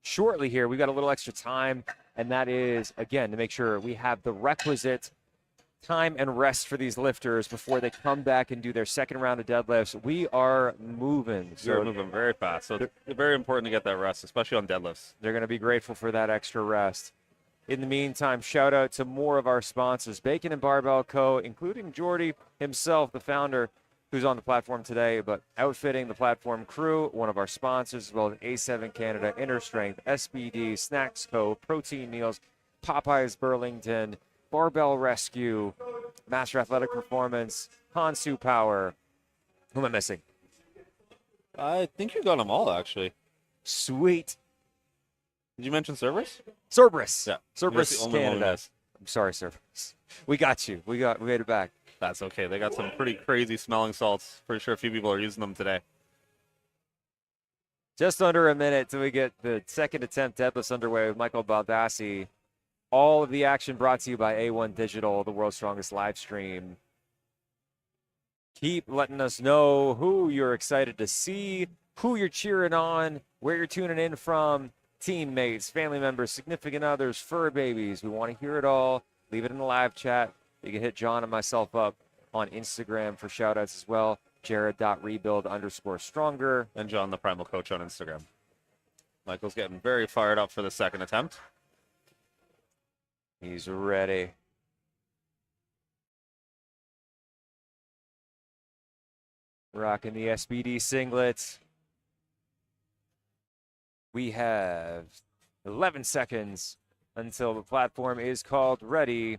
Shortly here, we got a little extra time, and that is, again, to make sure we have the requisite time and rest for these lifters before they come back and do their second round of deadlifts. We are moving. You're moving very fast, so it's very important to get that rest, especially on deadlifts. They're going to be grateful for that extra rest. In the meantime, shout out to more of our sponsors, Bacon and Barbell Co., including Jordy himself, the founder, who's on the platform today, but outfitting the platform crew, one of our sponsors, as well as A7 Canada, Inner Strength, SBD, Snacks Co., Protein Meals, Popeyes Burlington, Barbell Rescue, Master Athletic Performance, Hansu Power. Who am I missing? I think you got them all, actually. Sweet. Did you mention Cerberus? Cerberus. Yeah. Cerberus That's the only one we Canada. missed. I'm sorry, Cerberus. We got you. We made it back. That's okay. They got some pretty crazy smelling salts. Pretty sure a few people are using them today. Just under a minute till we get the second attempt deadlifts underway with Michael Baldassi. All of the action brought to you by A1 Digital, the world's strongest live stream. Keep letting us know who you're excited to see, who you're cheering on, where you're tuning in from, teammates, family members, significant others, fur babies. We want to hear it all. Leave it in the live chat. You can hit John and myself up on Instagram for shout outs as well. Jared.rebuild_stronger. And John, the Primal Coach, on Instagram. Michael's getting very fired up for the second attempt. He's ready. Rocking the SBD singlet. We have 11 seconds until the platform is called ready.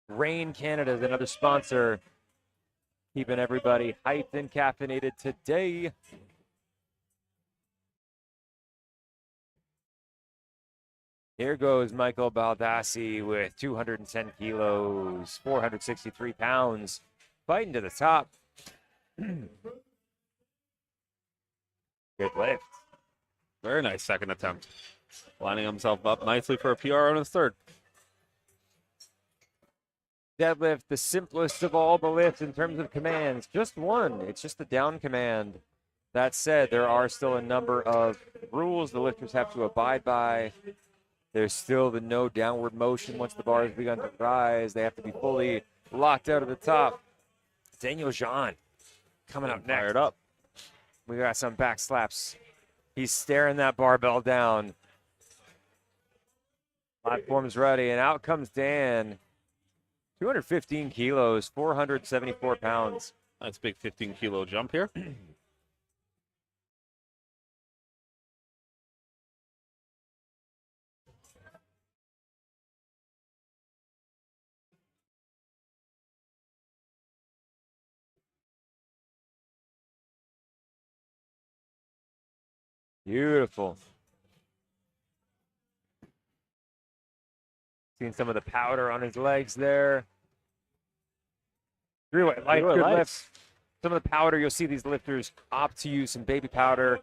Rain Canada is another sponsor, keeping everybody hyped and caffeinated today. Here goes Michael Baldassi with 210 kilos, 463 pounds, fighting to the top. Good lift. Very nice second attempt. Lining himself up nicely for a PR on his third. Deadlift, the simplest of all the lifts in terms of commands. Just one. It's just the down command. That said, there are still a number of rules the lifters have to abide by. There's still the no downward motion once the bar has begun to rise. They have to be fully locked out of the top. Daniel Jean coming up next. Fired up. We got some back slaps. He's staring that barbell down. Platform's ready, and out comes Dan. 215 kilos, 474 pounds. That's a big 15-kilo jump here. Beautiful. Seeing some of the powder on his legs there. Three-way light, Three-way good lights. lift. Some of the powder, you'll see these lifters opt to use some baby powder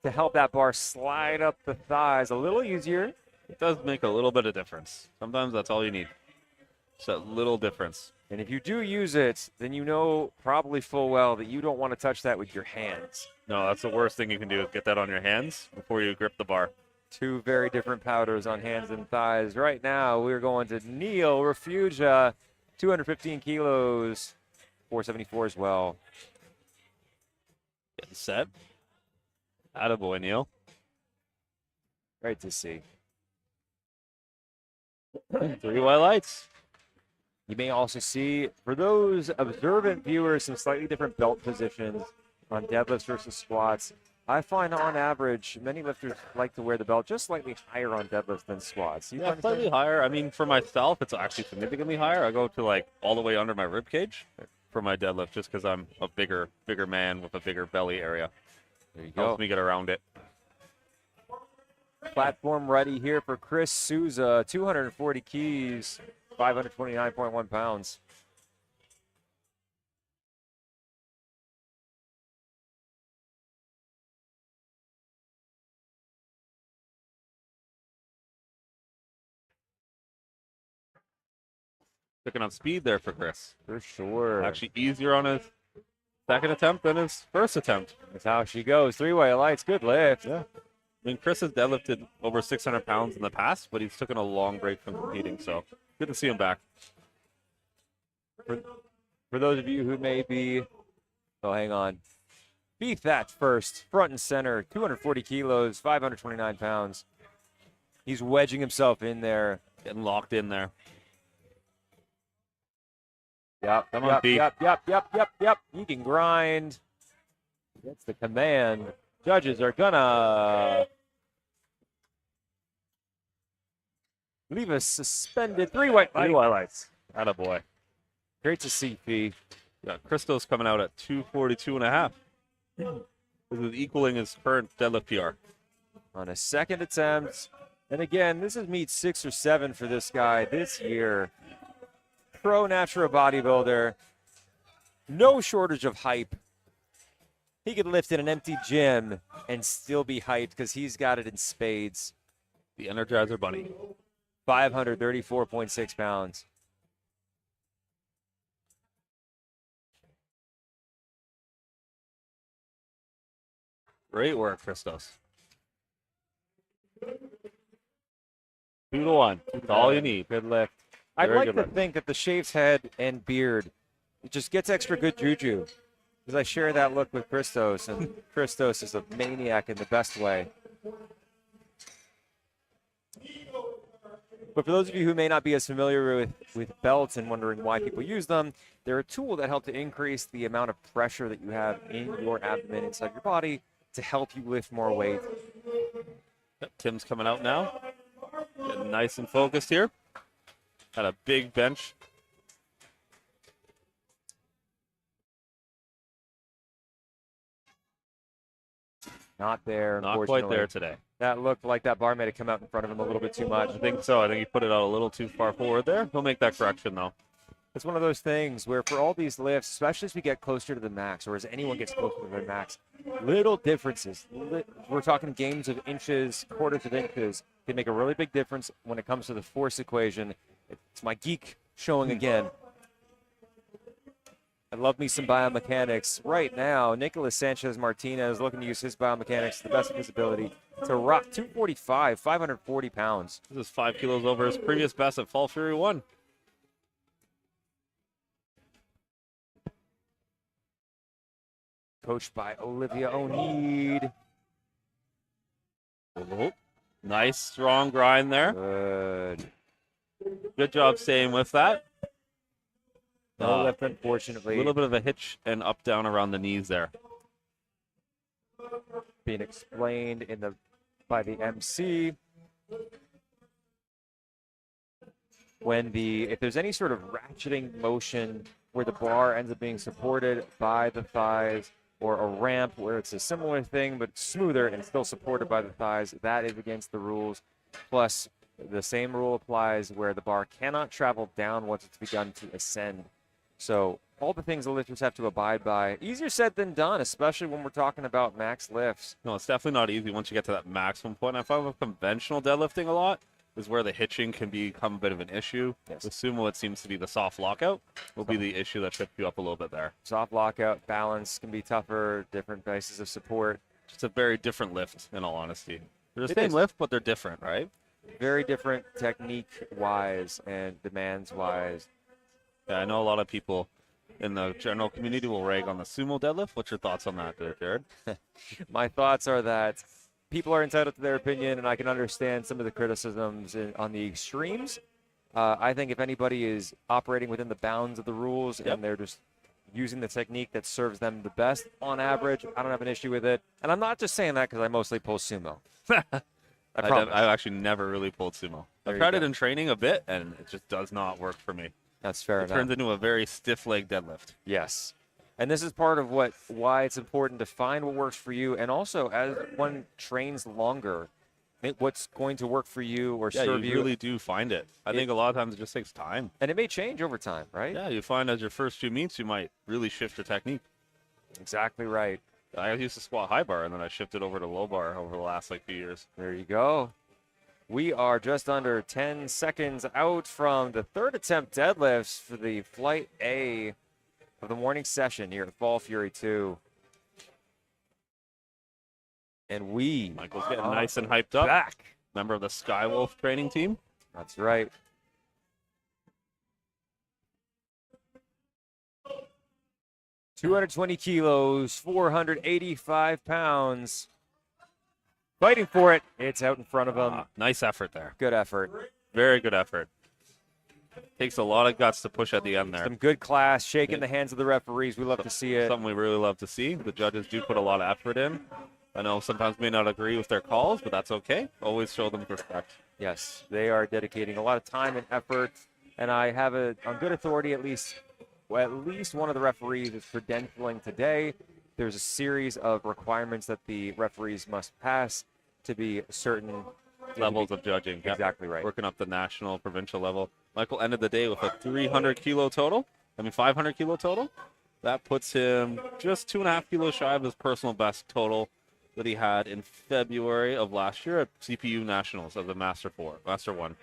to help that bar slide up the thighs a little easier. It does make a little bit of difference. Sometimes that's all you need. Just a little difference. And if you do use it, then you know probably full well that you don't want to touch that with your hands. No, that's the worst thing you can do is get that on your hands before you grip the bar. Two very different powders on hands and thighs. Right now, we're going to Neil Refugia, 215 kilos, 474 as well. Getting set. Attaboy, Neil. Great to see. Three-way lights. You may also see, for those observant viewers, some slightly different belt positions on deadlifts versus squats. I find on average, many lifters like to wear the belt just slightly higher on deadlifts than squats. You Yeah, find slightly higher. I mean, for myself, it's actually significantly higher. I go to like all the way under my rib cage for my deadlift just because I'm a bigger man with a bigger belly area. There you go. Helps me get around it. Platform ready here for Chris Souza, 240 keys, 529.1 pounds. Picking on speed there for Chris. For sure. Actually easier on his second attempt than his first attempt. That's how she goes. Three-way lights, good lift. Yeah. I mean, Chris has deadlifted over 600 pounds in the past, but he's taken a long break from competing, so good to see him back. For those of you who may be, oh, hang on. Beef that first, front and center, 240 kilos, 529 pounds. He's wedging himself in there. Getting locked in there. Yep, Come on, Beef. Yep. He can grind. That's the command. Judges are gonna leave us suspended. Three-way Lights. Attaboy. Great to see, Fee. Yeah, Christo's coming out at 242.5. This is equaling his current deadlift PR. On a second attempt. And again, this is meet 6 or 7 for this guy this year. Pro natural bodybuilder. No shortage of hype. He could lift in an empty gym and still be hyped because he's got it in spades. The Energizer Bunny. 534.6 pounds. Great work, Christos. 2 to 1. That's all you need. Good lift. I'd Very like good to lift. think that the shaved head and beard, it just gets extra good juju. Because I share that look with Christos, and Christos is a maniac in the best way. But for those of you who may not be as familiar with belts and wondering why people use them, they're a tool that help to increase the amount of pressure that you have in your abdomen inside your body to help you lift more weight. Yep, Tim's coming out now. Getting nice and focused here. Had a big bench. Not there, Not quite unfortunately. there today. That looked like that bar may have come out in front of him a little bit too much. I think so. I think he put it out a little too far forward there. He'll make that correction, though. It's one of those things where for all these lifts, especially as we get closer to the max, or as anyone gets closer to their max, little differences, we're talking gains of inches, quarters of inches, can make a really big difference when it comes to the force equation. It's my geek showing again. I love me some biomechanics. Right now, Nicholas Sanchez Martinez looking to use his biomechanics to the best of his ability to rock 245, 540 pounds. This is 5 kilos over his previous best at Fall Fury 1. Coached by Olivia Oneed. Oh, nice, strong grind there. Good. Good job staying with that. No lift, A unfortunately. little bit of a hitch and up down around the knees there. Being explained by the MC. If there's any sort of ratcheting motion where the bar ends up being supported by the thighs, or a ramp where it's a similar thing but smoother and still supported by the thighs, that is against the rules. Plus, the same rule applies where the bar cannot travel down once it's begun to ascend. So all the things the lifters have to abide by. Easier said than done, especially when we're talking about max lifts. No, it's definitely not easy once you get to that maximum point. I find with conventional deadlifting a lot is where the hitching can become a bit of an issue. Yes. With sumo, it seems to be the soft lockout will be the issue that trips you up a little bit there. Soft lockout, balance can be tougher, different bases of support. Just a very different lift, in all honesty. They're the It same is. lift, but they're different, right? Very different technique-wise and demands-wise. Yeah, I know a lot of people in the general community will rag on the sumo deadlift. What's your thoughts on that, Jared? My thoughts are that people are entitled to their opinion, and I can understand some of the criticisms on the extremes. I think if anybody is operating within the bounds of the rules and they're just using the technique that serves them the best on average, I don't have an issue with it. And I'm not just saying that because I mostly pull sumo. I promise. I've actually never really pulled sumo. There I've you tried go. it in training a bit, and it just does not work for me. That's fair It enough. turns into a very stiff leg deadlift. Yes. And this is part of why it's important to find what works for you. And also, as one trains longer, what's going to work for you or Yeah, serve you really do find it. I think a lot of times it just takes time. And it may change over time, right? Yeah, you find as your first few meets, you might really shift your technique. Exactly right. I used to squat high bar, and then I shifted over to low bar over the last few years. There you go. We are just under 10 seconds out from the third attempt deadlifts for the Flight A of the morning session here at Fall Fury 2. And we Michael's getting are nice and hyped up. back. Member of the Skywolf training team. That's right. ...220 kilos, 485 pounds. Fighting for it. It's out in front of him. Nice effort there. Good effort. Very good effort. Takes a lot of guts to push at the end there. Some good class, shaking the hands of the referees. We love to see it. Something we really love to see. The judges do put a lot of effort in. I know sometimes may not agree with their calls, but that's okay. Always show them respect. Yes, they are dedicating a lot of time and effort. And I have on good authority, at least one of the referees is credentialing today. There's a series of requirements that the referees must pass to be certain Levels of judging. Yeah. Exactly right. Working up the national, provincial level. Michael ended the day with a 500 kilo total. That puts him just 2.5 kilos shy of his personal best total that he had in February of last year at CPU Nationals of the Master 1.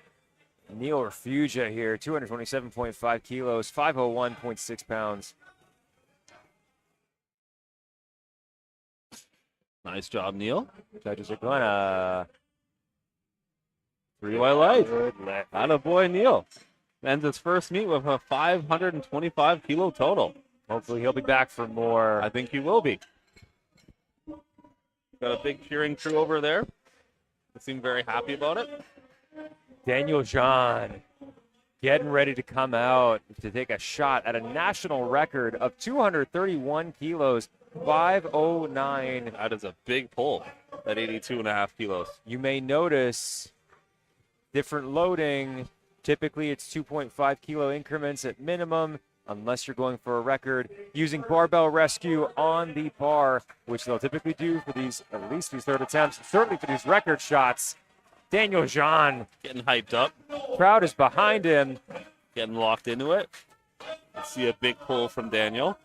Neil Refugia here, 227.5 kilos, 501.6 pounds. Nice job, Neil. Judges are gonna 3 white lights. good lift. Attaboy, Neil. Ends his first meet with a 525 kilo total. Hopefully he'll be back for more. I think he will be. Got a big cheering crew over there. They seem very happy about it. Daniel Jean getting ready to come out to take a shot at a national record of 231 kilos, 509. That is a big pull at 82.5 kilos. You may notice different loading. Typically, it's 2.5 kilo increments at minimum, unless you're going for a record. Using barbell rescue on the bar, which they'll typically do for at least these third attempts, certainly for these record shots. Daniel Jean, Getting hyped up, crowd is behind him. getting locked into it. Let's see a big pull from Daniel.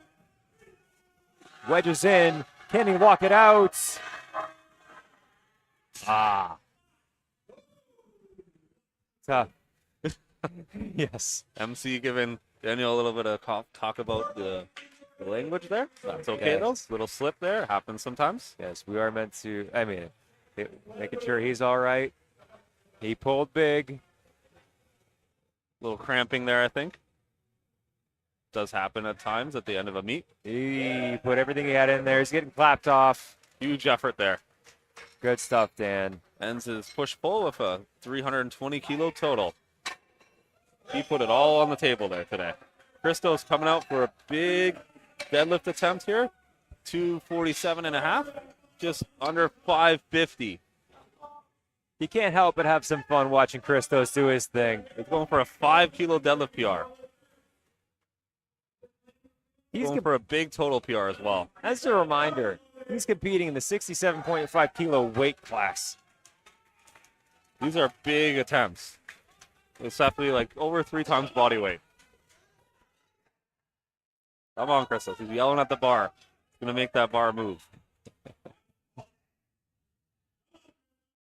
Wedges in. Can he walk it out? Tough. Yes. MC giving Daniel a little bit of talk about the language there. That's okay, Yes. though. Little slip there. Happens sometimes. Yes, we are meant to. I mean, making sure he's all right. He pulled big. Little cramping there, I think. Does happen at times at the end of a meet. He put everything he had in there. He's getting clapped off. Huge effort there. Good stuff, Dan. Ends his push-pull with a 320-kilo total. He put it all on the table there today. Christos coming out for a big deadlift attempt here. 247.5. Just under 550. You can't help but have some fun watching Christos do his thing. He's going for a 5-kilo deadlift PR. He's Going for a big total PR as well. As a reminder, he's competing in the 67.5 kilo weight class. These are big attempts. It's definitely like over 3 times body weight. Come on, Christos. He's yelling at the bar. He's going to make that bar move.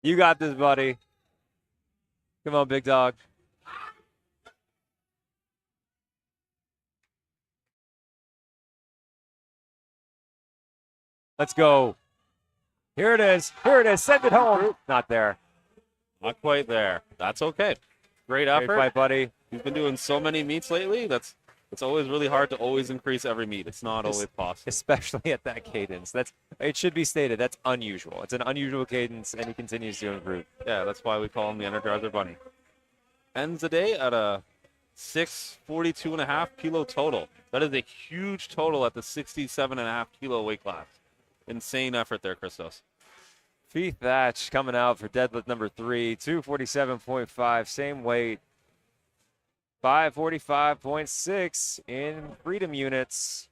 You got this, buddy. Come on, big dog. Let's go. Here it is. Here it is. Send it home. Not there. Not quite there. That's okay. Great Great effort. fight, buddy. He's been doing so many meets lately. It's always really hard to always increase every meet. It's not always possible. Especially at that cadence. It should be stated. That's unusual. It's an unusual cadence, and he continues to improve. Yeah, that's why we call him the Energizer Bunny. Ends the day at a 642.5 kilo total. That is a huge total at the 67.5 kilo weight class. Insane effort there, Christos. Feet Thatch coming out for deadlift number 3, 247.5, same weight. 545.6 in freedom units.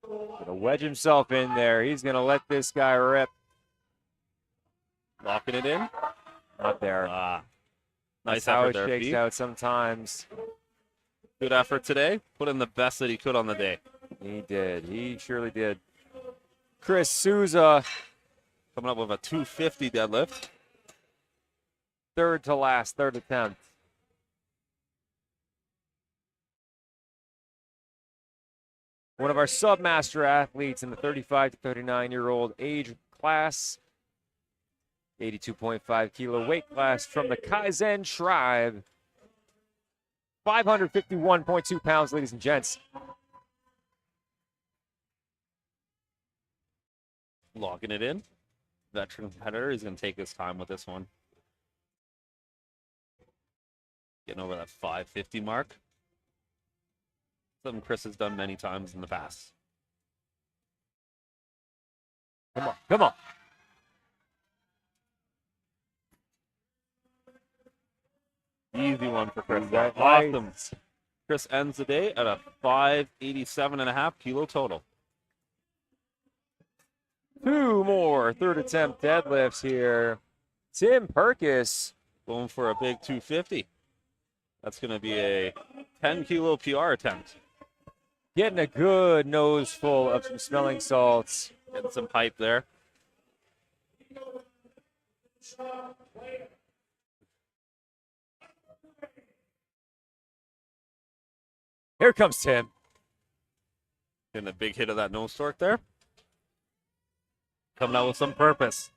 Gonna wedge himself in there. He's gonna let this guy rip. Locking it in. Not there. Nice That's how effort it there, shakes Pete. out sometimes. Good effort today. Put in the best that he could on the day. He did. He surely did. Chris Souza, Coming up with a 250 deadlift. third to last, third attempt. One of our submaster athletes in the 35 to 39-year-old age class. 82.5 kilo weight class from the Kaizen tribe. 551.2 pounds, ladies and gents. Locking it in. Veteran competitor. He's going to take his time with this one. Getting over that 550 mark. Something Chris has done many times in the past. Come on, come on. Easy one for Chris. Right. Awesome. Chris ends the day at a 587.5 kilo total. 2 more third attempt deadlifts here. Tim Perkis. Going for a big 250. That's going to be a 10 kilo PR attempt. Getting a good nose full of some smelling salts. Getting some hype there. Here comes Tim. Getting a big hit of that nose torque there. Coming out with some purpose.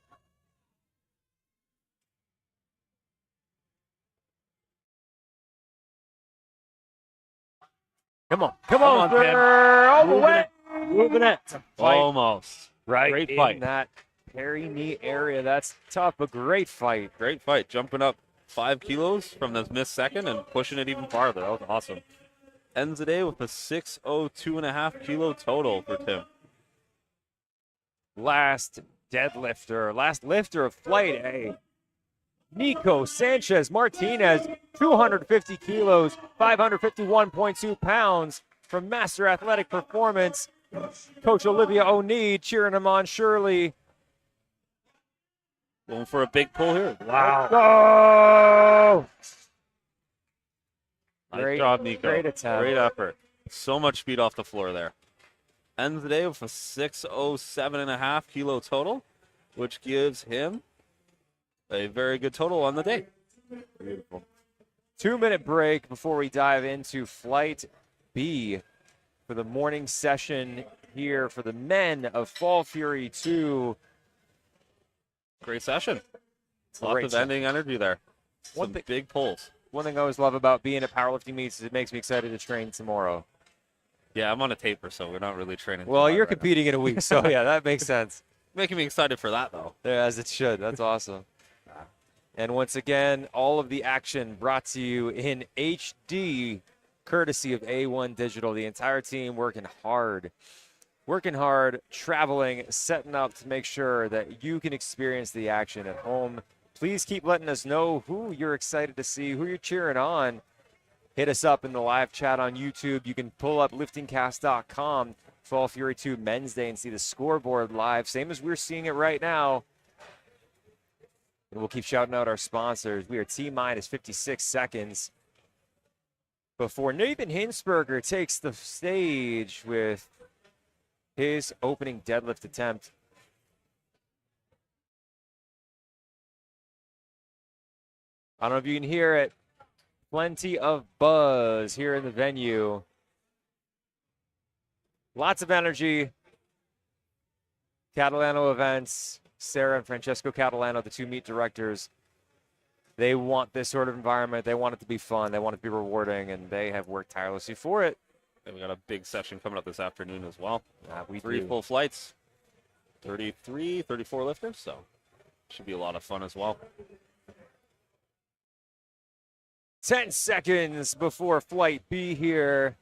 Come on, come on, Tim. sir. All the way. Moving it. Fight. Almost. Right Great in fight. that peri-knee area. That's tough, but great fight. Great fight. Jumping up 5 kilos from the missed second and pushing it even farther. That was awesome. Ends the day with a 602.5 kilo total for Tim. Last deadlifter, last lifter of flight A. Nico Sanchez Martinez, 250 kilos, 551.2 pounds from Master Athletic Performance. Coach Olivia O'Need cheering him on, surely. Going for a big pull here. Wow. Go! Nice job, Nico. Great attempt. Great effort. So much speed off the floor there. Ends the day with a 607.5 kilo total. which gives him a very good total on the day. Beautiful. 2-minute break before we dive into Flight B for the morning session here for the men of Fall Fury 2. Great session. Great Lots of session. ending energy there. Some big pulls. One thing I always love about being at powerlifting meets is it makes me excited to train tomorrow. Yeah, I'm on a taper, so we're not really training. Well, too you're hard right competing in a week, so yeah, that makes sense. now. Making me excited for that, though. Yeah, as it should. That's awesome. And once again, all of the action brought to you in HD, courtesy of A1 Digital. The entire team working hard, traveling, setting up to make sure that you can experience the action at home. Please keep letting us know who you're excited to see, who you're cheering on. Hit us up in the live chat on YouTube. You can pull up liftingcast.com, Fall Fury 2 Men's Day, and see the scoreboard live, same as we're seeing it right now. And we'll keep shouting out our sponsors. We are T-minus 56 seconds before Nathan Hinsberger takes the stage with his opening deadlift attempt. I don't know if you can hear it. Plenty of buzz here in the venue. Lots of energy. Catalano Events, Sarah and Francesco Catalano, the two meet directors, they want this sort of environment. They want it to be fun. They want it to be rewarding, and they have worked tirelessly for it. And we got a big session coming up this afternoon as well. We 3 do. full flights, 33, 34 lifters, so should be a lot of fun as well. 10 seconds before Flight B here.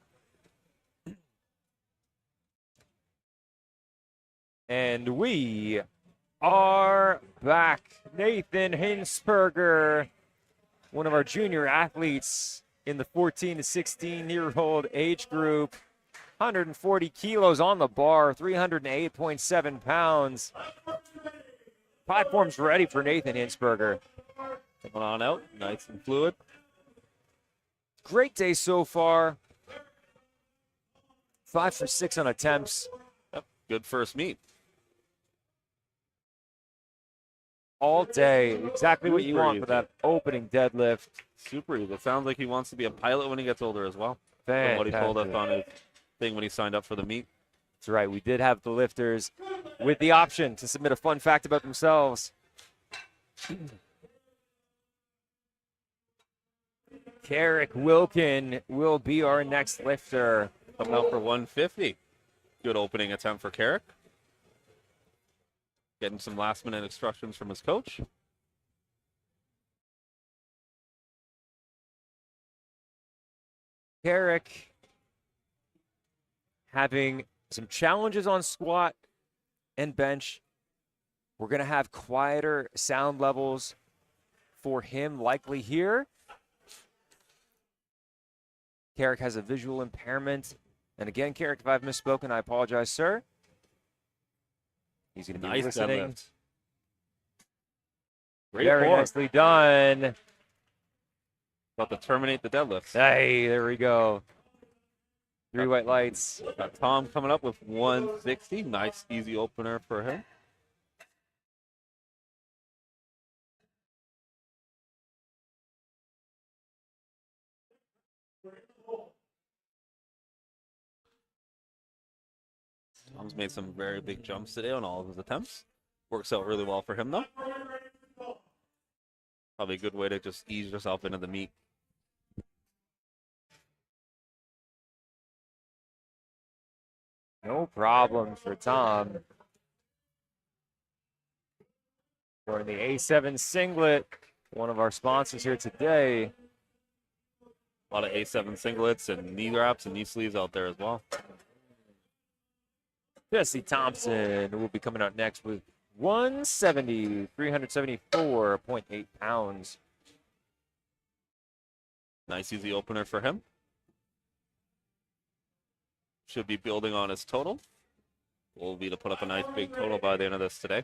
And we are back. Nathan Hinsberger, one of our junior athletes in the 14 to 16-year-old age group. 140 kilos on the bar, 308.7 pounds. Platform's ready for Nathan Hinsberger. Coming on out, nice and fluid. Great day so far. 5 for 6 on attempts. Yep, good first meet. All day. Exactly what you Super want for easy. that opening deadlift. Super easy. It sounds like he wants to be a pilot when he gets older as well. From what he told us on his thing when he signed up for the meet. That's right. We did have the lifters with the option to submit a fun fact about themselves. Carrick Wilkin will be our next lifter. Coming out for 150. Good opening attempt for Carrick. Getting some last-minute instructions from his coach. Carrick having some challenges on squat and bench. We're going to have quieter sound levels for him likely here. Carrick has a visual impairment. And again, Carrick, if I've misspoken, I apologize, sir. He's going to be Nice listening. deadlift. Great Very form. nicely done. About to terminate the deadlifts. Hey, there we go. 3 white lights. Got Tom coming up with 160. Nice, easy opener for him. Tom's made some very big jumps today on all of his attempts. Works out really well for him, though. Probably a good way to just ease yourself into the meet. No problem for Tom. We're in the A7 singlet, one of our sponsors here today. A lot of A7 singlets and knee wraps and knee sleeves out there as well. Jesse Thompson will be coming out next with 170, 374.8 pounds. Nice, easy opener for him. Should be building on his total. Will be to put up a nice big total by the end of this today.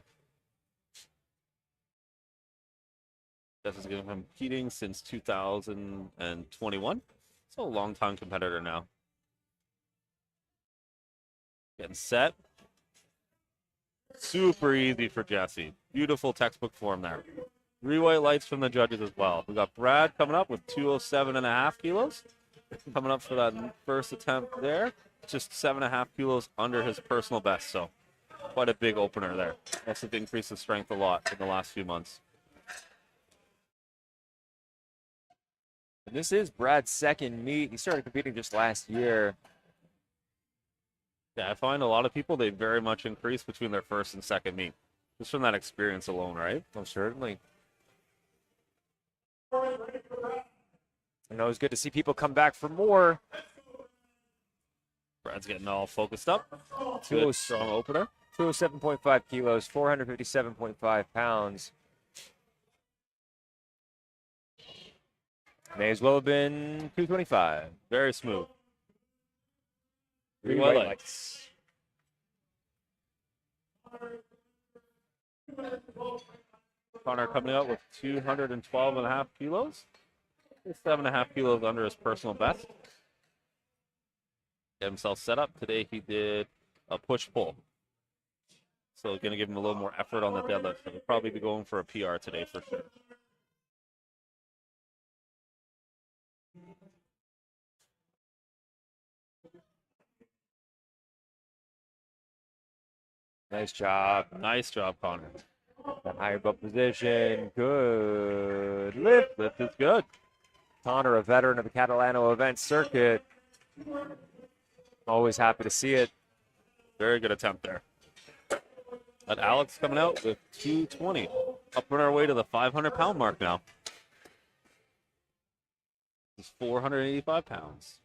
This has been competing since 2021. So a long-time competitor now. Getting set. Super easy for Jesse. Beautiful textbook form there. 3 white lights from the judges as well. We got Brad coming up with 207.5 kilos. Coming up for that first attempt there. Just 7.5 kilos under his personal best. So quite a big opener there. Must have increased his strength a lot in the last few months. And this is Brad's second meet. He started competing just last year. Yeah, I find a lot of people, they very much increase between their first and second meet. Just from that experience alone, right? Oh, certainly. And always good to see people come back for more. Brad's getting all focused up. Good, Good, strong opener. 207.5 kilos, 457.5 pounds. May as well have been 225. Very smooth. 3 white white lights. Connor coming out with 212.5 kilos. 7.5 kilos under his personal best. Get himself set up. Today he did a push-pull. So going to give him a little more effort on the deadlift. So he'll probably be going for a PR today for sure. Nice job. Nice job, Connor. That higher butt position. Good lift. Lift is good. Connor, a veteran of the Catalano Events circuit. Always happy to see it. Very good attempt there. But Alex coming out with 220. Up on our way to the 500-pound mark now. It's 485 pounds.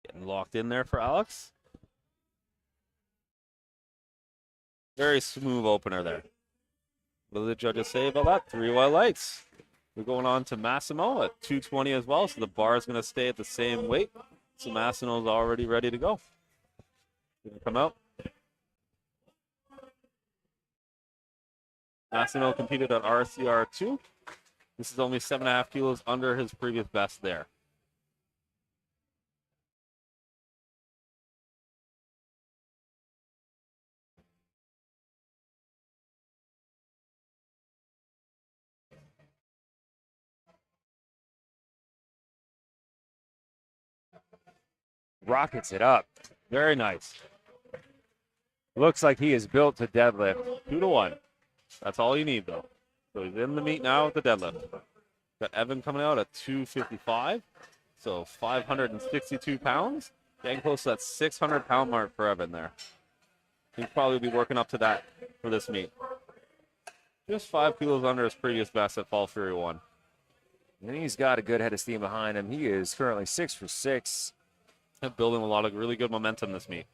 Getting locked in there for Alex. Very smooth opener there. What do the judges say about that? 3 white lights. We're going on to Massimo at 220 as well, so the bar is going to stay at the same weight. So Massimo's already ready to go. Gonna come out. Massimo competed at RCR2. This is only 7.5 kilos under his previous best there. Rockets it up. Very nice. Looks like he is built to deadlift. 2-1. That's all you need, though. So he's in the meet now with the deadlift. Got Evan coming out at 255, so 562 pounds. Getting close to that 600-pound mark for Evan there. He'll probably be working up to that for this meet. Just 5 kilos under his previous best at Fall Fury 1. And he's got a good head of steam behind him. He is currently 6 for 6. And building a lot of really good momentum this meet.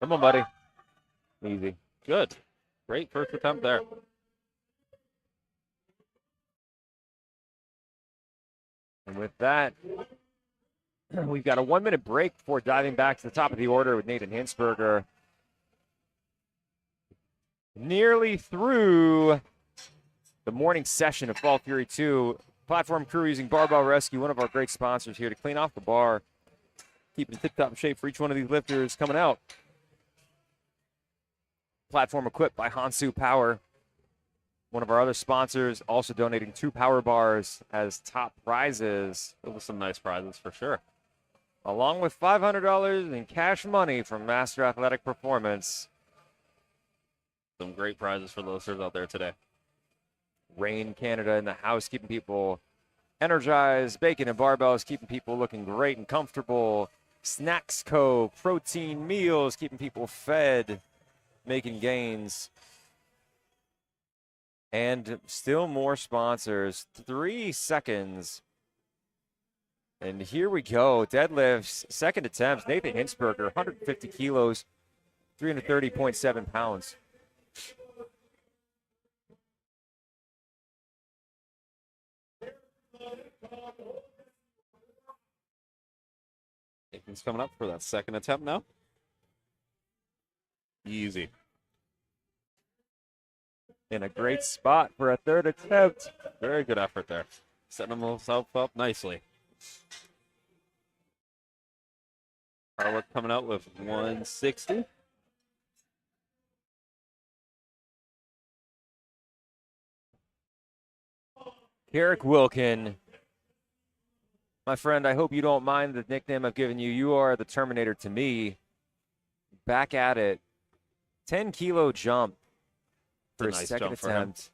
Come on, buddy. Easy. Good. Great first attempt there. And with that, we've got a 1-minute break before diving back to the top of the order with Nathan Hinsberger. Nearly through the morning session of Fall Fury 2. Platform crew using Barbell Rescue, one of our great sponsors here, to clean off the bar, keep it in tip-top shape for each one of these lifters coming out. Platform equipped by Hansu Power, one of our other sponsors, also donating 2 power bars as top prizes. Those are some nice prizes for sure. Along with $500 in cash money from Master Athletic Performance. Some great prizes for the listeners out there today. Rain Canada in the house, keeping people energized. Bacon and Barbells, keeping people looking great and comfortable. Snacks Co. Protein meals, keeping people fed, making gains. And still more sponsors. 3 seconds And here we go. Deadlifts, second attempt. Nathan Hinsberger, 150 kilos, 330.7 pounds. Nathan's coming up for that second attempt now. Easy. In a great spot for a third attempt. Very good effort there. Setting himself up nicely. Harlock coming out with 160. Eric Wilkin. My friend, I hope you don't mind the nickname I've given you. You are the Terminator to me. Back at it. 10-kilo jump for a nice second jump for him. attempt.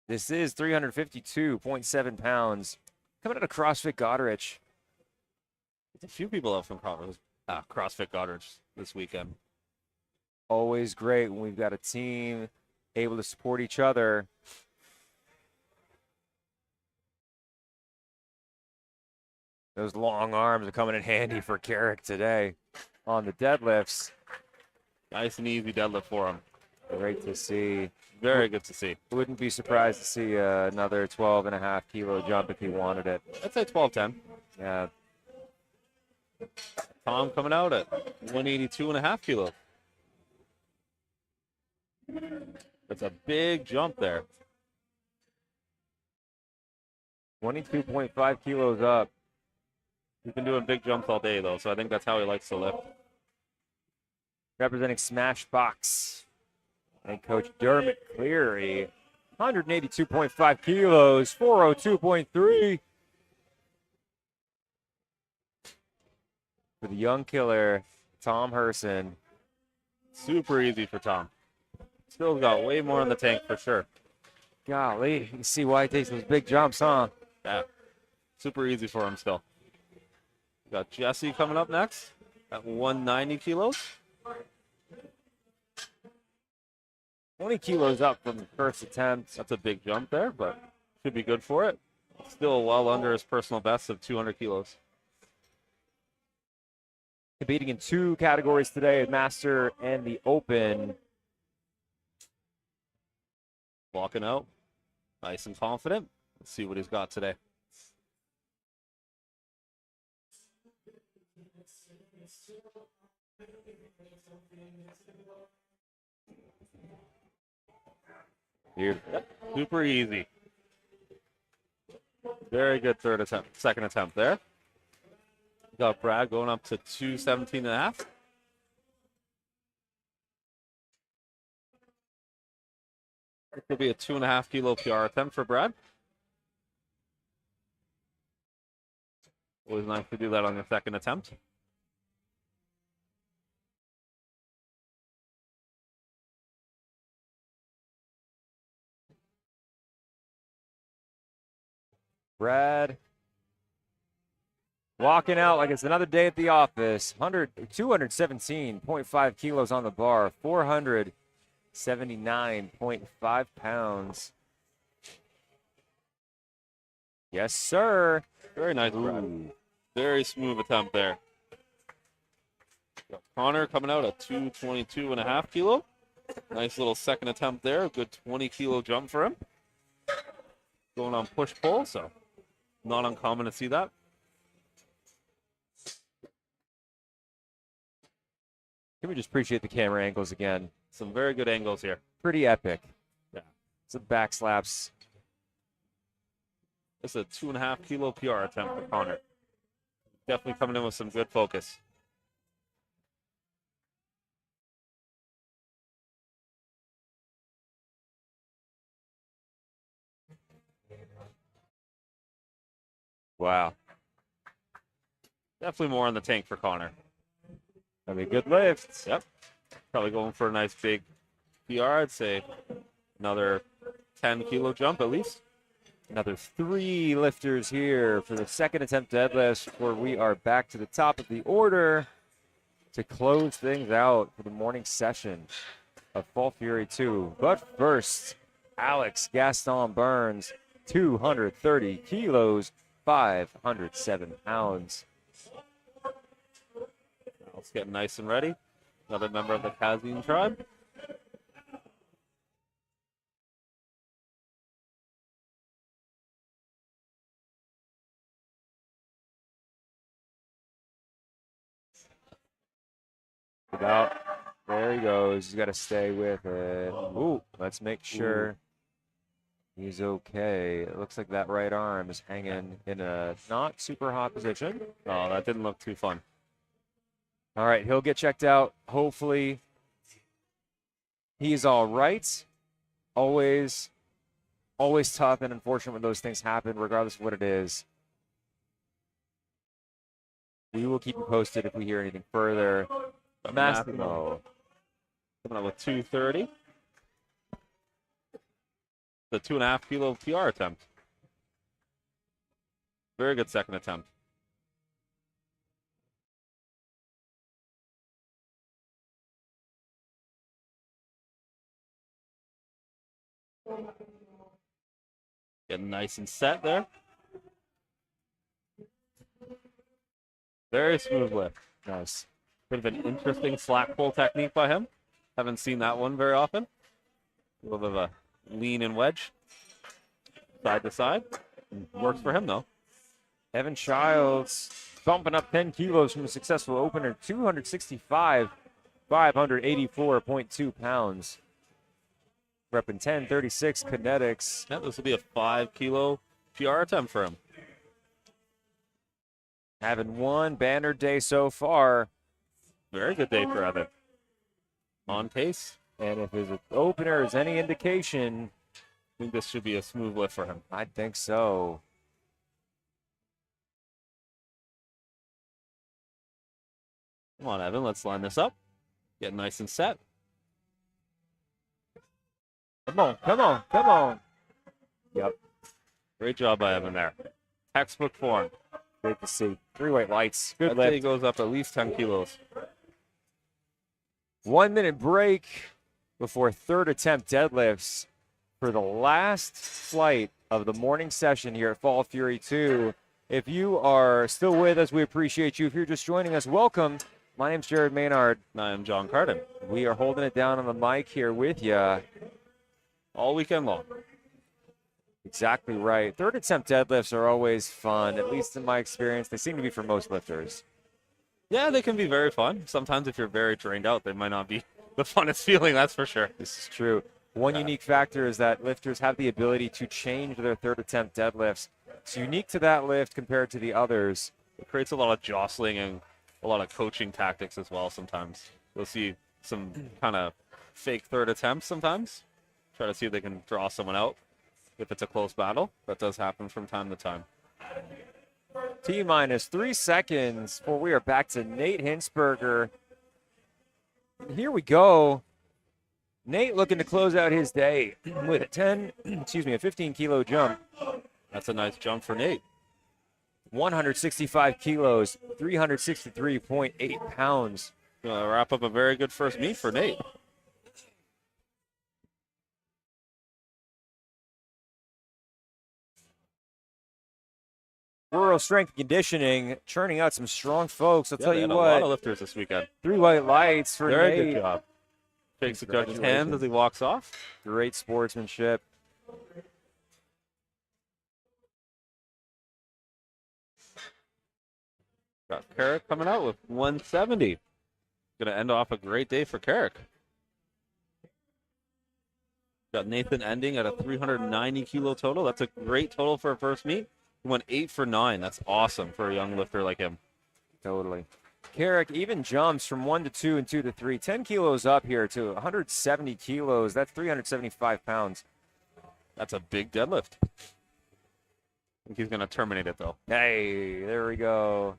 This is 352.7 pounds. Coming out of CrossFit Goderich. A few people out from CrossFit Goddard this weekend. Always great when we've got a team able to support each other. Those long arms are coming in handy for Carrick today on the deadlifts. Nice and easy deadlift for him. Great to see. Very good to see. Wouldn't be surprised to see another 12.5 kilo jump if he wanted it. I'd say 12-10. Yeah. Tom coming out at 182.5 kilos. That's a big jump there. 22.5 kilos up. He's been doing big jumps all day, though, so I think that's how he likes to lift. Representing Smashbox and Coach Dermot Cleary. 182.5 kilos, 402.3. For the young killer, Tom Herson. Super easy for Tom. Still got way more in the tank for sure. Golly, you can see why he takes those big jumps, huh? Yeah, super easy for him still. Got Jesse coming up next at 190 kilos. 20 kilos up from the first attempt. That's a big jump there, but should be good for it. Still well under his personal best of 200 kilos. Competing in two categories today, Master and the Open. Walking out, nice and confident. Let's see what he's got today. Beautiful. Super easy. Very good second attempt there. Got Brad going up to 217.5. It could be a 2.5 kilo PR attempt for Brad. Always nice to do that on your second attempt. Brad walking out like it's another day at the office. 217.5 kilos on the bar, 479.5 pounds. Yes, sir. Very nice, Brad. Very smooth attempt there. Got Connor coming out at 222.5 kilo. Nice little second attempt there. A good 20 kilo jump for him. Going on push-pull, so not uncommon to see that. Can we just appreciate the camera angles again? Some very good angles here. Pretty epic. Yeah. Some back slaps. This is a 2.5 kilo PR attempt for Connor. Definitely coming in with some good focus. Wow. Definitely more in the tank for Connor. I mean, good lifts. Yep. Probably going for a nice big PR. I'd say another 10 kilo jump at least. Another 3 lifters here for the second attempt deadlifts, where we are back to the top of the order to close things out for the morning session of Fall Fury 2. But first, Alex Gaston Burns, 230 kilos, 507 pounds. Let's get nice and ready. Another member of the Kazim tribe. There he goes. He's got to stay with it. Ooh, let's make sure he's okay. It looks like that right arm is hanging in a not super hot position. Oh, that didn't look too fun. All right, he'll get checked out. Hopefully he's all right. Always tough and unfortunate when those things happen, regardless of what it is. We will keep you posted if we hear anything further. Massimo coming up with 230. The 2.5 kilo PR attempt. Very good second attempt. Getting nice and set there. Very smooth lift. Nice. Bit of an interesting slack pull technique by him. Haven't seen that one very often. A little bit of a lean and wedge. Side to side. Works for him though. Evan Childs bumping up 10 kilos from a successful opener, 265, 584.2 pounds. Repping 1036 kinetics. Yeah, this will be a 5 kilo PR attempt for him. Having one banner day so far. Very good day for Evan. On pace. And if his opener is any indication, I think this should be a smooth lift for him. I think so. Come on, Evan. Let's line this up. Get nice and set. Come on, come on, come on. Yep. Great job by Evan there. Textbook form. Great to see. 3 white lights. Good I'd say he lift. goes up at least 10 kilos. 1 minute break before third attempt deadlifts for the last flight of the morning session here at Fall Fury 2. If you are still with us, we appreciate you. If you're just joining us, welcome. My name's Jared Maynard. And I am John Carden. We are holding it down on the mic here with you. All weekend long. Exactly right. Third attempt deadlifts are always fun, at least in my experience. They seem to be for most lifters. Yeah, they can be very fun. Sometimes if you're very drained out, they might not be the funnest feeling, that's for sure. This is true. One unique factor is that lifters have the ability to change their third attempt deadlifts. It's unique to that lift compared to the others. It creates a lot of jostling and a lot of coaching tactics as well sometimes. You'll see some kind of fake third attempts sometimes. Try to see if they can draw someone out if it's a close battle. That does happen from time to time. T-minus 3 seconds before we are back to Nate Hinsberger. Here we go. Nate looking to close out his day with a 15 kilo jump. That's a nice jump for Nate. 165 kilos, 363.8 pounds. Gonna wrap up a very good first meet for Nate. Rural Strength and Conditioning churning out some strong folks. I'll tell they you had what. a lot of lifters this weekend. 3 white lights for Very Nate. good job. Shakes the judge's hand Congratulations. as he walks off. Great sportsmanship. Got Carrick coming out with 170. Gonna end off a great day for Carrick. Got Nathan ending at a 390 kilo total. That's a great total for a first meet. He went 8 for 9. That's awesome for a young lifter like him. Totally. Carrick even jumps from 1 to 2 and 2 to 3. 10 kilos up here to 170 kilos. That's 375 pounds. That's a big deadlift. I think he's gonna terminate it though. Hey, there we go.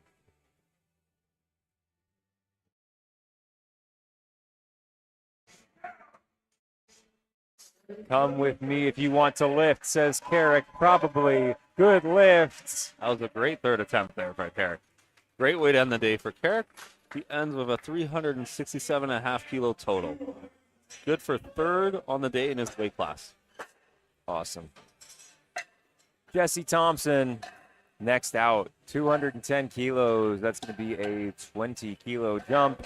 Come with me if you want to lift, says Carrick. Probably. Good lift. That was a great third attempt there by Carrick. Great way to end the day for Carrick. He ends with a 367.5 kilo total. Good for third on the day in his weight class. Awesome. Jesse Thompson Next out, 210 kilos. That's going to be a 20-kilo jump.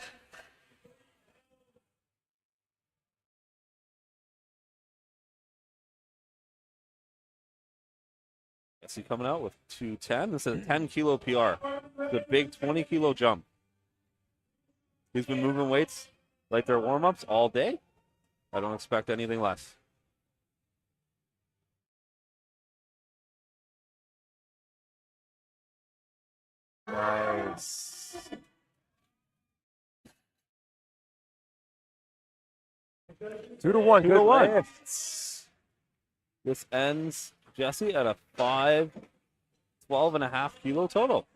Is he coming out with 210? This is a 10-kilo PR. It's a big 20-kilo jump. He's been moving weights like their warm-ups all day. I don't expect anything less. Nice. Two to one. 2 to Good 1. lifts. This ends, Jesse, at a 12.5 kilo total.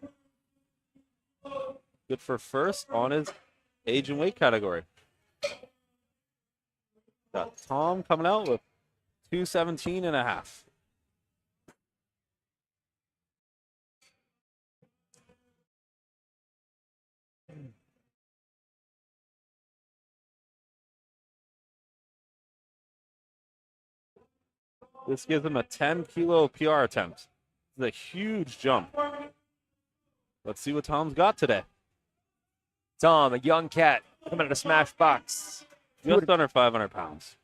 Good for first on his age and weight category. Got Tom coming out with 217.5. This gives him a 10-kilo PR attempt. This is a huge jump. Let's see what Tom's got today. Tom, a young cat, coming out of Smash Box. Just under 500 pounds.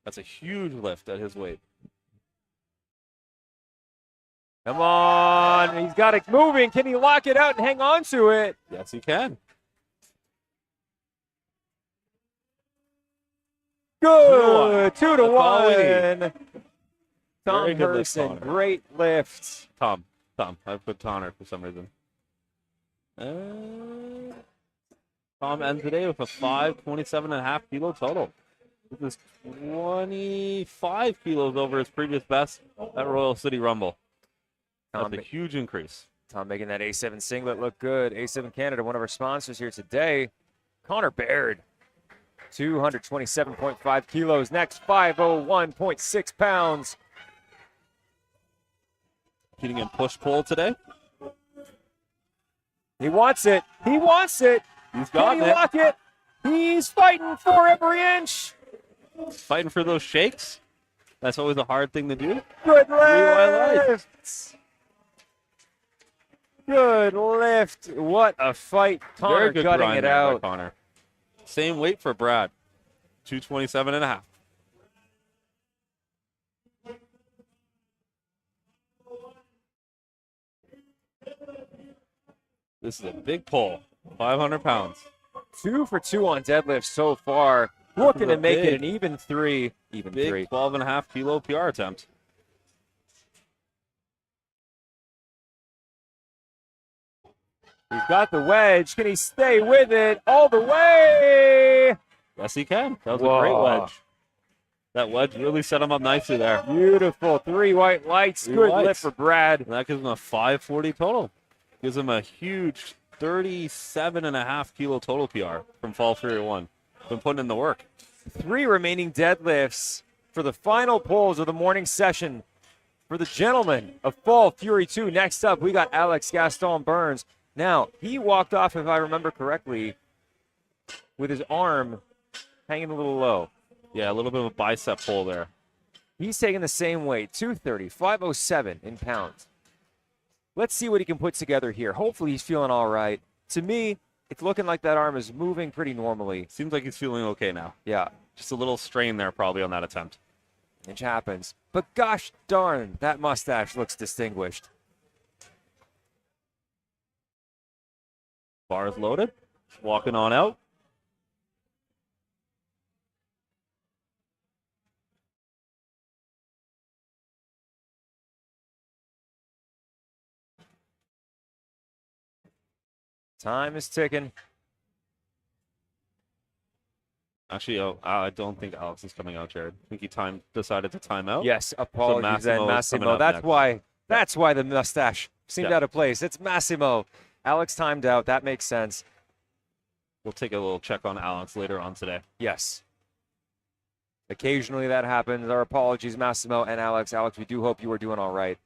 That's a huge lift at his weight. Come on. He's got it moving. Can he lock it out and hang on to it? Yes, he can. Good. 2 to That's all we 1. need. Tom Very good lift, Person, Connor. great lift. Tom. I put Tonner for some reason. Tom ends today with a 527.5 kilo total. This is 25 kilos over his previous best at Royal City Rumble. That's a huge increase. Tom making that A7 singlet look good. A7 Canada, one of our sponsors here today. Connor Baird, 227.5 kilos. Next, 501.6 pounds. Competing in push-pull today. He wants it. He wants it. He's got Can he it. lock it? He's fighting for every inch. Fighting for those shakes. That's always a hard thing to do. Good white lift. Good lift. What a fight. Connor Very good gutting grind it there by out. Connor. Same weight for Brad. 227.5. This is a big pull. 500 pounds. 2 for 2 on deadlift so far. Looking to make it big- an even 3. Big 3. 12.5 kilo PR attempt. He's got the wedge. Can he stay with it all the way? Yes, he can. That was Whoa. a great wedge. That wedge really set him up nicely there. Beautiful. 3 white lights. Three Good whites. lift for Brad. And that gives him a 540 total. Gives him a huge 37.5 kilo total PR from Fall Fury 1. Been putting in the work. 3 remaining deadlifts for the final pulls of the morning session for the gentlemen of Fall Fury 2. Next up, we got Alex Gaston Burns. Now, he walked off, if I remember correctly, with his arm hanging a little low. Yeah, a little bit of a bicep pull there. He's taking the same weight, 230, 507 in pounds. Let's see what he can put together here. Hopefully he's feeling all right. To me, it's looking like that arm is moving pretty normally. Seems like he's feeling okay now. Yeah, Just a little strain there probably on that attempt. it happens. But gosh darn, that mustache looks distinguished. Bar is loaded. Walking on out. Time is ticking. Actually, I don't think Alex is coming out, Jared. I think he decided to time out. Yes, apologies then, Massimo is coming Massimo. up That's next. why the mustache seemed Yeah. out of place. It's Massimo. Alex timed out. That makes sense. We'll take a little check on Alex later on today. Yes. Occasionally that happens. Our apologies, Massimo and Alex. Alex, we do hope you are doing all right.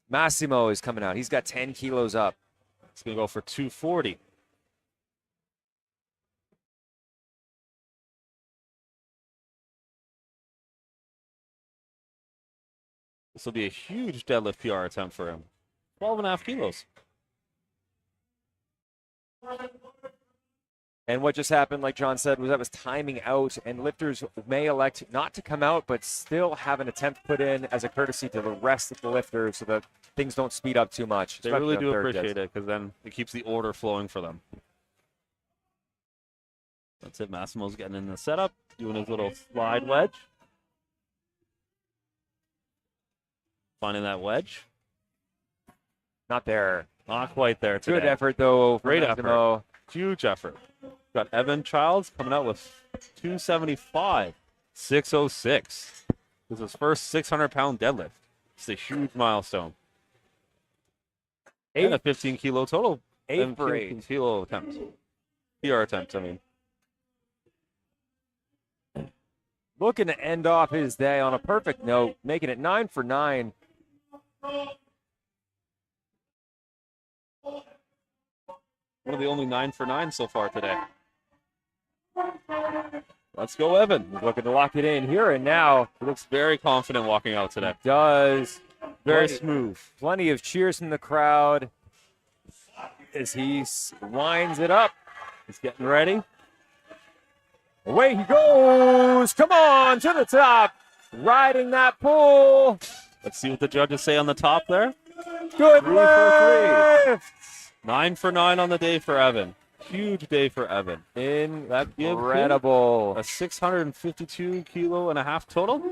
Massimo is coming out. He's got 10 kilos up. It's going to go for 240. This will be a huge deadlift PR attempt for him. 12.5 kilos. And what just happened, like John said, was that was timing out, and lifters may elect not to come out, but still have an attempt put in as a courtesy to the rest of the lifters so that things don't speed up too much. They really especially do on third appreciate jets. it because then it keeps the order flowing for them. That's it. Massimo's getting in the setup, doing his little slide wedge. Finding that wedge. Not there. Not quite there today. Good effort, though. From Great Massimo. effort. Huge effort. Got Evan Childs coming out with 275, 606. This is his first 600-pound deadlift. It's a huge milestone. And a 15-kilo total. 8 for 8. 15-kilo attempt. PR attempt, I mean. Looking to end off his day on a perfect note, making it 9 for 9. One of the only 9 for 9 so far today. Let's go, Evan. He's looking to lock it in here and now. He looks very confident walking out today. Does. Very Plenty- smooth. Plenty of cheers from the crowd as he winds it up. He's getting ready. Away he goes. Come on, to the top. Riding that pull. Let's see what the judges say on the top there. Good 3 for lift. 9 for 9 on the day for Evan. Huge day for Evan. That gives him Incredible. a 652 kilo and a half total,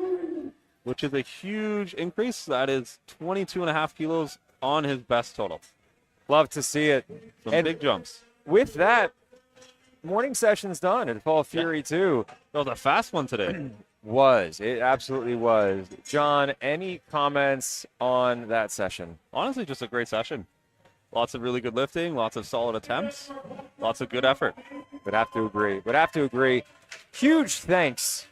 which is a huge increase. That is 22 and a half kilos on his best total. Love to see it. Some And big jumps. with that, morning session's done at Fall Fury 2. That was a fast one today. It absolutely was. John, any comments on that session? Honestly, just a great session. Lots of really good lifting, lots of solid attempts, lots of good effort. Would have to agree. Huge thanks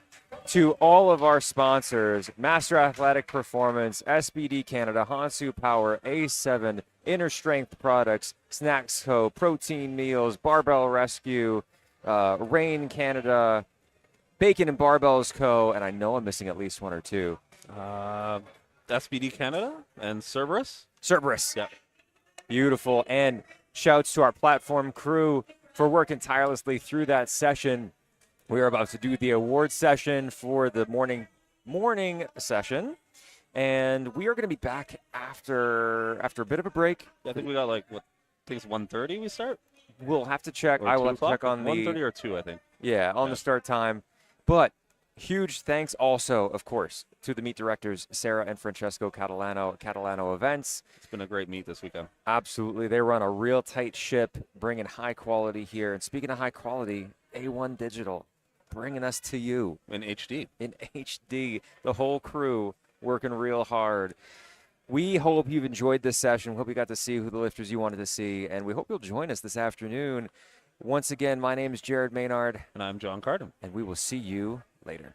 to all of our sponsors: Master Athletic Performance, SBD Canada, Hansu Power, A7, Inner Strength Products, Snacks Co., Protein Meals, Barbell Rescue, Rain Canada, Bacon and Barbells Co., and I know I'm missing at least one or two. SBD Canada and Cerberus. Cerberus. Beautiful. And shouts to our platform crew for working tirelessly through that session. We are about to do the award session for the morning session. And we are going to be back after a bit of a break. I think we got I think it's 1:30 we start? We'll have to check. Or I will 2 have to check o'clock? on the 1:30 or 2, I think. on the start time. But huge thanks also, of course, to the meet directors, Sarah and Francesco Catalano Events. It's been a great meet this weekend. Absolutely. They run a real tight ship, bringing high quality here. And speaking of high quality, A1 Digital, bringing us to you. In HD. In HD. The whole crew working real hard. We hope you've enjoyed this session. We hope you got to see who the lifters you wanted to see. And we hope you'll join us this afternoon. Once again, my name is Jared Maynard. And I'm John Cardin. And we will see you later.